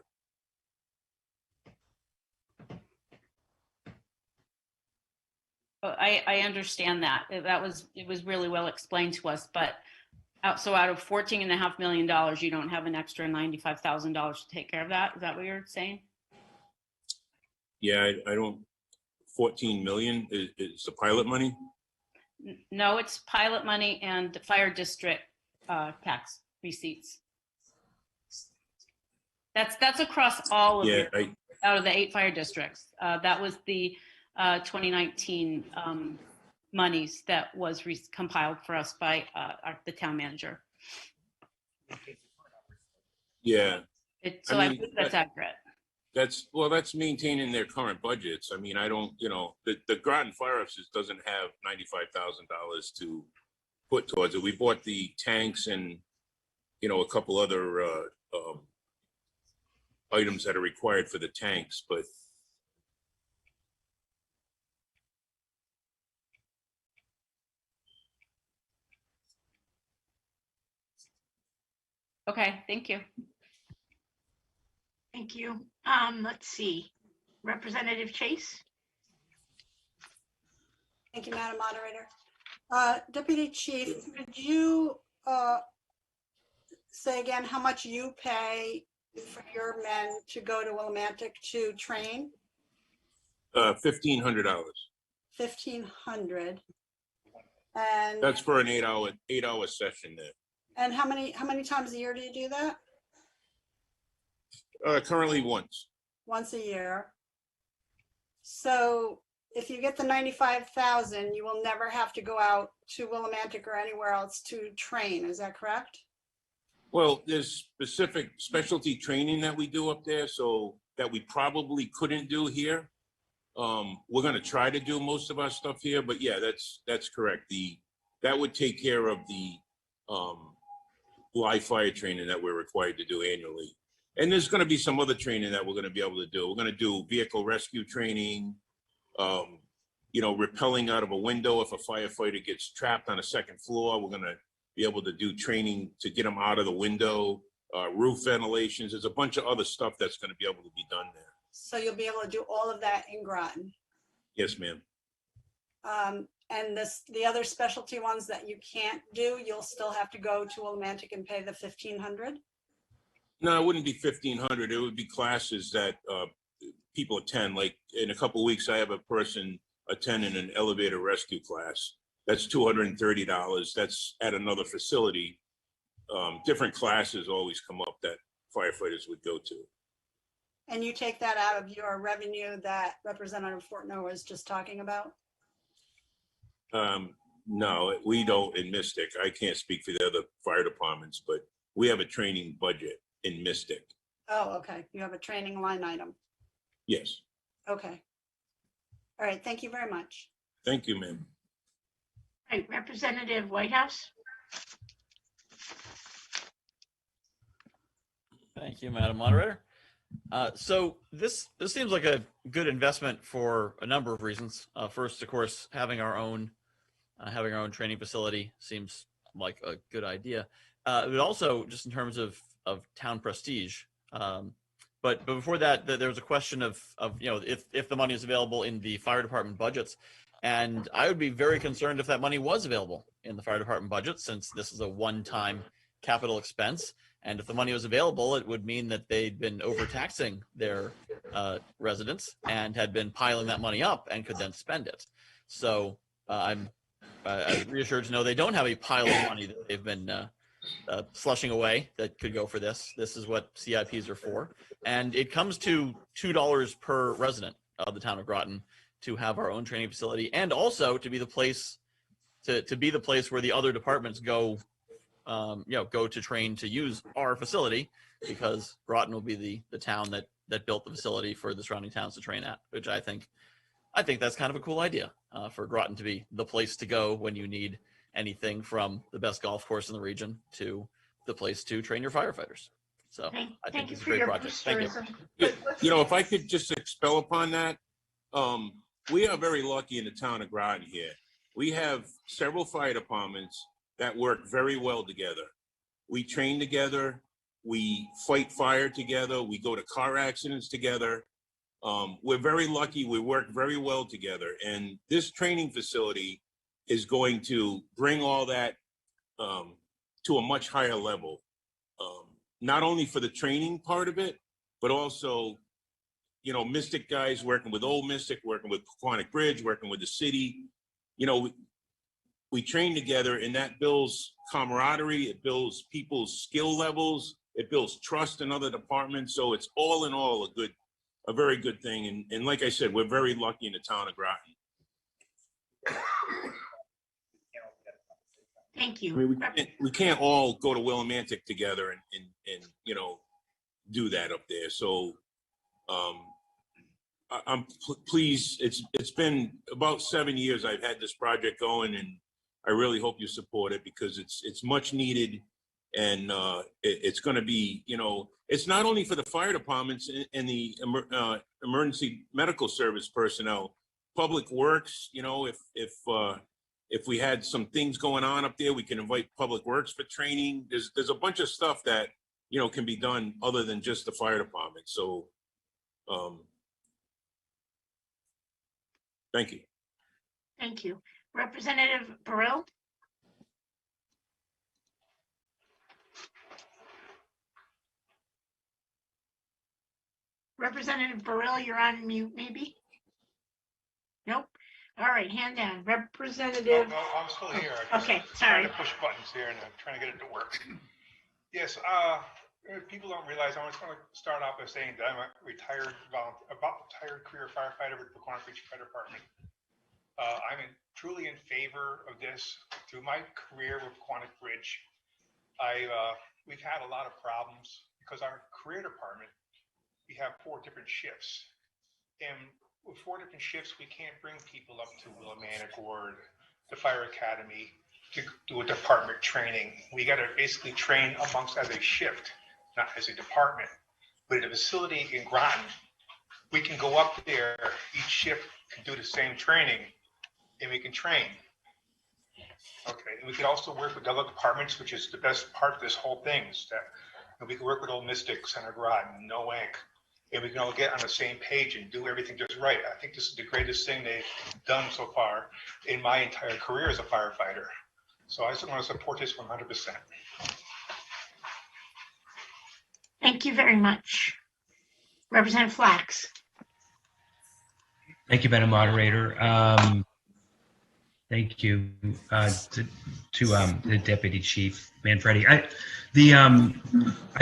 Speaker 9: I understand that. It was really well explained to us, but so out of $14.5 million, you don't have an extra $95,000 to take care of that? Is that what you're saying?
Speaker 20: Yeah, I don't, 14 million is the pilot money?
Speaker 9: No, it's pilot money and fire district tax receipts. That's across all of out of the 8 fire districts. That was the 2019 monies that was compiled for us by the town manager.
Speaker 20: Yeah.
Speaker 9: I believe that's accurate.
Speaker 20: That's maintaining their current budgets. I mean, I don't, the Groton Fire Office doesn't have $95,000 to put towards it. We bought the tanks and, a couple other items that are required for the tanks, but
Speaker 9: Okay, thank you.
Speaker 5: Thank you. Let's see. Representative Chase?
Speaker 13: Thank you, Madam Moderator. Deputy Chief, could you say again how much you pay for your men to go to Willimantic to train?
Speaker 20: $1,500.
Speaker 13: $1,500. And
Speaker 20: That's for an 8-hour session there.
Speaker 13: and how many times a year do you do that?
Speaker 20: Currently once.
Speaker 13: Once a year. So if you get the 95,000, you will never have to go out to Willimantic or anywhere else to train. Is that correct?
Speaker 20: Well, there's specific specialty training that we do up there, so that we probably couldn't do here. We're going to try to do most of our stuff here, but yeah, that's correct. That would take care of the live fire training that we're required to do annually. And there's going to be some other training that we're going to be able to do. We're going to do vehicle rescue training, rappelling out of a window if a firefighter gets trapped on a second floor. We're going to be able to do training to get them out of the window, roof ventilations. There's a bunch of other stuff that's going to be able to be done there.
Speaker 13: So you'll be able to do all of that in Groton.
Speaker 20: Yes, ma'am.
Speaker 13: And the other specialty ones that you can't do, you'll still have to go to Willimantic and pay the $1,500?
Speaker 20: No, it wouldn't be $1,500. It would be classes that people attend. Like in a couple of weeks, I have a person attending an elevator rescue class. That's $230. That's at another facility. Different classes always come up that firefighters would go to.
Speaker 13: And you take that out of your revenue that Representative Fortno was just talking about?
Speaker 20: No, we don't in Mystic. I can't speak for the other fire departments, but we have a training budget in Mystic.
Speaker 13: Oh, okay. You have a training line item.
Speaker 20: Yes.
Speaker 13: Okay. All right. Thank you very much.
Speaker 20: Thank you, ma'am.
Speaker 5: Right, Representative Whitehouse?
Speaker 2: Thank you, Madam Moderator. So this seems like a good investment for a number of reasons. First, of course, having our own training facility seems like a good idea. But also just in terms of town prestige. But before that, there was a question of if the money is available in the fire department budgets, and I would be very concerned if that money was available in the fire department budget, since this is a one-time capital expense. And if the money was available, it would mean that they'd been overtaxing their residents and had been piling that money up and could then spend it. So I'm reassured to know they don't have a pile of money that they've been slushing away that could go for this. This is what CIPs are for. And it comes to $2 per resident of the town of Groton to have our own training facility, and also to be the place to be the place where the other departments go go to train to use our facility, because Groton will be the town that built the facility for the surrounding towns to train at, which I think that's kind of a cool idea for Groton to be the place to go when you need anything from the best golf course in the region to the place to train your firefighters. So I think it's a great project. Thank you.
Speaker 20: If I could just expel upon that, we are very lucky in the town of Groton here. We have several fire departments that work very well together. We train together, we fight fire together, we go to car accidents together. We're very lucky, we work very well together. And this training facility is going to bring all that to a much higher level. Not only for the training part of it, but also, Mystic guys working with Old Mystic, working with Quonic Bridge, working with the city. We train together, and that builds camaraderie. It builds people's skill levels. It builds trust in other departments. So it's all in all a very good thing. And like I said, we're very lucky in the town of Groton.
Speaker 5: Thank you.
Speaker 20: I mean, we can't all go to Willimantic together and do that up there. So Please, it's been about 7 years I've had this project going, and I really hope you support it because it's much needed, and it's going to be, it's not only for the fire departments and the emergency medical service personnel, public works. If we had some things going on up there, we can invite public works for training. There's a bunch of stuff that can be done other than just the fire department. So. Thank you.
Speaker 5: Thank you. Representative Burrell? Representative Burrell, you're on mute, maybe? Nope. All right, hand down. Representative.
Speaker 16: No, I'm still here.
Speaker 5: Okay, sorry.
Speaker 16: Trying to push buttons here and I'm trying to get it to work. Yes, people don't realize, I just want to start off by saying that I'm a retired career firefighter with the Groton Fire Department. I'm truly in favor of this. Through my career with Quantic Bridge, we've had a lot of problems because our career department, we have 4 different shifts. And with 4 different shifts, we can't bring people up to Willimantic or the fire academy to do a department training. We got to basically train amongst as a shift, not as a department. But at a facility in Groton, we can go up there, each shift can do the same training, and we can train. Okay, and we can also work with other departments, which is the best part of this whole thing, is that we can work with Old Mystic, Center Groton, No Inc., and we can all get on the same page and do everything just right. I think this is the greatest thing they've done so far in my entire career as a firefighter. So I just want to support this 100%.
Speaker 5: Thank you very much. Representative Flax.
Speaker 21: Thank you, Madam Moderator. Thank you to the Deputy Chief Manfredi. I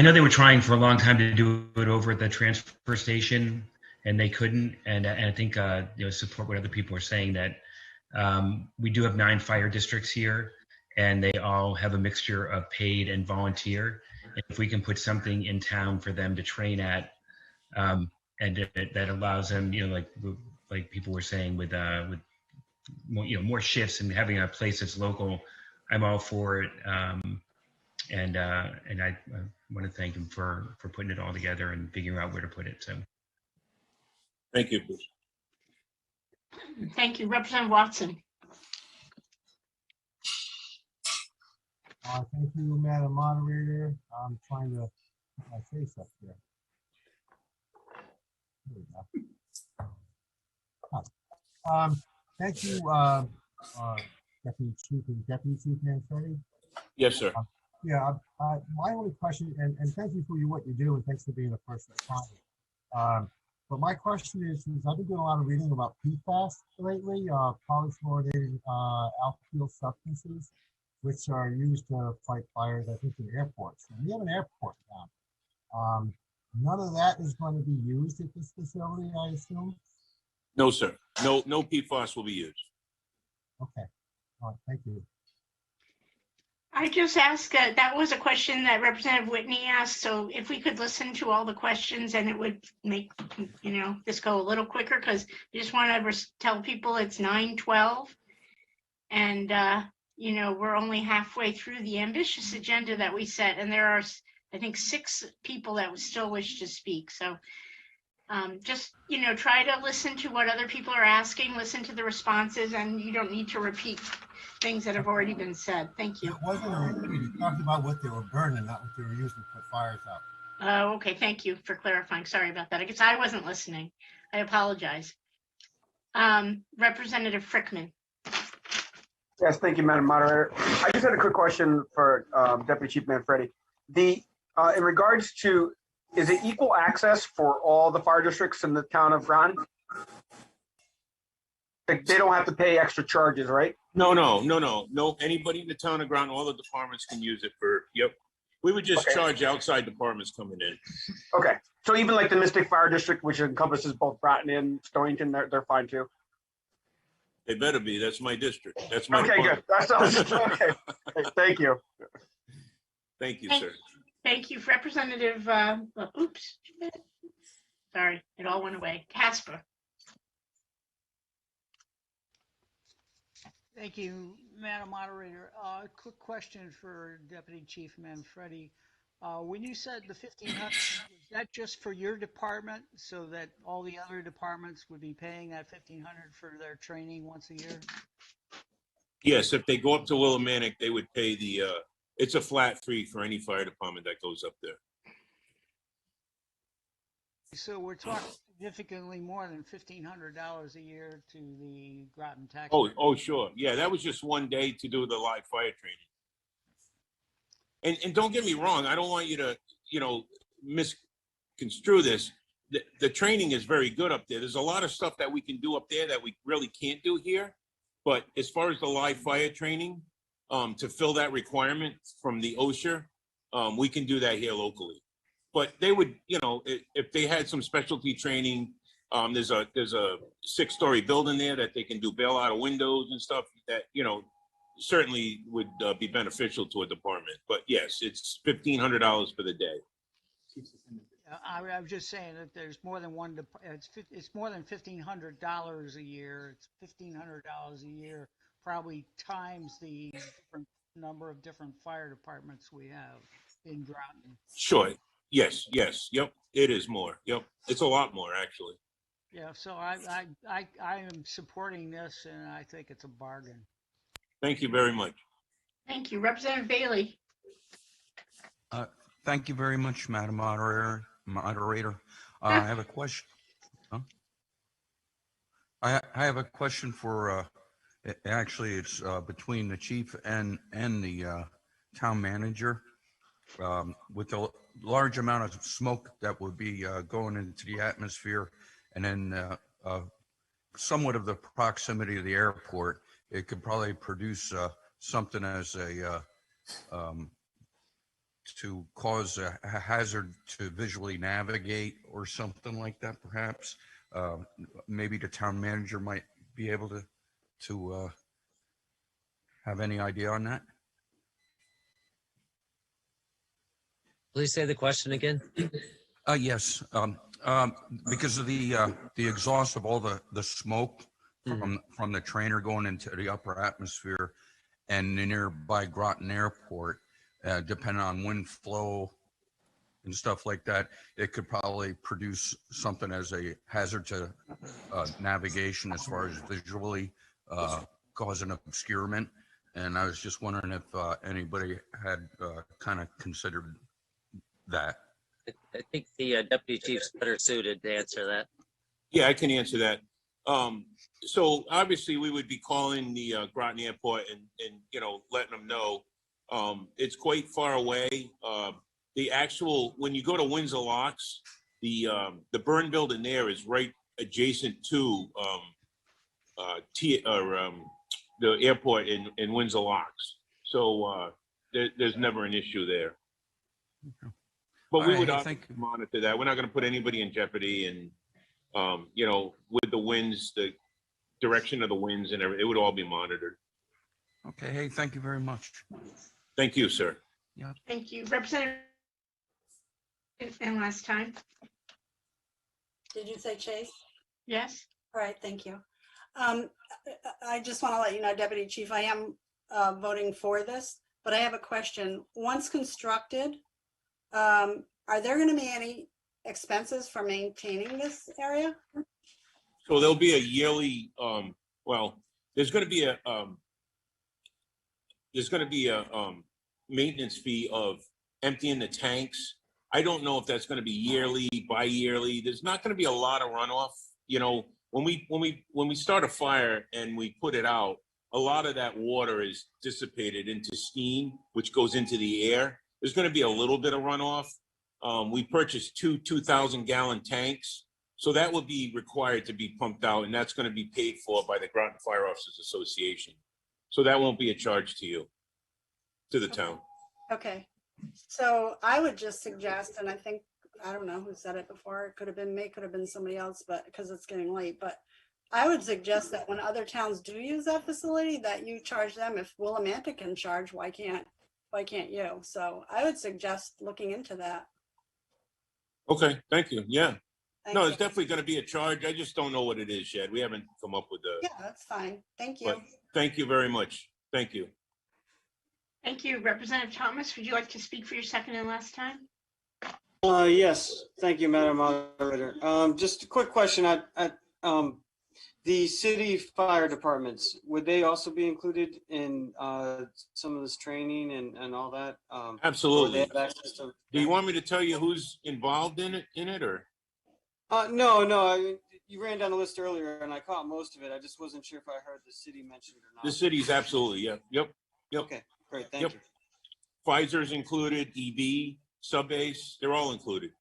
Speaker 21: know they were trying for a long time to do it over at the transfer station, and they couldn't. And I think support what other people are saying, that we do have 9 fire districts here, and they all have a mixture of paid and volunteer. And if we can put something in town for them to train at, and that allows them, like people were saying, with more shifts and having a place that's local, I'm all for it. And I want to thank them for putting it all together and figuring out where to put it. So,
Speaker 20: thank you, Bruce.
Speaker 5: Thank you, Representative Watson.
Speaker 22: Thank you, Madam Moderator. I'm trying to put my face up here. There we go. Thank you, Deputy Chief and Deputy Chief Manfredi.
Speaker 20: Yes, sir.
Speaker 22: My only question, and thank you for what you do, and thanks for being the first responder. But my question is I've been doing a lot of reading about PFAS lately, polyfluorinated alkyl substances, which are used to fight fires, I think, in airports. And we have an airport now. None of that is going to be used at this facility, I assume?
Speaker 20: No, sir. No PFAS will be used.
Speaker 22: Okay. All right. Thank you.
Speaker 5: I just asked, that was a question that Representative Whitney asked. So if we could listen to all the questions, and it would make, this go a little quicker, because I just want to tell people it's 9:12. And, we're only halfway through the ambitious agenda that we set. And there are, I think, 6 people that would still wish to speak. So just, try to listen to what other people are asking, listen to the responses, and you don't need to repeat things that have already been said. Thank you.
Speaker 22: It wasn't a repeat. You talked about what they were burning, not what they were using to put fires out.
Speaker 5: Okay, thank you for clarifying. Sorry about that. I guess I wasn't listening. I apologize. Representative Frickman.
Speaker 24: Yes, thank you, Madam Moderator. I just had a quick question for Deputy Chief Manfredi. In regards to, is it equal access for all the fire districts in the town of Groton? Like, they don't have to pay extra charges, right?
Speaker 20: No. Anybody in the town of Groton, all the departments can use it for, yep. We would just charge outside departments coming in.
Speaker 24: Okay. So even like the Mystic Fire District, which encompasses both Groton and Stonington, they're fine too?
Speaker 20: They better be. That's my district. That's my
Speaker 24: Okay,
Speaker 20: department.
Speaker 24: good. That's awesome. Okay. Thank you.
Speaker 20: Thank you, sir.
Speaker 5: Thank you, Representative. Oops. Sorry, it all went away. Casper.
Speaker 4: Thank you, Madam Moderator. Quick question for Deputy Chief Manfredi. When you said the 1,500, was that just for your department so that all the other departments would be paying that 1,500 for their training once a year?
Speaker 20: Yes, if they go up to Willimantic, they would pay the, it's a flat fee for any fire department that goes up there.
Speaker 4: So we're talking significantly more than $1,500 a year to the Groton tax.
Speaker 20: Oh, sure. Yeah, that was just one day to do the live fire training. And don't get me wrong, I don't want you to, misconstrue this. The training is very good up there. There's a lot of stuff that we can do up there that we really can't do here. But as far as the live fire training, to fill that requirement from the OSHA, we can do that here locally. But they would, if they had some specialty training, there's a 6-story building there that they can do bailout of windows and stuff that, certainly would be beneficial to a department. But yes, it's $1,500 for the day.
Speaker 4: I was just saying that there's more than one. It's more than $1,500 a year. It's $1,500 a year, probably times the different number of different fire departments we have in Groton.
Speaker 20: Sure. Yes. Yep. It is more. Yep. It's a lot more, actually.
Speaker 4: Yeah. So I am supporting this, and I think it's a bargain.
Speaker 20: Thank you very much.
Speaker 5: Thank you. Representative Bailey.
Speaker 10: Thank you very much, Madam Moderator. I have a question. I have a question for, actually, it's between the chief and the town manager. With the large amount of smoke that would be going into the atmosphere, and then somewhat of the proximity of the airport, it could probably produce something as a to cause a hazard to visually navigate or something like that, perhaps. Maybe the town manager might be able to have any idea on that.
Speaker 1: Please say the question again.
Speaker 10: Yes, because of the exhaust of all the smoke from the trainer going into the upper atmosphere and the nearby Groton Airport, depending on wind flow and stuff like that, it could probably produce something as a hazard to navigation as far as visually cause an obscurement. And I was just wondering if anybody had kind of considered that.
Speaker 1: I think the deputy chief's better suited to answer that.
Speaker 20: Yeah, I can answer that. So obviously we would be calling the Groton Airport and letting them know. It's quite far away. The actual, when you go to Windsor Locks, the burn building there is right adjacent to the airport in Windsor Locks. So there's never an issue there.
Speaker 10: Okay.
Speaker 20: But we
Speaker 10: All
Speaker 20: would
Speaker 10: right,
Speaker 20: obviously monitor that. We're not going to put anybody in jeopardy, and with the winds, the direction of the winds and everything, it would all be monitored.
Speaker 10: Okay. Hey, thank you very much.
Speaker 20: Thank you, sir.
Speaker 10: Yeah.
Speaker 5: Thank you. Representative, and last time.
Speaker 13: Did you say Chase?
Speaker 5: Yes.
Speaker 13: All right, thank you. I just want to let you know, Deputy Chief, I am voting for this, but I have a question. Once constructed, are there going to be any expenses for maintaining this area?
Speaker 20: So there'll be a yearly, there's going to be a maintenance fee of emptying the tanks. I don't know if that's going to be yearly, bi-yearly. There's not going to be a lot of runoff. When we start a fire and we put it out, a lot of that water is dissipated into steam, which goes into the air. There's going to be a little bit of runoff. We purchased 2,000-gallon tanks. So that will be required to be pumped out, and that's going to be paid for by the Groton Fire Officers Association. So that won't be a charge to the town.
Speaker 13: Okay. So I would just suggest, and I don't know who said it before. It could have been me, could have been somebody else, but because it's getting late, but I would suggest that when other towns do use that facility, that you charge them. If Willimantic can charge, why can't you? So I would suggest looking into that.
Speaker 20: Okay, thank you. Yeah. No,
Speaker 13: Thank
Speaker 20: it's
Speaker 13: you.
Speaker 20: definitely going to be a charge. I just don't know what it is yet. We haven't come up with the,
Speaker 13: Yeah, that's fine. Thank you.
Speaker 20: but thank you very much. Thank you.
Speaker 5: Thank you. Representative Thomas, would you like to speak for your second and last time?
Speaker 14: Yes, thank you, Madam Moderator. Just a quick question. The city fire departments, would they also be included in some of this training and all that? Or
Speaker 20: Absolutely.
Speaker 14: they have access to?
Speaker 20: Do you want me to tell you who's involved in it or?
Speaker 14: No. You ran down the list earlier, and I caught most of it. I just wasn't sure if I heard the city mentioned or not.
Speaker 20: The city's absolutely, yeah. Yep.
Speaker 14: Okay, great. Thank you.
Speaker 20: Pfizer's included, EB, Subbase, they're all included.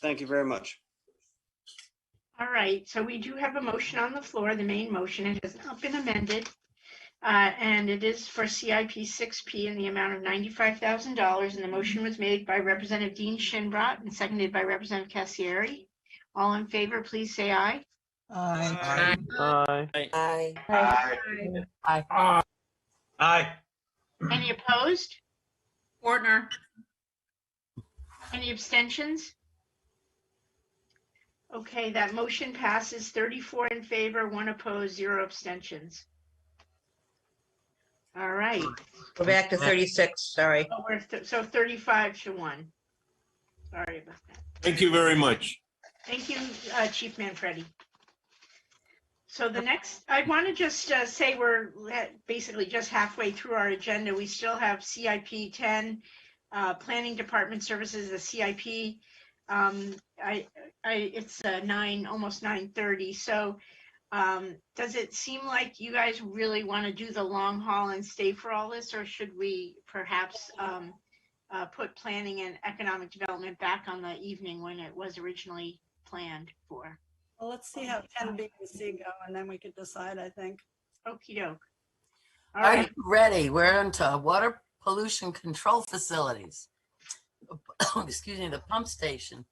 Speaker 14: Thank you very much.
Speaker 5: All right, so we do have a motion on the floor, the main motion. It has not been amended. And it is for CIP 6P in the amount of $95,000. And the motion was made by Representative Dean Shinbrot and seconded by Representative Cassieri. All in favor, please say aye.
Speaker 8: Aye.
Speaker 7: Aye. Aye.
Speaker 8: Aye.
Speaker 15: Aye. Aye.
Speaker 5: Any opposed?
Speaker 9: Fortner.
Speaker 5: Any abstentions? Okay, that motion passes 34 in favor, 1 opposed, 0 abstentions. All right.
Speaker 3: We're back to 36, sorry.
Speaker 5: Oh, so 35 to 1. Sorry about that.
Speaker 20: Thank you very much.
Speaker 5: Thank you, Chief Manfredi. So the next, I want to just say we're basically just halfway through our agenda. We still have CIP 10, Planning Department Services, the CIP. It's almost 9:30. So does it seem like you guys really want to do the long haul and stay for all this, or should we perhaps put planning and economic development back on the evening when it was originally planned for?
Speaker 13: Well, let's see how 10B and C go, and then we could decide, I think.
Speaker 5: Okie doke. All
Speaker 8: Are
Speaker 5: right.
Speaker 8: you ready? We're into water pollution control facilities. Excuse me, the pump station.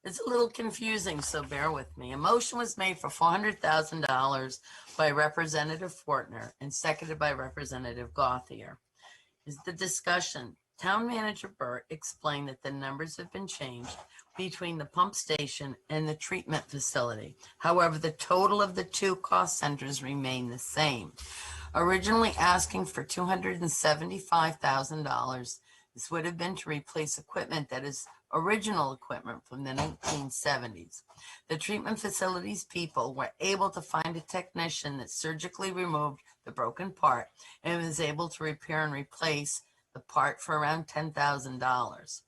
Speaker 8: It's a little confusing, so bear with me. A motion was made for $400,000 by Representative Fortner and seconded by Representative Gauthier. Is the discussion. Town Manager Burt explained that the numbers have been changed between the pump station and the treatment facility. However, the total of the two cost centers remain the same. Originally asking for $275,000, this would have been to replace equipment that is original equipment from the 1970s. The treatment facilities people were able to find a technician that surgically removed the broken part and was able to repair and replace the part for around $10,000.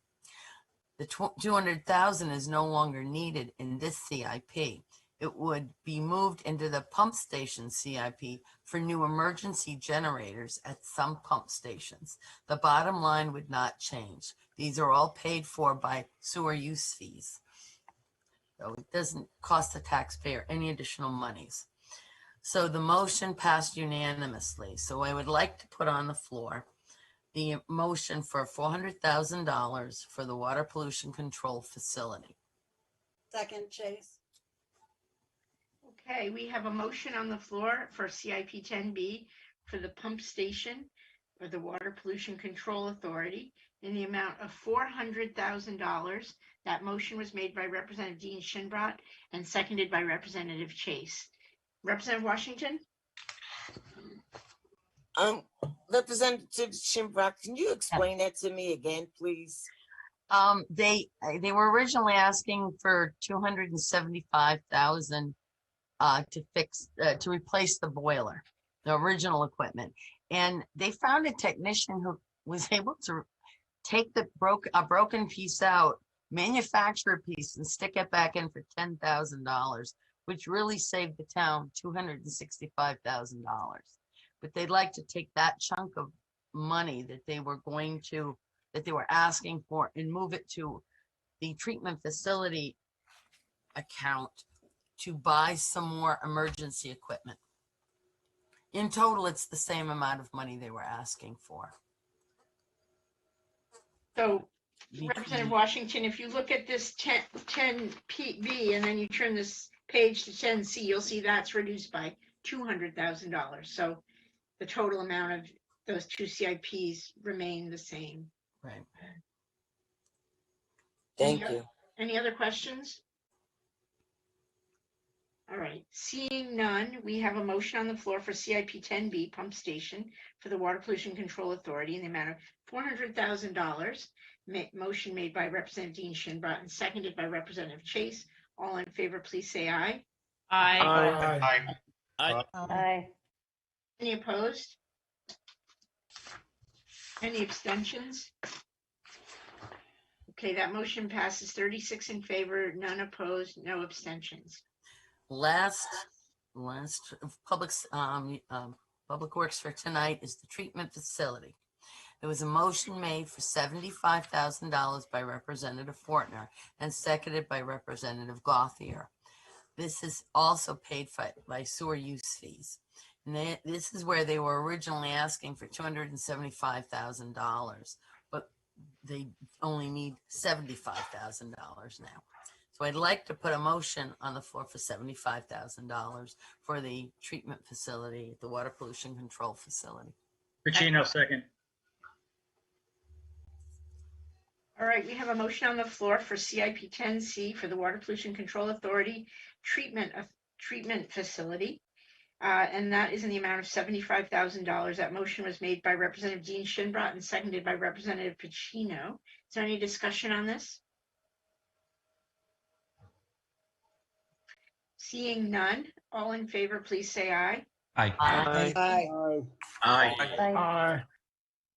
Speaker 8: The $200,000 is no longer needed in this CIP. It would be moved into the pump station CIP for new emergency generators at some pump stations. The bottom line would not change. These are all paid for by sewer use fees. So it doesn't cost the taxpayer any additional monies. So the motion passed unanimously. So I would like to put on the floor the motion for $400,000 for the water pollution control facility.
Speaker 13: Second, Chase.
Speaker 5: Okay, we have a motion on the floor for CIP 10B for the pump station or the Water Pollution Control Authority in the amount of $400,000. That motion was made by Representative Dean Shinbrot and seconded by Representative Chase. Representative Washington?
Speaker 7: Representative Shinbrot, can you explain that to me again, please?
Speaker 8: They were originally asking for $275,000 to replace the boiler, the original equipment, and they found a technician who was able to take a broken piece out, manufacture a piece, and stick it back in for $10,000, which really saved the town $265,000. But they'd like to take that chunk of money that they were asking for and move it to the treatment facility account to buy some more emergency equipment. In total, it's the same amount of money they were asking for.
Speaker 5: So, Representative Washington, if you look at this 10B and then you turn this page to 10C, you'll see that's reduced by $200,000. So the total amount of those two CIPs remain the same.
Speaker 8: Right.
Speaker 7: Thank you.
Speaker 5: Any other questions? All right, seeing none, we have a motion on the floor for CIP 10B pump station for the Water Pollution Control Authority in the amount of $400,000. Motion made by Representative Dean Shinbrat and seconded by Representative Chase. All in favor, please say aye.
Speaker 9: Aye.
Speaker 5: Aye. Any opposed? Any abstentions? Okay, that motion passes 36 in favor, none opposed, no abstentions.
Speaker 8: Last public works for tonight is the treatment facility. There was a motion made for $75,000 by Representative Fortner and seconded by Representative Gauthier. This is also paid by sewer use fees. And this is where they were originally asking for $275,000, but they only need $75,000 now. So I'd like to put a motion on the floor for $75,000 for the treatment facility, the water pollution control facility.
Speaker 15: Pacino, second.
Speaker 5: All right, we have a motion on the floor for CIP 10C for the Water Pollution Control Authority treatment facility. And that is in the amount of $75,000. That motion was made by Representative Dean Shinbrat and seconded by Representative Pacino. Is there any discussion on this? Seeing none, all in favor, please say aye.
Speaker 21: Aye.
Speaker 5: Aye.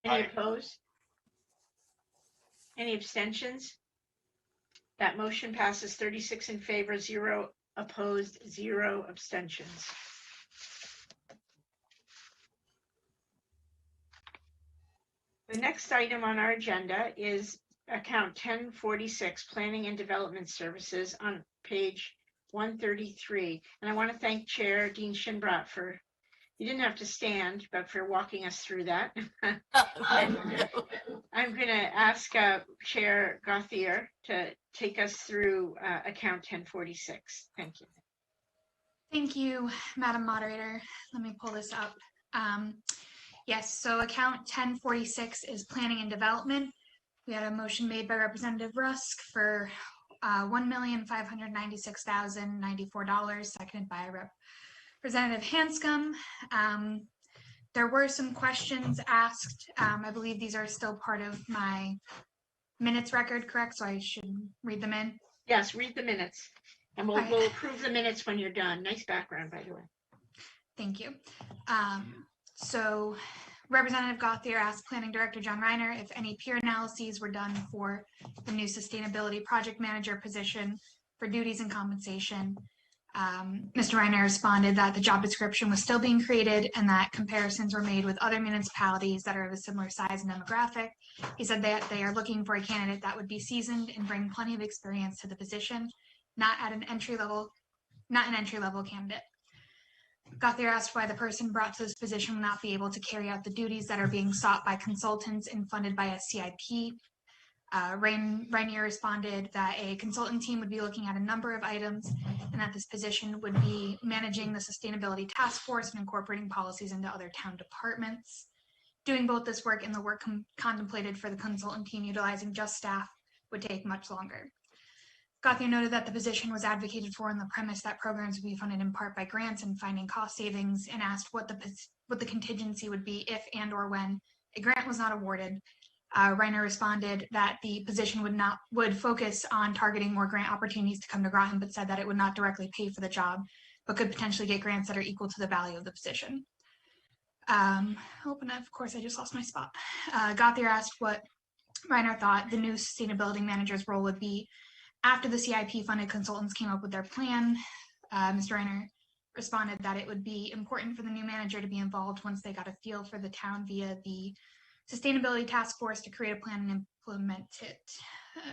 Speaker 5: Any opposed? Any abstentions? That motion passes 36 in favor, 0 opposed, 0 abstentions. The next item on our agenda is account 1046, Planning and Development Services, on page 133. And I want to thank Chair Dean Shinbrat for, you didn't have to stand, but for walking us through that. I'm going to ask Chair Gauthier to take us through account 1046. Thank you.
Speaker 6: Thank you, Madam Moderator. Let me pull this up. Yes, so account 1046 is Planning and Development. We had a motion made by Representative Rusk for $1,596,094, seconded by Representative Hanscom. There were some questions asked. I believe these are still part of my minutes record, correct? So I should read them in?
Speaker 5: Yes, read the minutes. And we'll approve the minutes when you're done. Nice background, by the way.
Speaker 6: Thank you. So Representative Gauthier asked Planning Director John Reiner if any peer analyses were done for the new Sustainability Project Manager position for duties and compensation. Mr. Reiner responded that the job description was still being created and that comparisons were made with other municipalities that are of a similar size and demographic. He said that they are looking for a candidate that would be seasoned and bring plenty of experience to the position, not an entry level candidate. Gauthier asked why the person brought to this position will not be able to carry out the duties that are being sought by consultants and funded by a CIP. Rainier responded that a consultant team would be looking at a number of items and that this position would be managing the sustainability task force and incorporating policies into other town departments. Doing both this work and the work contemplated for the consultant team utilizing just staff would take much longer. Gauthier noted that the position was advocated for on the premise that programs would be funded in part by grants and finding cost savings, and asked what the contingency would be if and or when a grant was not awarded. Reiner responded that the position would focus on targeting more grant opportunities to come to Groton, but said that it would not directly pay for the job, but could potentially get grants that are equal to the value of the position. And of course, I just lost my spot. Gauthier asked what Reiner thought the new sustainability manager's role would be after the CIP funded consultants came up with their plan. Mr. Reiner responded that it would be important for the new manager to be involved once they got a feel for the town via the Sustainability Task Force to create a plan and implement it.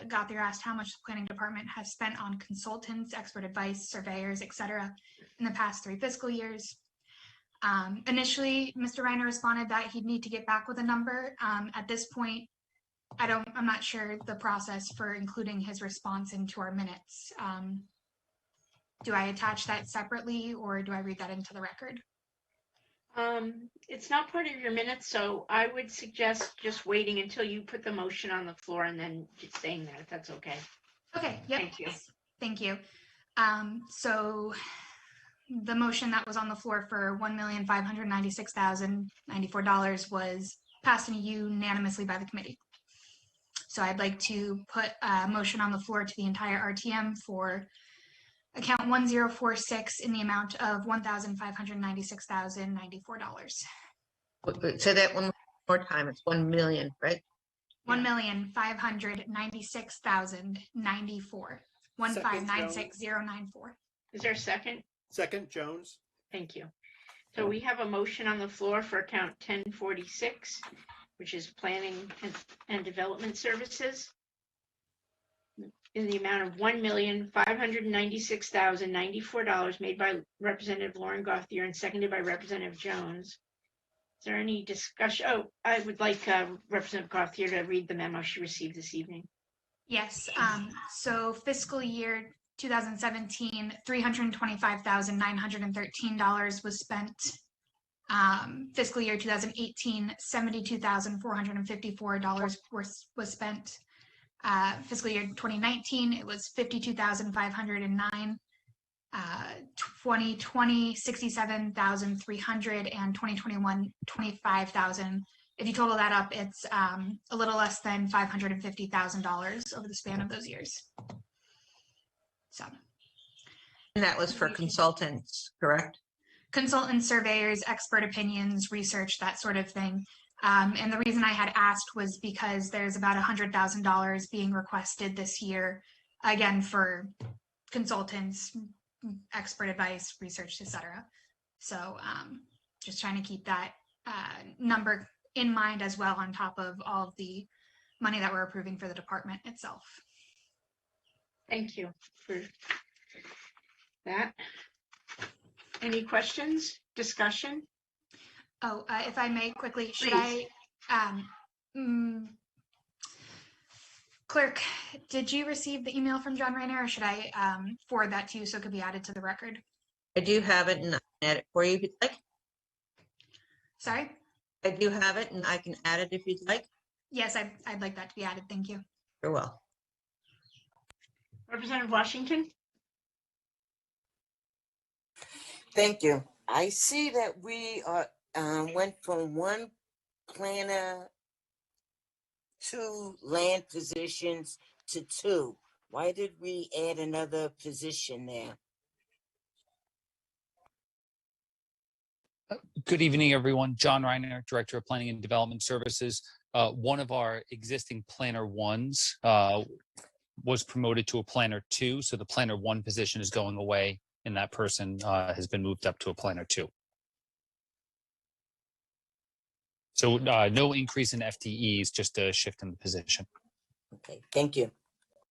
Speaker 6: Gauthier asked how much the planning department has spent on consultants, expert advice, surveyors, etc. in the past 3 fiscal years. Initially, Mr. Reiner responded that he'd need to get back with a number. At this point, I'm not sure the process for including his response into our minutes. Do I attach that separately or do I read that into the record?
Speaker 5: It's not part of your minutes, so I would suggest just waiting until you put the motion on the floor and then just saying that, if that's okay.
Speaker 6: Okay, yep.
Speaker 5: Thank you.
Speaker 6: Thank you. So the motion that was on the floor for $1,596,094 was passed unanimously by the committee. So I'd like to put a motion on the floor to the entire RTM for account 1046 in the amount of $1,596,094.
Speaker 3: Say that one more time. It's 1 million, right?
Speaker 6: 1,596,094. 1,596,094.
Speaker 5: Is there a second?
Speaker 17: Second, Jones.
Speaker 5: Thank you. So we have a motion on the floor for account 1046, which is planning and development services, in the amount of $1,596,094 made by Representative Lauren Gauthier and seconded by Representative Jones. Is there any discussion? Oh, I would like Representative Gauthier to read the memo she received this evening.
Speaker 6: Yes. So fiscal year 2017, $325,913 was spent. Fiscal year 2018, $72,454 was spent. Fiscal year 2019, it was $52,509. 2020, $67,300, and 2021, $25,000. If you total that up, it's a little less than $550,000 over the span of those years. So.
Speaker 3: And that was for consultants, correct?
Speaker 6: Consultants, surveyors, expert opinions, research, that sort of thing. And the reason I had asked was because there's about $100,000 being requested this year, again, for consultants, expert advice, research, etc. So just trying to keep that number in mind as well, on top of all of the money that we're approving for the department itself.
Speaker 5: Thank you for that. Any questions, discussion?
Speaker 6: Oh, if I may quickly, should
Speaker 5: Please.
Speaker 6: Clerk, did you receive the email from John Reiner, or should I forward that to you so it could be added to the record?
Speaker 3: I do have it, and I can add it for you if you'd like.
Speaker 6: Sorry?
Speaker 3: I do have it, and I can add it if you'd like.
Speaker 6: Yes, I'd like that to be added. Thank you.
Speaker 3: Very well.
Speaker 5: Representative Washington?
Speaker 7: Thank you. I see that we are went from one planner, 2 land positions to 2. Why did we add another position there?
Speaker 18: Good evening, everyone. John Reiner, Director of Planning and Development Services. One of our existing Planner 1s was promoted to a Planner 2, so the Planner 1 position is going away, and that person has been moved up to a Planner 2. So no increase in FTEs, just a shift in the position.
Speaker 7: Okay, thank you.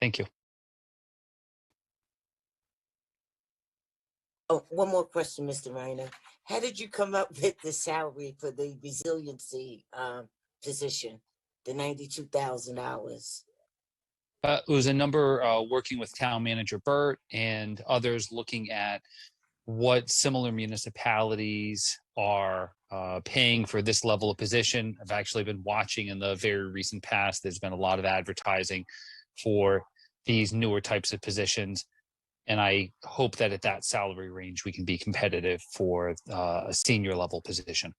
Speaker 18: Thank you.
Speaker 7: Oh, one more question, Mr. Reiner. How did you come up with the salary for the resiliency position, the $92,000?
Speaker 18: It was a number working with Town Manager Burt and others looking at what similar municipalities are paying for this level of position. I've actually been watching in the very recent past. There's been a lot of advertising for these newer types of positions. And I hope that at that salary range, we can be competitive for a senior level position.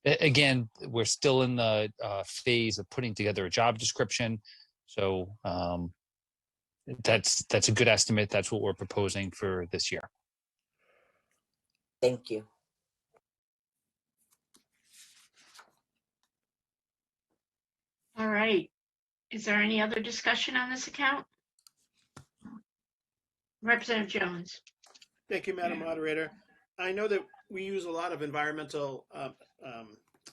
Speaker 18: Again, we're still in the phase of putting together a job description. So that's a good estimate. That's what we're proposing for this year.
Speaker 7: Thank you.
Speaker 5: All right. Is there any other discussion on this account? Representative Jones.
Speaker 17: Thank you, Madam Moderator. I know that we use a lot of environmental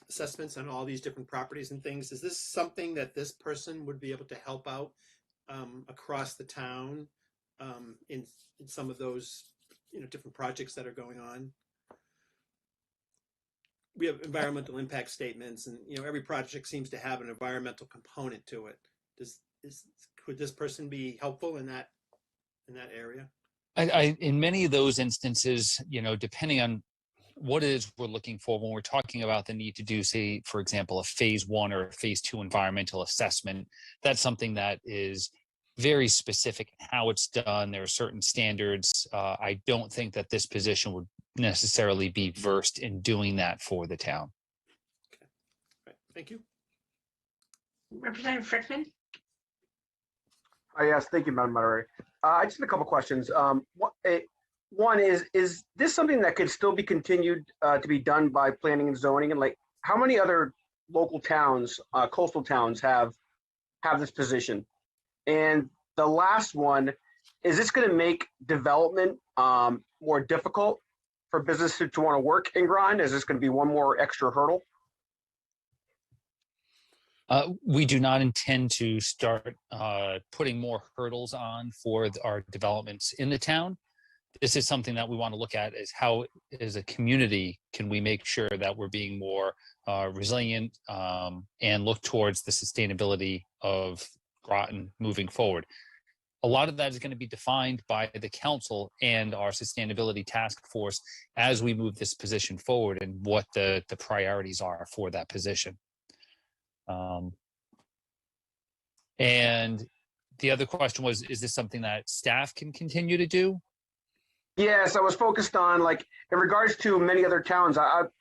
Speaker 17: assessments on all these different properties and things. Is this something that this person would be able to help out across the town in some of those different projects that are going on? We have environmental impact statements, and every project seems to have an environmental component to it. Could this person be helpful in that area?
Speaker 18: In many of those instances, depending on what it is we're looking for, when we're talking about the need to do, say, for example, a phase 1 or a phase 2 environmental assessment, that's something that is very specific in how it's done. There are certain standards. I don't think that this position would necessarily be versed in doing that for the town.
Speaker 17: Right. Thank you.
Speaker 5: Representative Frickman?
Speaker 24: Yes, thank you, Madam Moderator. I just have a couple questions. One is this something that could still be continued to be done by planning and zoning? And like, how many other local towns, coastal towns have this position? And the last one, is this going to make development more difficult for businesses to want to work in Groton? Is this going to be one more extra hurdle?
Speaker 18: We do not intend to start putting more hurdles on for our developments in the town. This is something that we want to look at, is how, as a community, can we make sure that we're being more resilient and look towards the sustainability of Groton moving forward. A lot of that is going to be defined by the council and our sustainability task force as we move this position forward and what the priorities are for that position. And the other question was, is this something that staff can continue to do?
Speaker 24: Yes, I was focused on, like, in regards to many other towns. Are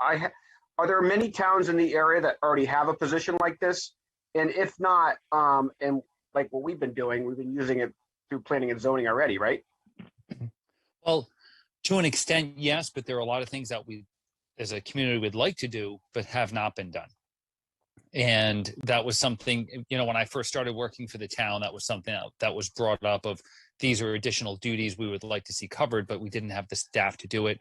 Speaker 24: there many towns in the area that already have a position like this? And if not, and like what we've been doing, we've been using it through planning and zoning already, right?
Speaker 18: Well, to an extent, yes, but there are a lot of things that we, as a community, would like to do, but have not been done. And that was something, you know, when I first started working for the town, that was something that was brought up of, these are additional duties we would like to see covered, but we didn't have the staff to do it.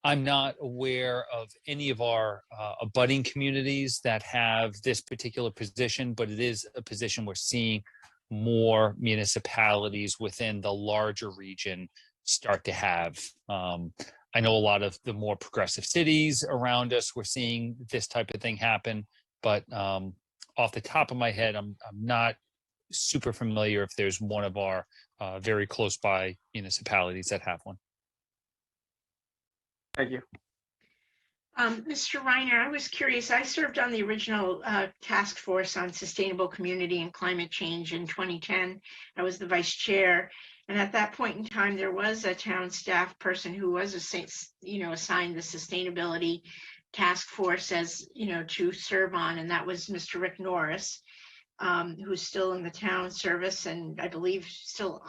Speaker 18: I'm not aware of any of our abutting communities that have this particular position, but it is a position we're seeing more municipalities within the larger region start to have. I know a lot of the more progressive cities around us, we're seeing this type of thing happen, but off the top of my head, I'm not super familiar if there's one of our very close by municipalities that have one.
Speaker 24: Thank you.
Speaker 5: Mr. Reiner, I was curious. I served on the original task force on sustainable community and climate change in 2010. I was the vice chair. And at that point in time, there was a town staff person who was assigned the sustainability task force as, to serve on. And that was Mr. Rick Norris, who's still in the town service and I believe still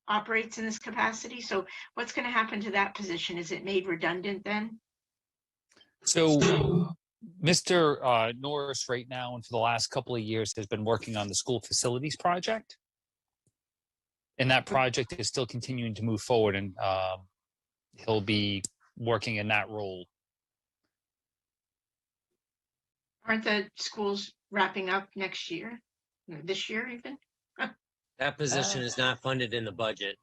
Speaker 5: operates in this capacity. So what's going to happen to that position? Is it made redundant then?
Speaker 18: So Mr. Norris right now and for the last couple of years has been working on the school facilities project. And that project is still continuing to move forward, and he'll be working in that role.
Speaker 5: Aren't the schools wrapping up next year? This year even?
Speaker 1: That position is not funded in the budget,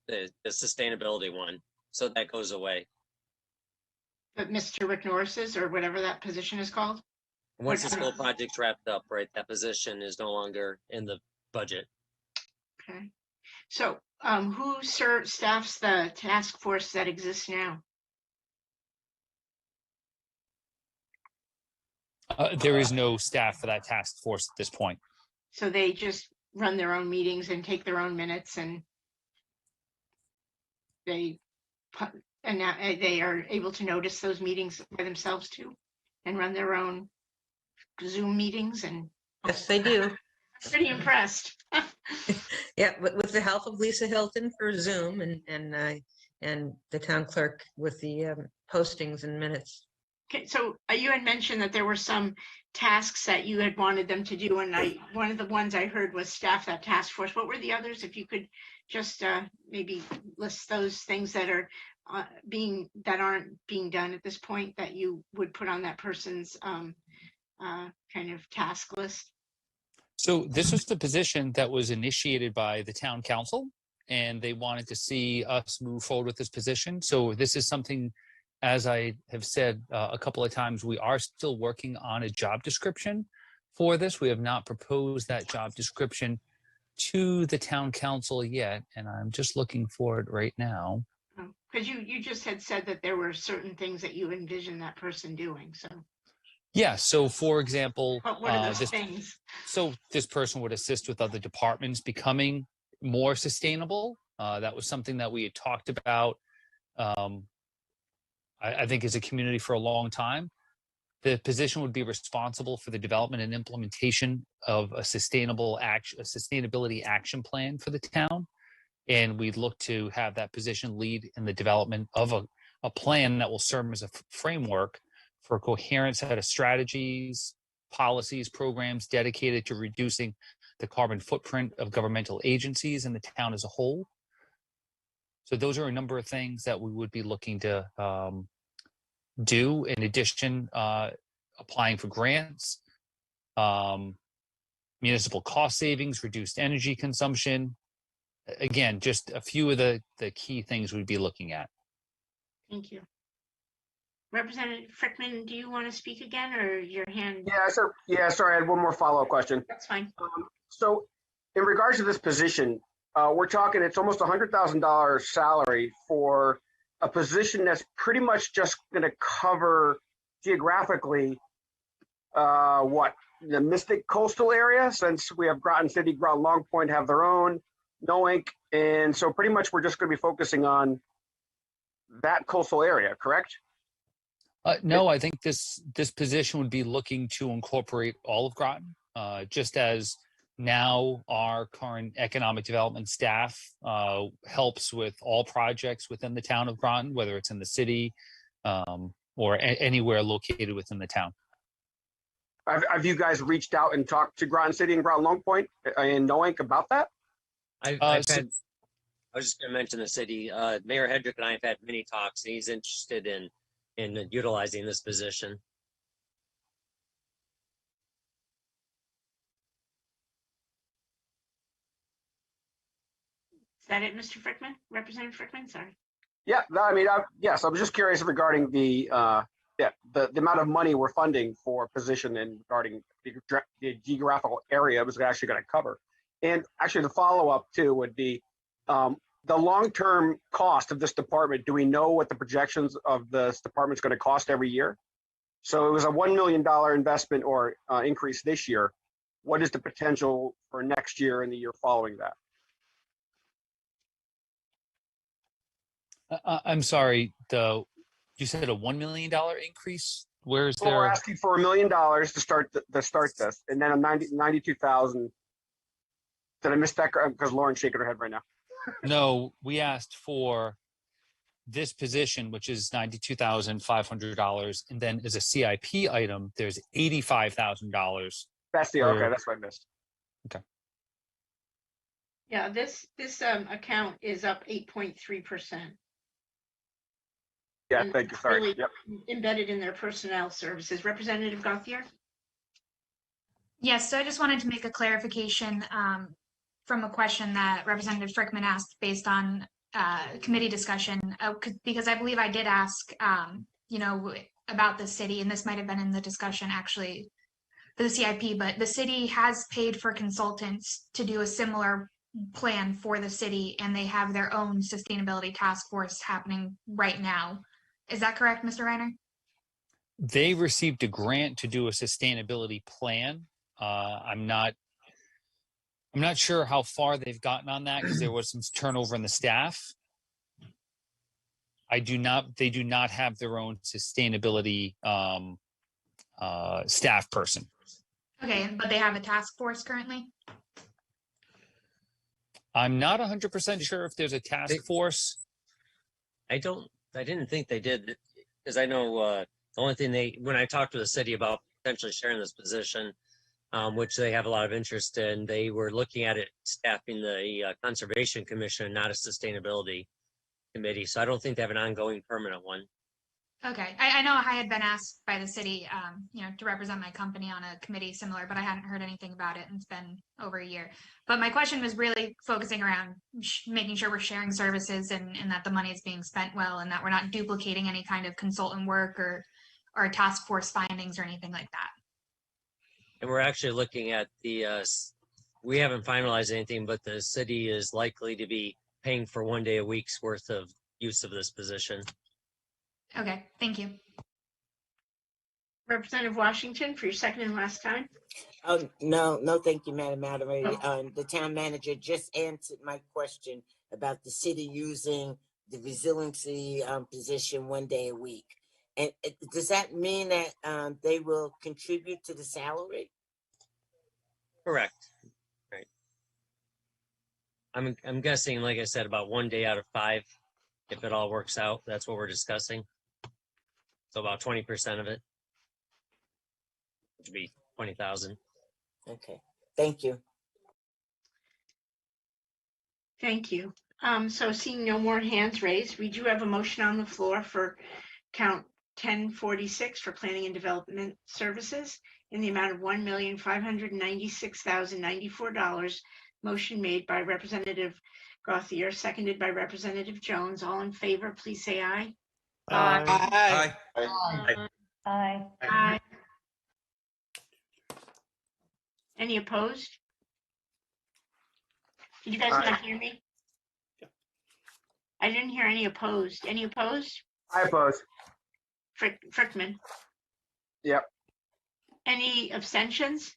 Speaker 1: the sustainability one. So that goes away.
Speaker 5: But Mr. Rick Norris's, or whatever that position is called?
Speaker 1: Once the school project's wrapped up, right, that position is no longer in the budget.
Speaker 5: Okay. So who staffs the task force that exists now?
Speaker 18: There is no staff for that task force at this point.
Speaker 5: So they just run their own meetings and take their own minutes, and they are able to notice those meetings by themselves too, and run their own Zoom meetings. And
Speaker 3: yes, they do.
Speaker 5: I'm pretty impressed.
Speaker 3: Yeah, with the help of Lisa Hilton for Zoom and the town clerk with the postings and minutes.
Speaker 5: Okay, so you had mentioned that there were some tasks that you had wanted them to do, and one of the ones I heard was staff that task force. What were the others? If you could just maybe list those things that are aren't being done at this point that you would put on that person's kind of task list.
Speaker 18: So this was the position that was initiated by the town council, and they wanted to see us move forward with this position. So this is something, as I have said a couple of times, we are still working on a job description for this. We have not proposed that job description to the town council yet, and I'm just looking for it right now.
Speaker 5: Because you just had said that there were certain things that you envisioned that person doing. So
Speaker 18: Yeah. So, for example,
Speaker 5: What are those
Speaker 18: this
Speaker 5: things?
Speaker 18: so this person would assist with other departments becoming more sustainable. That was something that we had talked about. Um, I think as a community for a long time. The position would be responsible for the development and implementation of a sustainability action plan for the town. And we'd look to have that position lead in the development of a plan that will serve as a framework for a coherent set of strategies, policies, programs dedicated to reducing the carbon footprint of governmental agencies and the town as a whole. So those are a number of things that we would be looking to do. In addition, applying for grants, municipal cost savings, reduced energy consumption. Again, just a few of the key things we'd be looking at.
Speaker 5: Thank you. Representative Frickman, do you want to speak again, or your hand?
Speaker 24: Yeah, sorry, I had one more follow-up question.
Speaker 5: That's fine.
Speaker 24: So in regards to this position, we're talking, it's almost $100,000 salary for a position that's pretty much just going to cover geographically what, the Mystic coastal area, since we have Groton City, Groton Long Point have their own, Noink, and so pretty much we're just going to be focusing on that coastal area, correct?
Speaker 18: No, I think this position would be looking to incorporate all of Groton, just as now our current economic development staff helps with all projects within the town of Groton, whether it's in the city or anywhere located within the town.
Speaker 24: Have you guys reached out and talked to Groton City and Groton Long Point and Noink about that?
Speaker 1: I was just going to mention the city. Mayor Hedrick and I have had many talks, and he's interested in utilizing this position.
Speaker 5: Is that it, Mr. Frickman? Representative Frickman, sorry.
Speaker 24: Yeah, no, I mean, yes, I was just curious regarding the amount of money we're funding for position and regarding the geographical area it was actually going to cover. And actually the follow-up too would be the long-term cost of this department. Do we know what the projections of this department is going to cost every year? So it was a $1 million investment or increase this year. What is the potential for next year and the year following that?
Speaker 18: I'm sorry, you said a $1 million increase? Where's
Speaker 24: well,
Speaker 18: there?
Speaker 24: We're asking for $1 million to start this, and then a 92,000. Did I miss that? Because Lauren's shaking her head right now.
Speaker 18: No, we asked for this position, which is $92,500, and then as a CIP item, there's $85,000.
Speaker 24: That's the okay. That's what I missed.
Speaker 18: Okay.
Speaker 5: Yeah, this account is up 8.3%.
Speaker 24: Yeah, thank you. Sorry.
Speaker 5: Really
Speaker 24: Yep.
Speaker 5: embedded in their personnel services. Representative Gauthier?
Speaker 6: Yes, so I just wanted to make a clarification from a question that Representative Frickman asked based on committee discussion, because I believe I did ask, about the city, and this might have been in the discussion actually for the CIP, but the city has paid for consultants to do a similar plan for the city, and they have their own sustainability task force happening right now. Is that correct, Mr. Reiner?
Speaker 18: They received a grant to do a sustainability plan. I'm not sure how far they've gotten on that because there was some turnover in the staff. They do not have their own sustainability staff person.
Speaker 6: Okay, but they have a task force currently?
Speaker 18: I'm not 100% sure if there's a task force.
Speaker 1: I didn't think they did, because I know the only thing when I talked to the city about potentially sharing this position, which they have a lot of interest in, they were looking at it staffing the Conservation Commission, not a sustainability committee. So I don't think they have an ongoing permanent one.
Speaker 6: Okay, I know I had been asked by the city, to represent my company on a committee similar, but I hadn't heard anything about it, and it's been over a year. But my question was really focusing around making sure we're sharing services and that the money is being spent well, and that we're not duplicating any kind of consultant work or task force findings or anything like that.
Speaker 1: And we're actually looking at we haven't finalized anything, but the city is likely to be paying for 1 day a week's worth of use of this position.
Speaker 6: Okay, thank you.
Speaker 5: Representative Washington for your second and last time.
Speaker 7: Oh, no, thank you, Madam Moderator. The town manager just answered my question about the city using the resiliency position 1 day a week. And does that mean that they will contribute to the salary?
Speaker 1: Correct. Right. I'm guessing, like I said, about 1 day out of 5, if it all works out. That's what we're discussing. So about 20% of it, which would be 20,000.
Speaker 7: Okay, thank you.
Speaker 5: Thank you. So seeing no more hands raised, we do have a motion on the floor for count 1046 for planning and development services in the amount of $1,596,094. Motion made by Representative Gauthier, seconded by Representative Jones. All in favor, please say aye.
Speaker 17: Aye.
Speaker 5: Aye. Aye. Any opposed? Did you guys not hear me? I didn't hear any opposed. Any opposed?
Speaker 24: I oppose.
Speaker 5: Frickman.
Speaker 24: Yep.
Speaker 5: Any abstentions?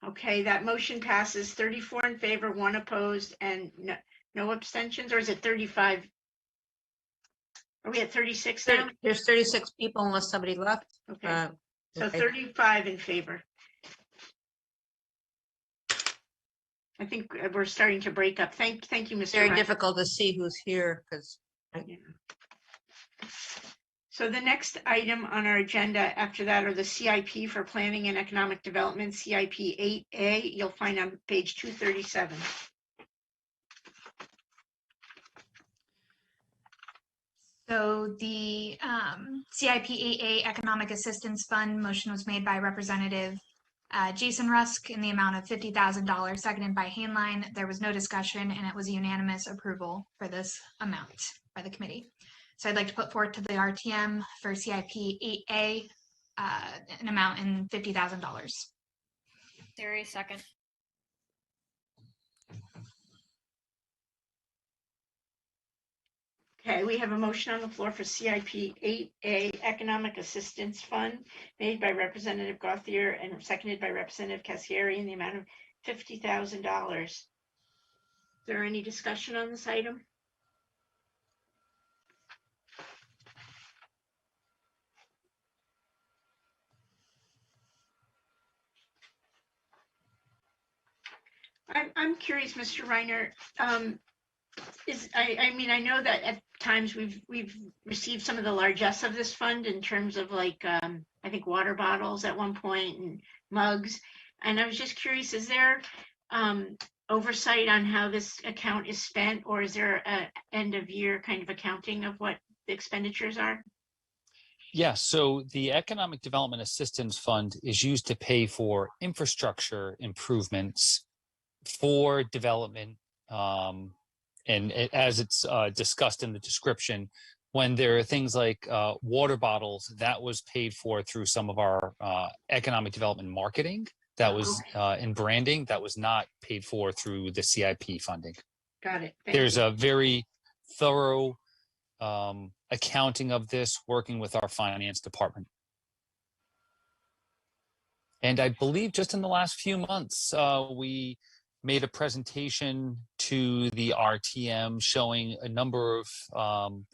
Speaker 5: Okay, that motion passes 34 in favor, 1 opposed, and no abstentions, or is it 35? Are we at 36 now?
Speaker 3: There's 36 people unless somebody left.
Speaker 5: Okay. So
Speaker 3: Okay.
Speaker 5: 35 in favor. I think we're starting to break up. Thank you, Mr.
Speaker 3: Very
Speaker 5: Ryan.
Speaker 3: difficult to see who's here because.
Speaker 5: So the next item on our agenda after that are the CIP for Planning and Economic Development, CIP 8A. You'll find on page 237.
Speaker 6: So the CIP 8A Economic Assistance Fund motion was made by Representative Jason Rusk in the amount of $50,000, seconded by Hainline. There was no discussion and it was unanimous approval for this amount by the committee. So I'd like to put forward to the R.T.M. for CIP 8A an amount in $50,000.
Speaker 11: Siri, second.
Speaker 5: Okay, we have a motion on the floor for CIP 8A Economic Assistance Fund made by Representative Gauthier and seconded by Representative Casieri in the amount of $50,000. Is there any discussion on this item? I'm curious, Mr. Reiner. I mean, I know that at times we've received some of the largesse of this fund in terms of like I think water bottles at one point and mugs, and I was just curious: is there oversight on how this account is spent, or is there a end of year kind of accounting of what the expenditures are?
Speaker 18: Yeah, so the Economic Development Assistance Fund is used to pay for infrastructure improvements for development, and as it's discussed in the description, when there are things like water bottles, that was paid for through some of our economic development marketing, that was in branding, that was not paid for through the CIP funding.
Speaker 5: Got it.
Speaker 18: There's a very thorough accounting of this, working with our finance department. And I believe just in the last few months, we made a presentation to the R.T.M. showing a number of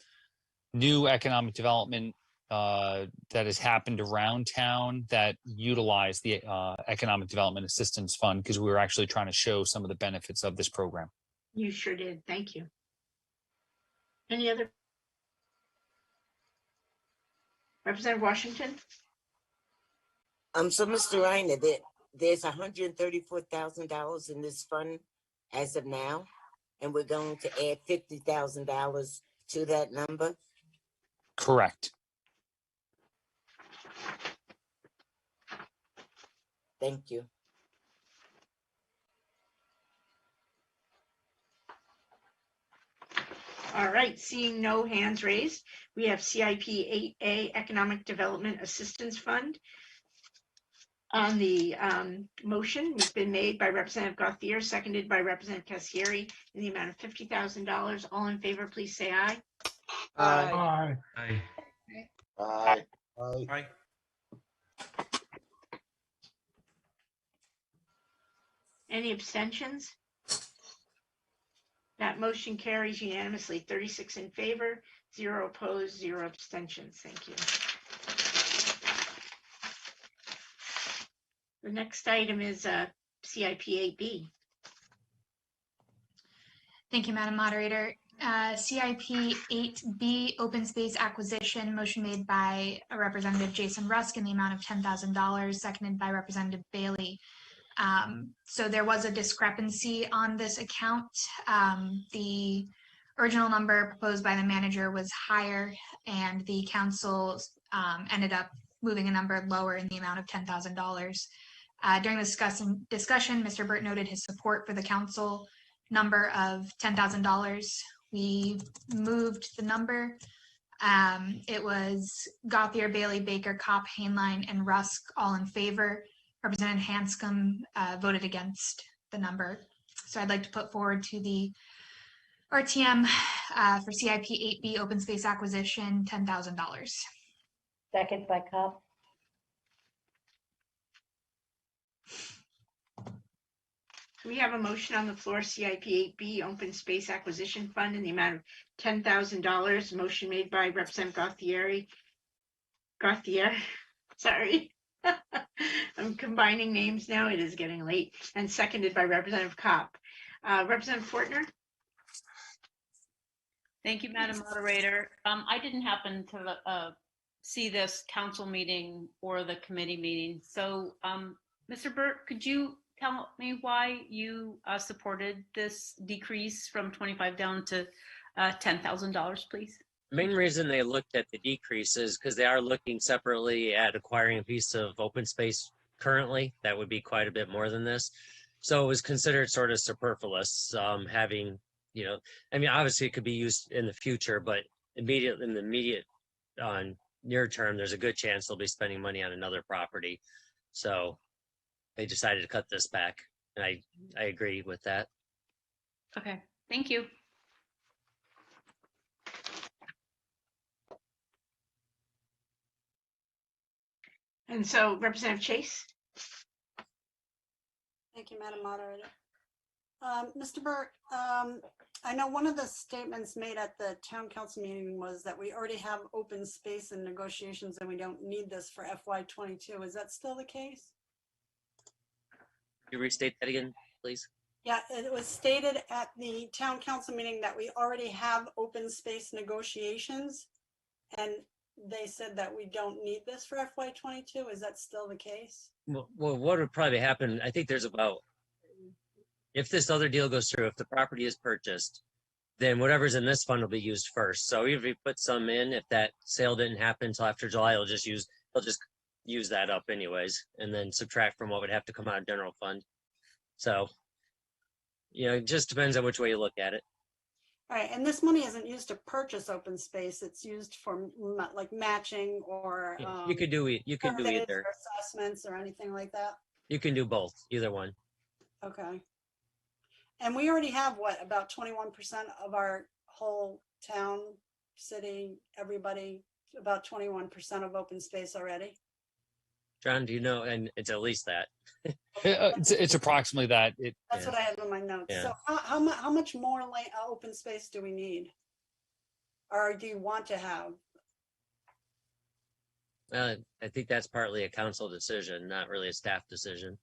Speaker 18: new economic development that has happened around town that utilize the Economic Development Assistance Fund, because we were actually trying to show some of the benefits of this program.
Speaker 5: You sure did. Thank you. Any other? Representative Washington?
Speaker 7: So Mr. Reiner, there's $134,000 in this fund as of now, and we're going to add $50,000 to that number?
Speaker 18: Correct.
Speaker 7: Thank you.
Speaker 5: All right, seeing no hands raised, we have CIP 8A Economic Development Assistance Fund. On the motion has been made by Representative Gauthier, seconded by Representative Casieri in the amount of $50,000. All in favor, please say aye.
Speaker 17: Aye.
Speaker 21: Aye.
Speaker 2: Aye.
Speaker 17: Aye.
Speaker 5: Any abstentions? That motion carries unanimously, 36 in favor, 0 opposed, 0 abstentions. Thank you. The next item is CIP 8B.
Speaker 6: Thank you, Madam Moderator. CIP 8B, open space acquisition, motion made by Representative Jason Rusk in the amount of $10,000, seconded by Representative Bailey. So there was a discrepancy on this account. The original number proposed by the manager was higher, and the council ended up moving a number lower in the amount of $10,000. During the discussion, Mr. Burt noted his support for the council number of $10,000. We moved the number. It was Gauthier, Bailey, Baker, Kopp, Hainline, and Rusk all in favor. Representative Hanscom voted against the number. So I'd like to put forward to the R.T.M. For CIP 8B open space acquisition, $10,000.
Speaker 12: Second by Kopp.
Speaker 5: We have a motion on the floor, CIP 8B open space acquisition fund in the amount of $10,000. Motion made by Representative Gauthier, sorry. I'm combining names now. It is getting late. And seconded by Representative Kopp. Representative Fortner?
Speaker 9: Thank you, Madam Moderator. I didn't happen to see this council meeting or the committee meeting. So, Mr. Burt, could you tell me why you supported this decrease from 25 down to $10,000, please?
Speaker 1: The main reason they looked at the decrease is because they are looking separately at acquiring a piece of open space currently. That would be quite a bit more than this. So it was considered sort of superfluous having, you know, I mean, obviously it could be used in the future, but in the immediate near term, there's a good chance they'll be spending money on another property. So they decided to cut this back. And I agree with that.
Speaker 9: Okay, thank you.
Speaker 5: And so Representative Chase?
Speaker 13: Thank you, Madam Moderator. Mr. Burt, I know one of the statements made at the town council meeting was that we already have open space in negotiations and we don't need this for FY22. Is that still the case?
Speaker 1: Could you restate that again, please?
Speaker 13: Yeah, it was stated at the town council meeting that we already have open space negotiations, and they said that we don't need this for FY22. Is that still the case?
Speaker 1: Well, what would probably happen, I think there's about, if this other deal goes through, if the property is purchased, then whatever's in this fund will be used first. So even if we put some in, if that sale didn't happen until after July, he'll just use that up anyways, and then subtract from what would have to come out of general fund. So, you know, it just depends on which way you look at it.
Speaker 13: All right, and this money isn't used to purchase open space. It's used for like matching or
Speaker 1: You could do
Speaker 13: surveys
Speaker 1: either.
Speaker 13: or assessments or anything like that.
Speaker 1: You can do both, either one.
Speaker 13: Okay. And we already have what, about 21% of our whole town, city, everybody, about 21% of open space already.
Speaker 1: John, do you know? And it's at least that.
Speaker 18: It's approximately that.
Speaker 13: That's what I have in my notes.
Speaker 1: Yeah.
Speaker 13: So how much more open space do we need? Or do you want to have?
Speaker 1: I think that's partly a council decision, not really a staff decision.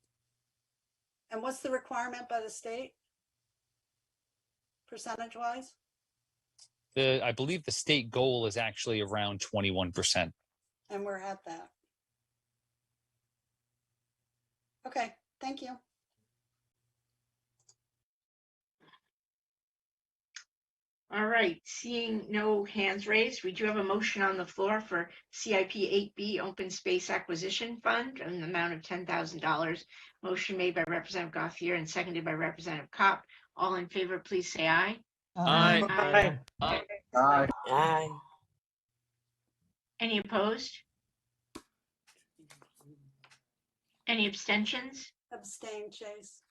Speaker 13: And what's the requirement by the state? Percentage wise?
Speaker 18: I believe the state goal is actually around 21%.
Speaker 13: And we're at that. Okay, thank you.
Speaker 5: All right, seeing no hands raised, we do have a motion on the floor for CIP 8B Open Space Acquisition Fund in the amount of $10,000. Motion made by Representative Gauthier and seconded by Representative Kopp. All in favor, please say aye.
Speaker 1: Aye.
Speaker 5: Aye.
Speaker 1: Aye.
Speaker 7: Aye. Aye.
Speaker 5: Any opposed? Any abstentions?
Speaker 13: Abstain, Chase.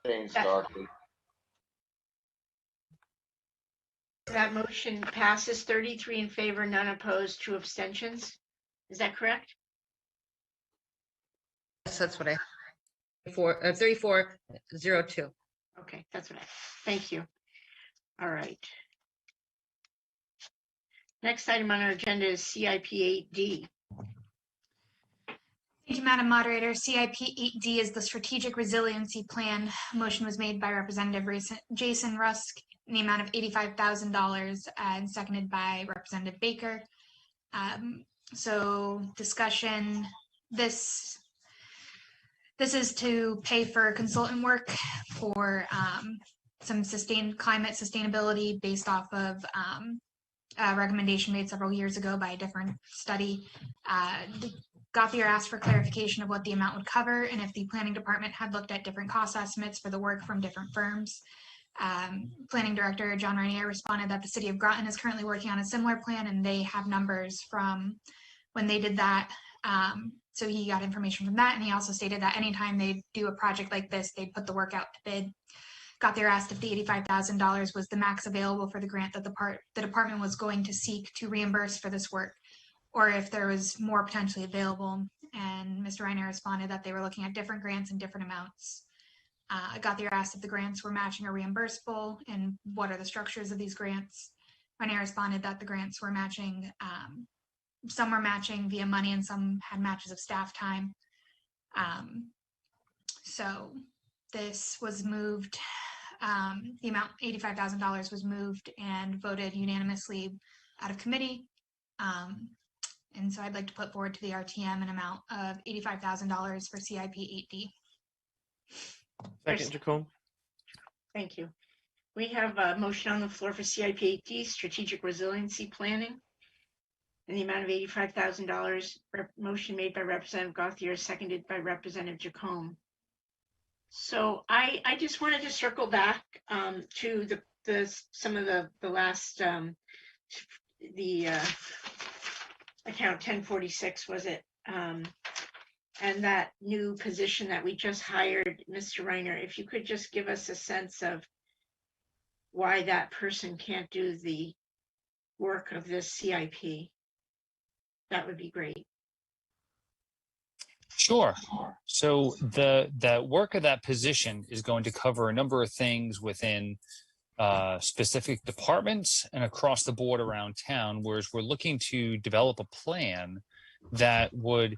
Speaker 2: Thanks, Doctor.
Speaker 5: That motion passes 33 in favor, none opposed, 2 abstentions. Is that correct?
Speaker 3: Yes, that's what I, 3402.
Speaker 5: Okay, that's what I, thank you. All right. Next item on our agenda is CIP 8D.
Speaker 6: Thank you, Madam Moderator. CIP 8D is the Strategic Resiliency Plan. Motion was made by Representative Jason Rusk in the amount of $85,000 and seconded by Representative Baker. So discussion, this is to pay for consultant work for some climate sustainability based off of a recommendation made several years ago by a different study. Gauthier asked for clarification of what the amount would cover and if the planning department had looked at different cost estimates for the work from different firms. Planning Director John Rainier responded that the city of Groton is currently working on a similar plan and they have numbers from when they did that. So he got information from that, and he also stated that anytime they do a project like this, they put the work out to bid. Gauthier asked if the $85,000 was the max available for the grant that the department was going to seek to reimburse for this work, or if there was more potentially available. And Mr. Reiner responded that they were looking at different grants and different amounts. Gauthier asked if the grants were matching or reimbursable and what are the structures of these grants. Reiner responded that the grants were matching, some were matching via money and some had matches of staff time. So this was moved, the amount $85,000 was moved and voted unanimously out of committee. And so I'd like to put forward to the RTM an amount of $85,000 for CIP 8D.
Speaker 2: Second, Jacome.
Speaker 5: Thank you. We have a motion on the floor for CIP 8D, Strategic Resiliency Planning, in the amount of $85,000. Motion made by Representative Gauthier, seconded by Representative Jacome. So I just wanted to circle back to some of the last account 1046 was it, and that new position that we just hired, Mr. Reiner, if you could just give us a sense of why that person can't do the work of this CIP, that would be great.
Speaker 18: Sure. So the work of that position is going to cover a number of things within specific departments and across the board around town, whereas we're looking to develop a plan that would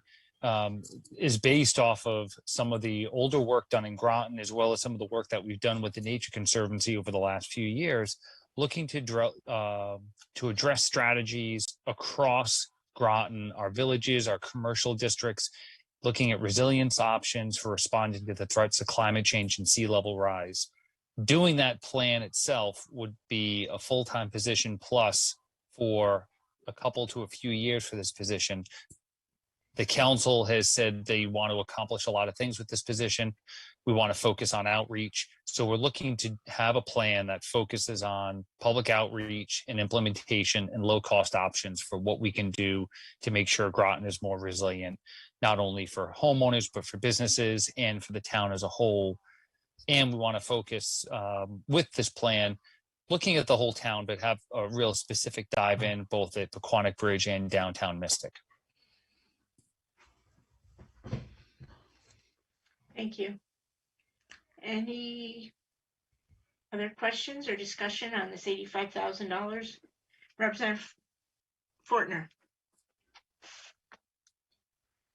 Speaker 18: is based off of some of the older work done in Groton, as well as some of the work that we've done with the Nature Conservancy over the last few years, looking to address strategies across Groton, our villages, our commercial districts, looking at resilience options for responding to the threats of climate change and sea level rise. Doing that plan itself would be a full-time position plus for a couple to a few years for this position. The council has said they want to accomplish a lot of things with this position. We want to focus on outreach. So we're looking to have a plan that focuses on public outreach and implementation and low-cost options for what we can do to make sure Groton is more resilient, not only for homeowners, but for businesses and for the town as a whole. And we want to focus with this plan, looking at the whole town, but have a real specific dive in both at Pequannock Bridge and downtown Mystic.
Speaker 5: Thank you. Any other questions or discussion on this $85,000? Representative Fortner.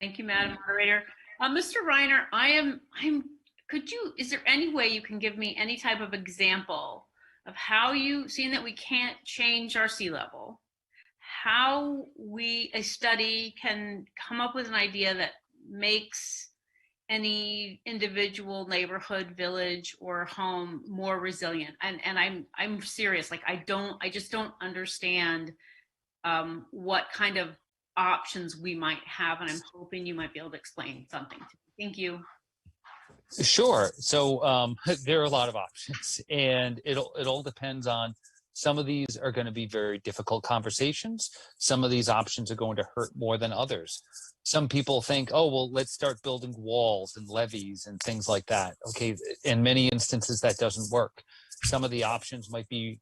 Speaker 9: Thank you, Madam Moderator. Mr. Reiner, is there any way you can give me any type of example of how seeing that we can't change our sea level, how a study can come up with an idea that makes any individual neighborhood, village, or home more resilient? And I'm serious. Like I just don't understand what kind of options we might have, and I'm hoping you might be able to explain something to me. Thank you.
Speaker 18: Sure. So there are a lot of options, and it all depends on Some of these are going to be very difficult conversations. Some of these options are going to hurt more than others. Some people think, oh, well, let's start building walls and levees and things like that. Okay, in many instances, that doesn't work. Some of the options might be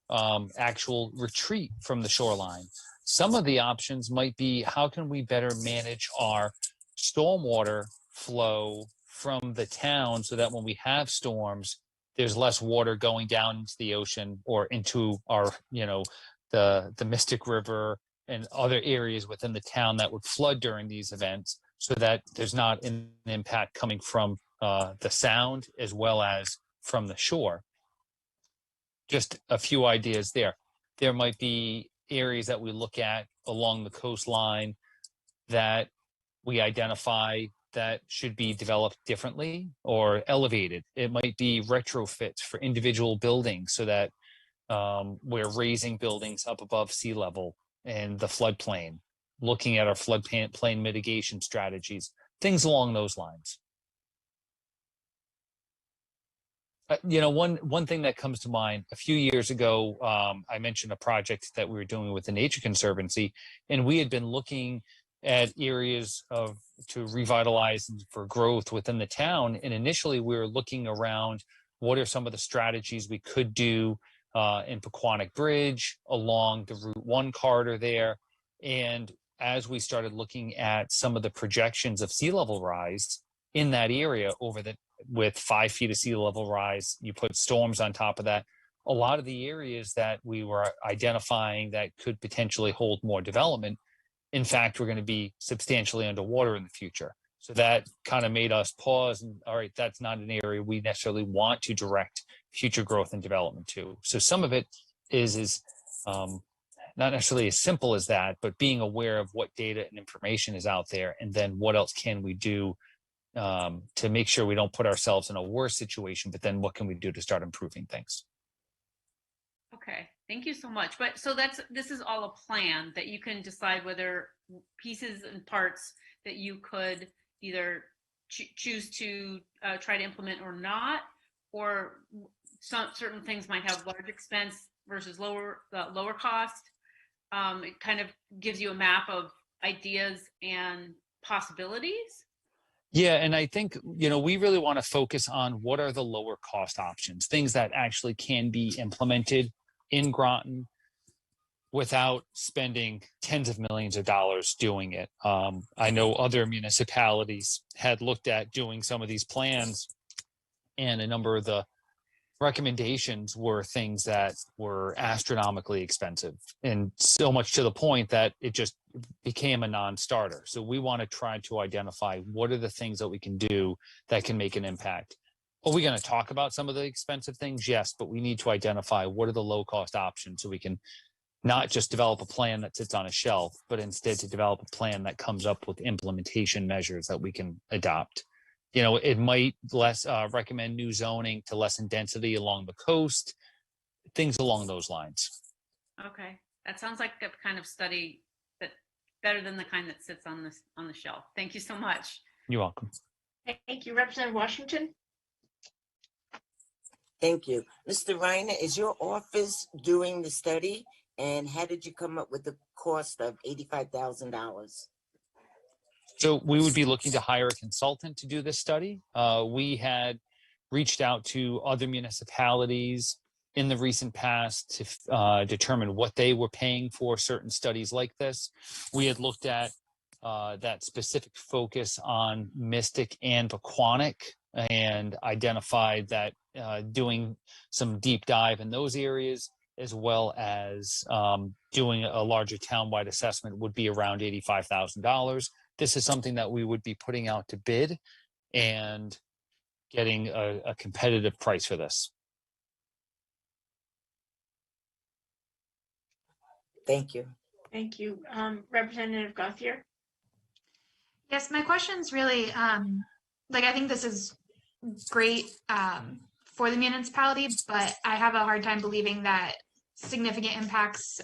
Speaker 18: actual retreat from the shoreline. Some of the options might be, how can we better manage our stormwater flow from the town so that when we have storms, there's less water going down into the ocean or into our, the Mystic River and other areas within the town that would flood during these events, so that there's not an impact coming from the sound as well as from the shore. Just a few ideas there. There might be areas that we look at along the coastline that we identify that should be developed differently or elevated. It might be retrofits for individual buildings so that we're raising buildings up above sea level and the floodplain, looking at our floodplain mitigation strategies, things along those lines. One thing that comes to mind, a few years ago, I mentioned a project that we were doing with the Nature Conservancy, and we had been looking at areas to revitalize and for growth within the town. And initially we were looking around what are some of the strategies we could do in Pequannock Bridge, along the Route 1 corridor there. And as we started looking at some of the projections of sea level rise in that area with 5 feet of sea level rise, you put storms on top of that, a lot of the areas that we were identifying that could potentially hold more development, in fact, we're going to be substantially underwater in the future. So that kind of made us pause and, all right, that's not an area we necessarily want to direct future growth and development to. So some of it is not necessarily as simple as that, but being aware of what data and information is out there, and then what else can we do to make sure we don't put ourselves in a worse situation, but then what can we do to start improving things?
Speaker 9: Okay, thank you so much. But so this is all a plan that you can decide whether pieces and parts that you could either choose to try to implement or not, or some certain things might have large expense versus lower cost. It kind of gives you a map of ideas and possibilities.
Speaker 18: Yeah, and I think, we really want to focus on what are the lower cost options, things that actually can be implemented in Groton without spending tens of millions of dollars doing it. I know other municipalities had looked at doing some of these plans, and a number of the recommendations were things that were astronomically expensive, and so much to the point that it just became a non-starter. So we want to try to identify what are the things that we can do that can make an impact. Are we going to talk about some of the expensive things? Yes, but we need to identify what are the low-cost options so we can not just develop a plan that sits on a shelf, but instead to develop a plan that comes up with implementation measures that we can adopt. It might recommend new zoning to lessen density along the coast, things along those lines.
Speaker 9: Okay, that sounds like a kind of study that better than the kind that sits on the shelf. Thank you so much.
Speaker 18: You're welcome.
Speaker 5: Thank you, Representative Washington.
Speaker 7: Thank you. Mr. Reiner, is your office doing the study? And how did you come up with the cost of $85,000?
Speaker 18: So we would be looking to hire a consultant to do this study. We had reached out to other municipalities in the recent past to determine what they were paying for certain studies like this. We had looked at that specific focus on Mystic and Pequannock and identified that doing some deep dive in those areas, as well as doing a larger townwide assessment, would be around $85,000. This is something that we would be putting out to bid and getting a competitive price for this.
Speaker 7: Thank you.
Speaker 5: Thank you. Representative Gauthier.
Speaker 6: Yes, my question's really, I think this is great for the municipality, but I have a hard time believing that significant impacts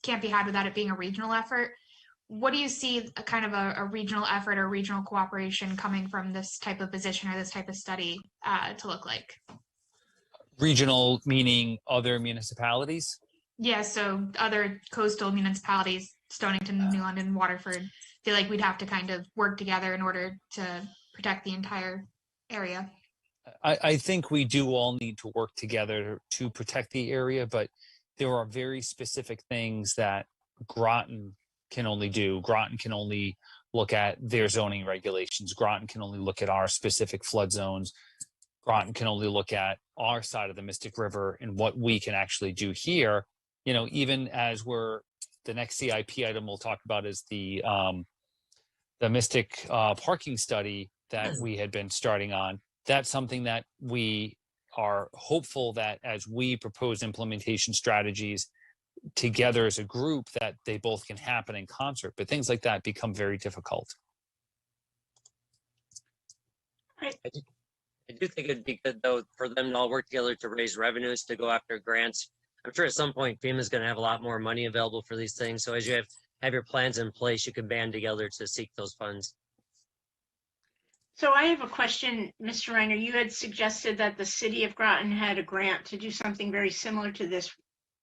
Speaker 6: can't be had without it being a regional effort. What do you see a kind of a regional effort or regional cooperation coming from this type of position or this type of study to look like?
Speaker 18: Regional meaning other municipalities?
Speaker 6: Yeah, so other coastal municipalities, Stonington, New London, Waterford, feel like we'd have to kind of work together in order to protect the entire area.
Speaker 18: I think we do all need to work together to protect the area, but there are very specific things that Groton can only do. Groton can only look at their zoning regulations. Groton can only look at our specific flood zones. Groton can only look at our side of the Mystic River and what we can actually do here. You know, even as the next CIP item we'll talk about is the Mystic parking study that we had been starting on. That's something that we are hopeful that as we propose implementation strategies together as a group, that they both can happen in concert. But things like that become very difficult.
Speaker 1: I do think it'd be good though for them to all work together to raise revenues to go after grants. I'm sure at some point FEMA is going to have a lot more money available for these things. So as you have your plans in place, you can band together to seek those funds.
Speaker 5: So I have a question, Mr. Reiner. You had suggested that the city of Groton had a grant to do something very similar to this.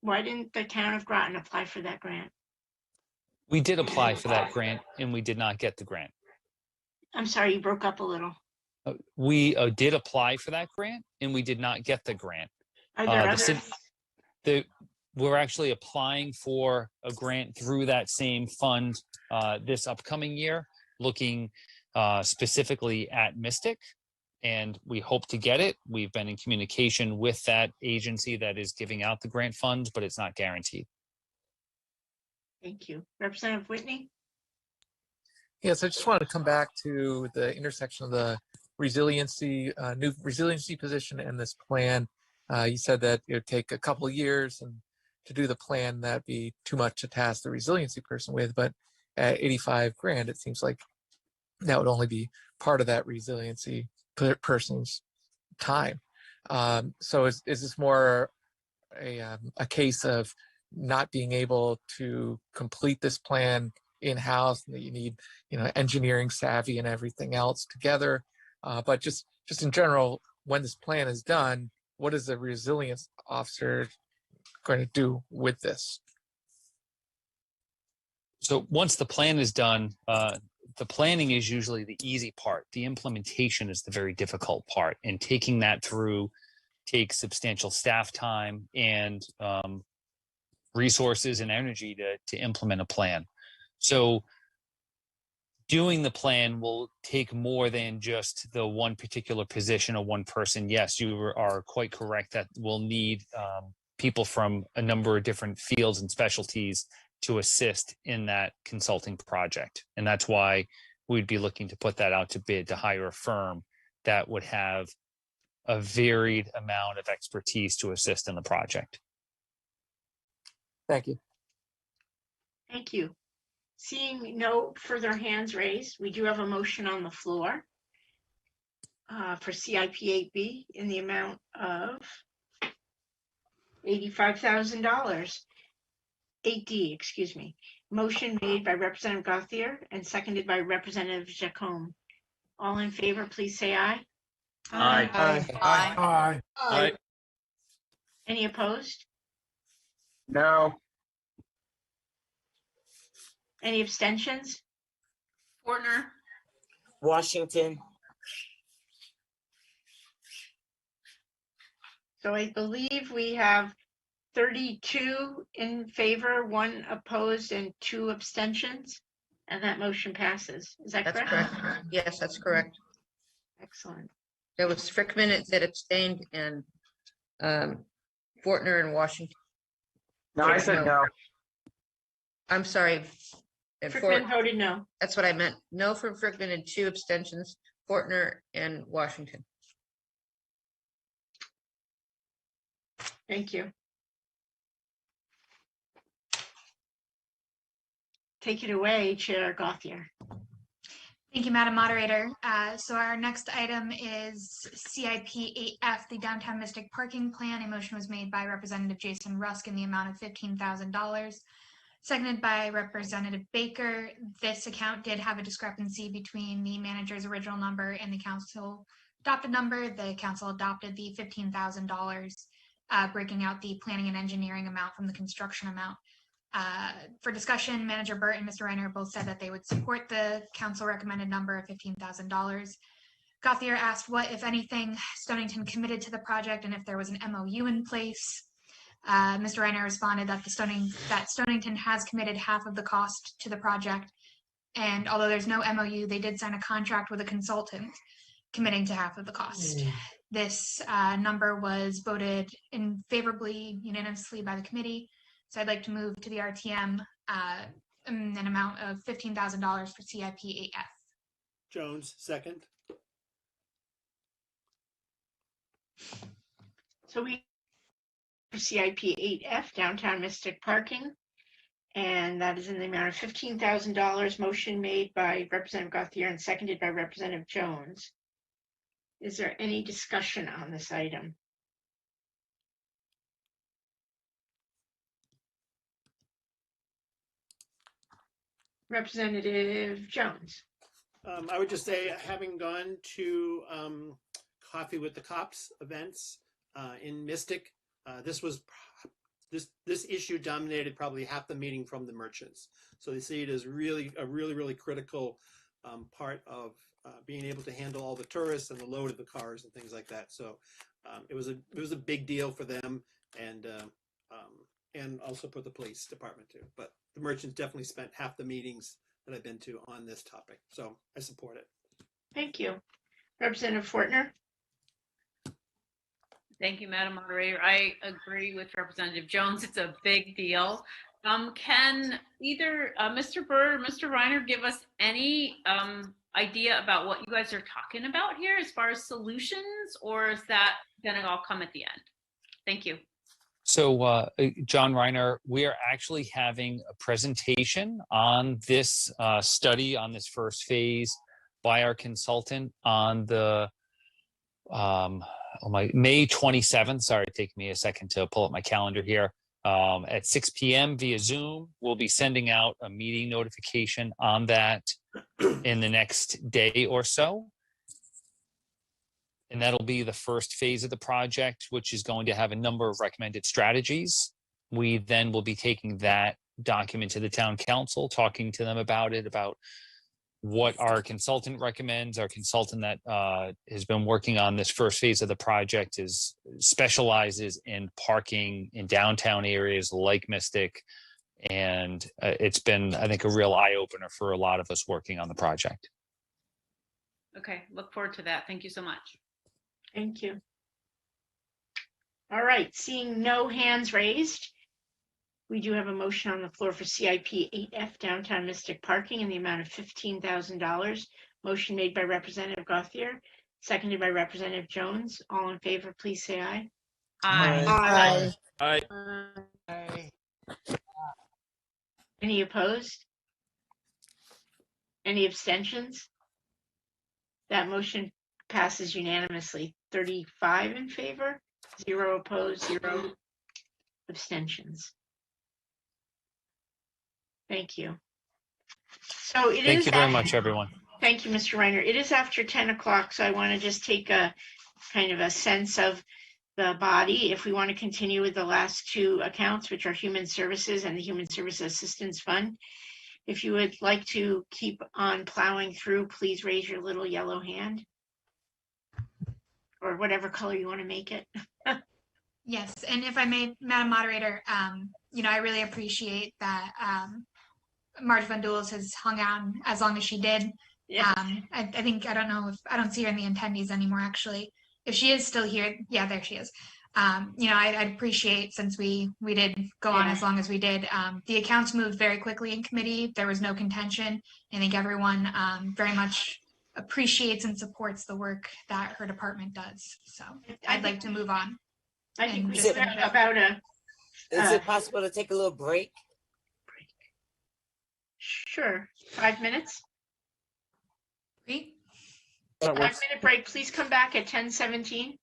Speaker 5: Why didn't the town of Groton apply for that grant?
Speaker 18: We did apply for that grant and we did not get the grant.
Speaker 5: I'm sorry, you broke up a little.
Speaker 18: We did apply for that grant and we did not get the grant.
Speaker 5: Are there others?
Speaker 18: We're actually applying for a grant through that same fund this upcoming year, looking specifically at Mystic, and we hope to get it. We've been in communication with that agency that is giving out the grant funds, but it's not guaranteed.
Speaker 5: Thank you. Representative Whitney?
Speaker 2: Yes, I just wanted to come back to the intersection of the resiliency, new resiliency position and this plan. You said that it would take a couple of years and to do the plan, that'd be too much to task the resiliency person with, but at 85 grand, it seems like that would only be part of that resiliency person's time. So is this more a case of not being able to complete this plan in-house, and that you need, engineering savvy and everything else together? But just in general, when this plan is done, what is the resilience officer going to do with this?
Speaker 18: So once the plan is done, the planning is usually the easy part. The implementation is the very difficult part, and taking that through takes substantial staff time and resources and energy to implement a plan. So doing the plan will take more than just the one particular position or one person. Yes, you are quite correct that we'll need people from a number of different fields and specialties to assist in that consulting project. And that's why we'd be looking to put that out to bid, to hire a firm that would have a varied amount of expertise to assist in the project.
Speaker 2: Thank you.
Speaker 5: Thank you. Seeing no further hands raised, we do have a motion on the floor for CIP 8B in the amount of $85,000. 8D, excuse me. Motion made by Representative Gauthier and seconded by Representative Jacome. All in favor, please say aye.
Speaker 2: Aye.
Speaker 8: Aye.
Speaker 2: Aye.
Speaker 17: Aye.
Speaker 5: Any opposed?
Speaker 24: No.
Speaker 5: Any abstentions?
Speaker 11: Fortner,
Speaker 7: Washington,
Speaker 5: So I believe we have 32 in favor, 1 opposed, and 2 abstentions, and that motion passes. Is that
Speaker 3: That's
Speaker 5: correct?
Speaker 3: correct. Yes, that's correct.
Speaker 5: Excellent.
Speaker 3: There was Frickman that abstained and Fortner and Washington.
Speaker 24: No, I said no.
Speaker 3: I'm sorry. And
Speaker 5: Frickman voted no.
Speaker 3: That's what I meant. No from Frickman and 2 abstentions, Fortner and Washington.
Speaker 5: Thank you. Take it away, Chair Gauthier.
Speaker 6: Thank you, Madam Moderator. So our next item is CIP 8F, the Downtown Mystic Parking Plan. A motion was made by Representative Jason Rusk in the amount of $15,000, seconded by Representative Baker. This account did have a discrepancy between the manager's original number and the council adopted number. The council adopted the $15,000 breaking out the planning and engineering amount from the construction amount. For discussion, Manager Burt and Mr. Reiner both said that they would support the council recommended number of $15,000. Gauthier asked what, if anything, Stonington committed to the project and if there was an MOU in place. Mr. Reiner responded that Stonington has committed half of the cost to the project, and although there's no MOU, they did sign a contract with a consultant committing to half of the cost. This number was voted in favorably unanimously by the committee, so I'd like to move to the R.T.M. An amount of $15,000 for CIP 8F.
Speaker 17: Jones, second.
Speaker 5: So we have CIP 8F, downtown Mystic Parking, and that is in the amount of $15,000. Motion made by Representative Gauthier and seconded by Representative Jones. Is there any discussion on this item? Representative Jones.
Speaker 17: I would just say, having gone to Coffee with the Cops events in Mystic, this issue dominated probably half the meeting from the merchants. So they see it as really critical part of being able to handle all the tourists and the load of the cars and things like that. So it was a big deal for them, and also for the police department too. But the merchants definitely spent half the meetings that I've been to on this topic. So I support it.
Speaker 5: Thank you. Representative Fortner.
Speaker 9: Thank you, Madam Moderator. I agree with Representative Jones. It's a big deal. Can either Mr. Byrd or Mr. Reiner give us any idea about what you guys are talking about here as far as solutions, or is that going to all come at the end? Thank you.
Speaker 18: So, John Reiner, we are actually having a presentation on this study, on this first phase, by our consultant on the May 27th. Sorry, take me a second to pull up my calendar here. At 6 p.m. via Zoom. We'll be sending out a meeting notification on that in the next day or so. And that'll be the first phase of the project, which is going to have a number of recommended strategies. We then will be taking that document to the town council, talking to them about it, about what our consultant recommends. Our consultant that has been working on this first phase of the project specializes in parking in downtown areas like Mystic. And it's been, I think, a real eye-opener for a lot of us working on the project.
Speaker 9: Okay, look forward to that. Thank you so much.
Speaker 5: Thank you. All right, seeing no hands raised, we do have a motion on the floor for CIP 8F downtown Mystic parking in the amount of $15,000. Motion made by Representative Gauthier, seconded by Representative Jones. All in favor, please say aye.
Speaker 9: Aye.
Speaker 5: Aye.
Speaker 4: Aye.
Speaker 5: Any opposed? Any abstentions? That motion passes unanimously. 35 in favor, 0 opposed, 0 abstentions. Thank you. So it is.
Speaker 18: Thank you very much, everyone.
Speaker 5: Thank you, Mr. Reiner. It is after 10 o'clock, so I want to just take a kind of a sense of the body. If we want to continue with the last two accounts, which are Human Services and the Human Services Assistance Fund. If you would like to keep on plowing through, please raise your little yellow hand. Or whatever color you want to make it.
Speaker 6: Yes, and if I may, Madam Moderator, I really appreciate that Marge Van Duels has hung on as long as she did.
Speaker 5: Yeah.
Speaker 6: I think, I don't see her in the attendees anymore, actually. If she is still here, yeah, there she is. I'd appreciate, since we did go on as long as we did, the accounts moved very quickly in committee. There was no contention. I think everyone very much appreciates and supports the work that her department does. So I'd like to move on.
Speaker 5: I think we
Speaker 7: Is
Speaker 5: just
Speaker 7: it-
Speaker 5: have about a.
Speaker 7: Is it possible to take a little break?
Speaker 5: Sure, 5 minutes.
Speaker 6: Great.
Speaker 5: 5-minute break. Please come back at 10:17.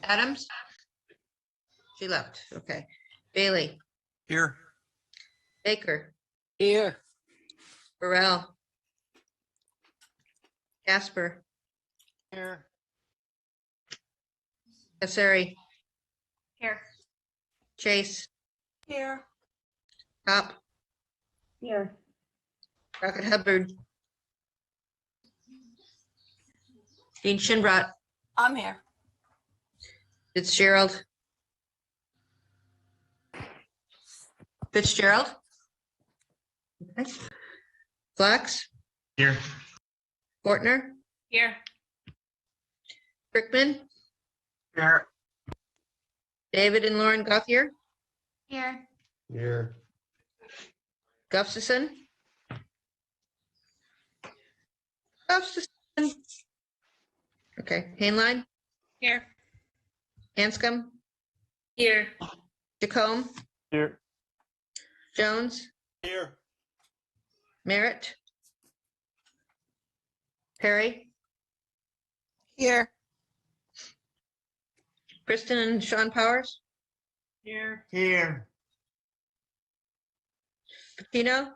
Speaker 3: Adams? She left. Okay. Bailey,
Speaker 10: Here.
Speaker 3: Baker,
Speaker 8: Here.
Speaker 3: Burrell, Casper,
Speaker 4: Here.
Speaker 3: Kasari,
Speaker 11: Here.
Speaker 3: Chase,
Speaker 13: Here.
Speaker 3: Cop,
Speaker 12: Here.
Speaker 3: Rocket Hubbard, Dean Shinbrat,
Speaker 8: I'm here.
Speaker 3: Fitzgerald. Fitzgerald. Okay. Flax,
Speaker 21: Here.
Speaker 3: Fortner,
Speaker 11: Here.
Speaker 3: Brickman,
Speaker 24: Here.
Speaker 3: David and Lauren Gothier,
Speaker 6: Here.
Speaker 24: Here.
Speaker 3: Gustafson. Gustafson. Okay, Hainline,
Speaker 11: Here.
Speaker 3: Hanscom,
Speaker 11: Here.
Speaker 3: Jacome,
Speaker 24: Here.
Speaker 3: Jones,
Speaker 17: Here.
Speaker 3: Merritt, Perry,
Speaker 8: Here.
Speaker 3: Kristen and Sean Powers,
Speaker 11: Here.
Speaker 15: Here.
Speaker 3: Patino,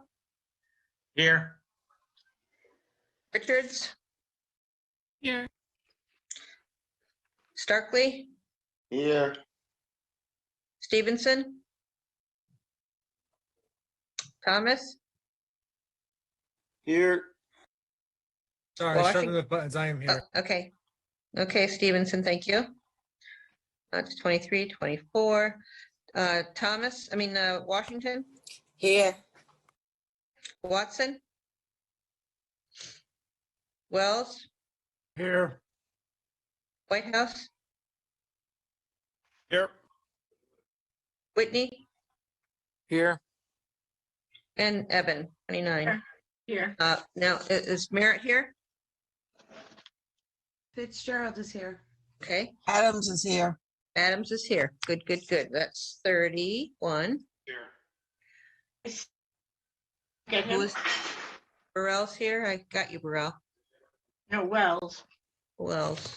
Speaker 15: Here.
Speaker 3: Richards,
Speaker 11: Here.
Speaker 3: Starkley,
Speaker 24: Here.
Speaker 3: Stevenson, Thomas,
Speaker 14: Here.
Speaker 16: Sorry,
Speaker 3: Washington-
Speaker 16: struggling with buttons. I am here.
Speaker 3: Okay. Okay, Stevenson, thank you. That's 23, 24. Washington,
Speaker 7: Here.
Speaker 3: Watson, Wells,
Speaker 16: Here.
Speaker 3: Whitehouse,
Speaker 17: Here.
Speaker 3: Whitney,
Speaker 2: Here.
Speaker 3: and Evan, 29.
Speaker 11: Here.
Speaker 3: Now, is Merritt here?
Speaker 13: Fitzgerald is here.
Speaker 3: Okay,
Speaker 8: Adams is here.
Speaker 3: Adams is here. Good, good, good. That's 31.
Speaker 5: Get
Speaker 3: Who
Speaker 5: him?
Speaker 3: is Burrell's here? I got you, Burrell.
Speaker 5: No, Wells.
Speaker 3: Wells,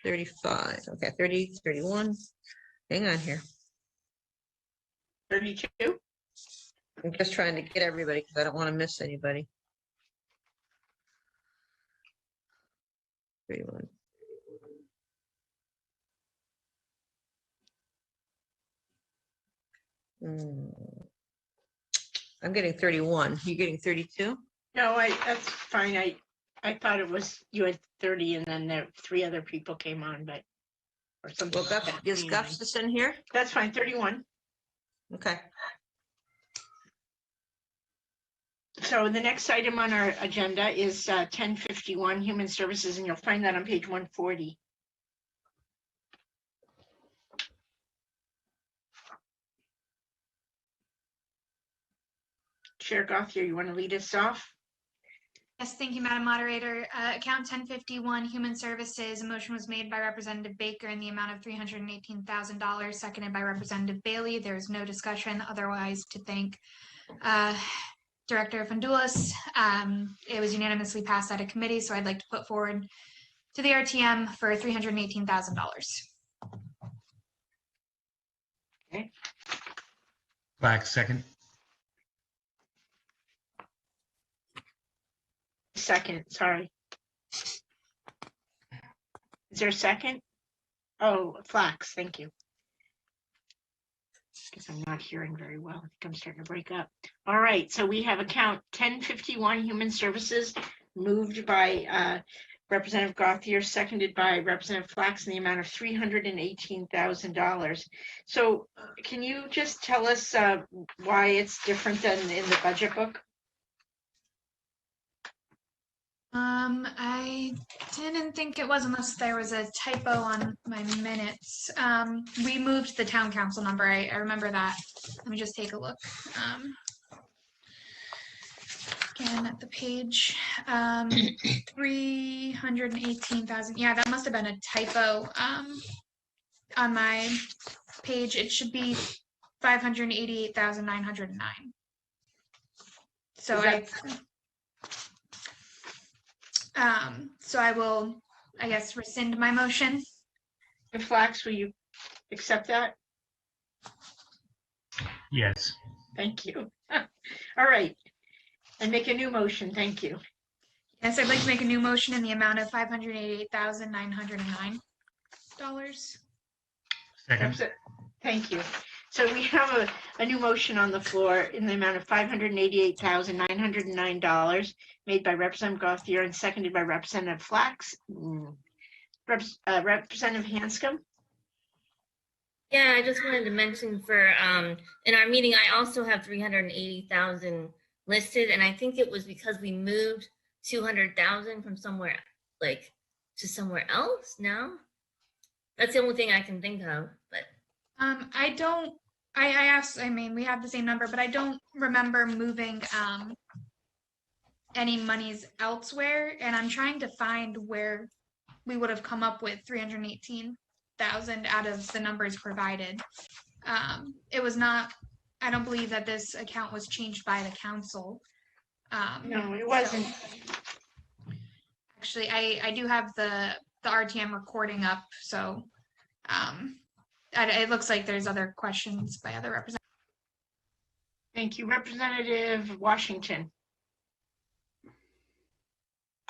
Speaker 3: 35. Okay, 30, 31. Hang on here.
Speaker 5: 32.
Speaker 3: I'm just trying to get everybody because I don't want to miss anybody. 31. I'm getting 31. You getting 32?
Speaker 5: No, that's fine. I thought it was, you had 30 and then there 3 other people came on, but, or something.
Speaker 3: Well,
Speaker 5: like that.
Speaker 3: is
Speaker 5: 29.
Speaker 3: Gustafson here?
Speaker 5: That's fine, 31.
Speaker 3: Okay.
Speaker 5: So the next item on our agenda is 1051 Human Services, and you'll find that on page 140. Chair Gothier, you want to lead us off?
Speaker 6: Yes, thank you, Madam Moderator. Account 1051, Human Services, a motion was made by Representative Baker in the amount of $318,000, seconded by Representative Bailey. There is no discussion, otherwise to thank Director Fundulis. It was unanimously passed out of committee, so I'd like to put forward to the R.T.M. for $318,000.
Speaker 5: Okay.
Speaker 21: Black, second.
Speaker 5: Second, sorry. Is there a second? Oh, Flax, thank you. Because I'm not hearing very well. I think I'm starting to break up. All right, so we have account 1051 Human Services, moved by Representative Gothier, seconded by Representative Flax in the amount of $318,000. So can you just tell us why it's different than in the budget book?
Speaker 6: I didn't think it was, unless there was a typo on my minutes. We moved the town council number. I remember that. Let me just take a look. Again at the page, 318,000. Yeah, that must have been a typo on my page. It should be 588,909. So so I will, I guess, rescind my motion
Speaker 5: And Flax, will you accept that?
Speaker 21: Yes.
Speaker 5: Thank you. All right. And make a new motion. Thank you.
Speaker 6: Yes, I'd like to make a new motion in the amount of $588,909.
Speaker 21: Second.
Speaker 5: Thank you. So we have a new motion on the floor in the amount of $588,909 made by Representative Gauthier and seconded by Representative Flax. Representative Hanscom?
Speaker 11: Yeah, I just wanted to mention for in our meeting, I also have 380,000 listed, and I think it was because we moved 200,000 from somewhere like to somewhere else now. That's the only thing I can think of, but
Speaker 6: I don't, I asked, I mean, we have the same number, but I don't remember moving any monies elsewhere, and I'm trying to find where we would have come up with 318,000 out of the numbers provided. It was not, I don't believe that this account was changed by the council.
Speaker 5: No, it wasn't.
Speaker 6: Actually, I do have the R.T.M recording up, so it looks like there's other questions by other representatives.
Speaker 5: Thank you. Representative Washington.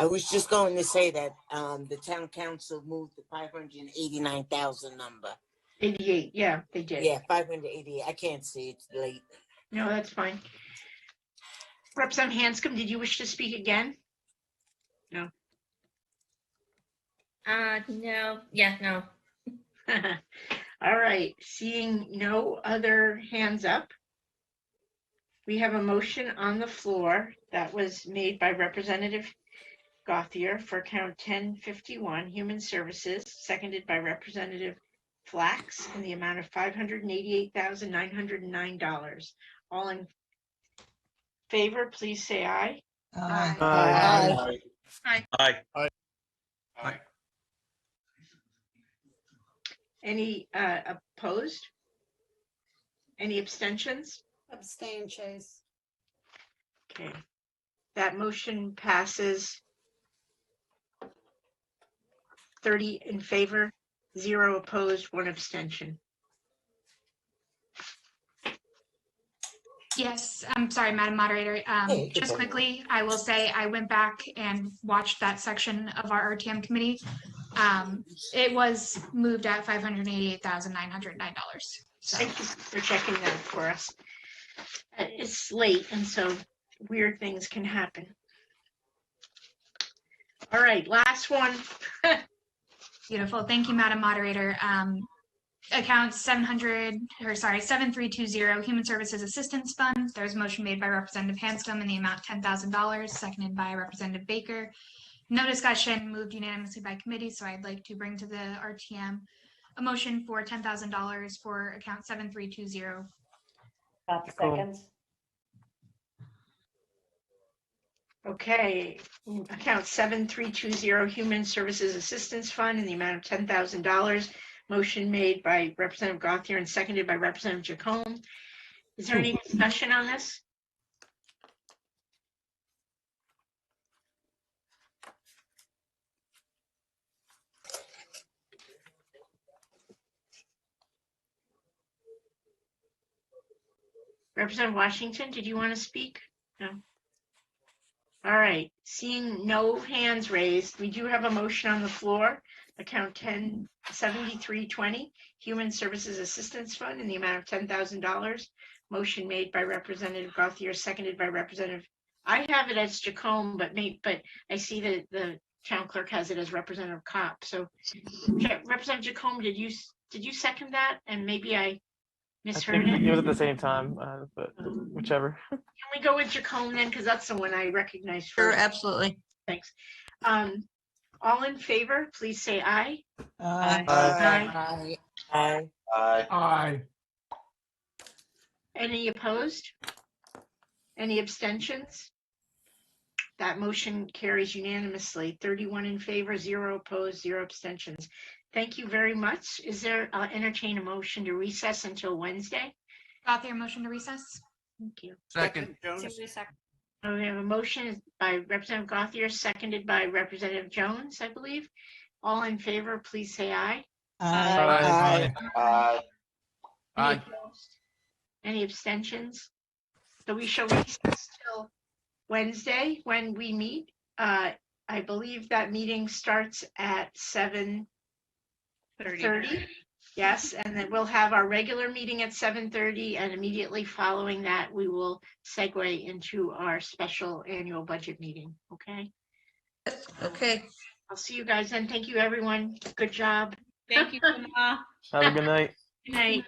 Speaker 7: I was just going to say that the town council moved the 589,000 number.
Speaker 5: 88, yeah, they did.
Speaker 7: Yeah, 588. I can't see, it's late.
Speaker 5: No, that's fine. Representative Hanscom, did you wish to speak again? No.
Speaker 11: no, yeah, no.
Speaker 5: All right, seeing no other hands up, we have a motion on the floor that was made by Representative Gauthier for account 1051, Human Services, seconded by Representative Flax in the amount of $588,909. All in favor, please say aye.
Speaker 15: Aye.
Speaker 6: Aye.
Speaker 15: Aye.
Speaker 10: Aye.
Speaker 5: Any opposed? Any abstentions?
Speaker 13: Abstain, Chase.
Speaker 5: Okay, that motion passes 30 in favor, 0 opposed, 1 abstention.
Speaker 6: Yes, I'm sorry, Madam Moderator. Just quickly, I will say I went back and watched that section of our R.T.M committee. It was moved at $588,909. So.
Speaker 5: Thank you for checking that for us. It's late, and so weird things can happen. All right, last one.
Speaker 6: Beautiful. Thank you, Madam Moderator. Account 7320 Human Services Assistance Fund. There's a motion made by Representative Hanscom in the amount $10,000, seconded by Representative Baker. No discussion, moved unanimously by committee, so I'd like to bring to the R.T.M a motion for $10,000 for account 7320.
Speaker 12: Seconds.
Speaker 5: Okay, account 7320 Human Services Assistance Fund in the amount of $10,000. Motion made by Representative Gauthier and seconded by Representative Jacome. Is there any discussion on this? Representative Washington, did you want to speak? No. All right, seeing no hands raised, we do have a motion on the floor. Account 107320, Human Services Assistance Fund in the amount of $10,000. Motion made by Representative Gauthier, seconded by Representative. I have it as Jacome, but I see that the town clerk has it as Representative Kopp. So, Representative Jacome, did you second that? And maybe I misheard it.
Speaker 19: It was at the same time, but whichever.
Speaker 5: Can we go with Jacome then, because that's the one I recognize first?
Speaker 20: Sure, absolutely.
Speaker 5: Thanks. All in favor, please say aye.
Speaker 20: Aye.
Speaker 5: Aye.
Speaker 7: Aye.
Speaker 16: Aye. Aye.
Speaker 5: Any opposed? Any abstentions? That motion carries unanimously. 31 in favor, 0 opposed, 0 abstentions. Thank you very much. Is there, entertain a motion to recess until Wednesday?
Speaker 6: Gauthier, motion to recess.
Speaker 5: Thank you.
Speaker 10: Second.
Speaker 5: We have a motion by Representative Gauthier, seconded by Representative Jones, I believe. All in favor, please say aye.
Speaker 19: Aye.
Speaker 17: Aye.
Speaker 5: Any
Speaker 10: Aye.
Speaker 5: opposed? Any abstentions? So we shall recess till Wednesday when we meet. I believe that meeting starts at 7:30. Yes, and then we'll have our regular meeting at 7:30, and immediately following that, we will segue into our special annual budget meeting. Okay.
Speaker 3: Okay.
Speaker 5: I'll see you guys then. Thank you, everyone. Good job.
Speaker 9: Thank you, Emma.
Speaker 19: Have a good night.
Speaker 5: Good night.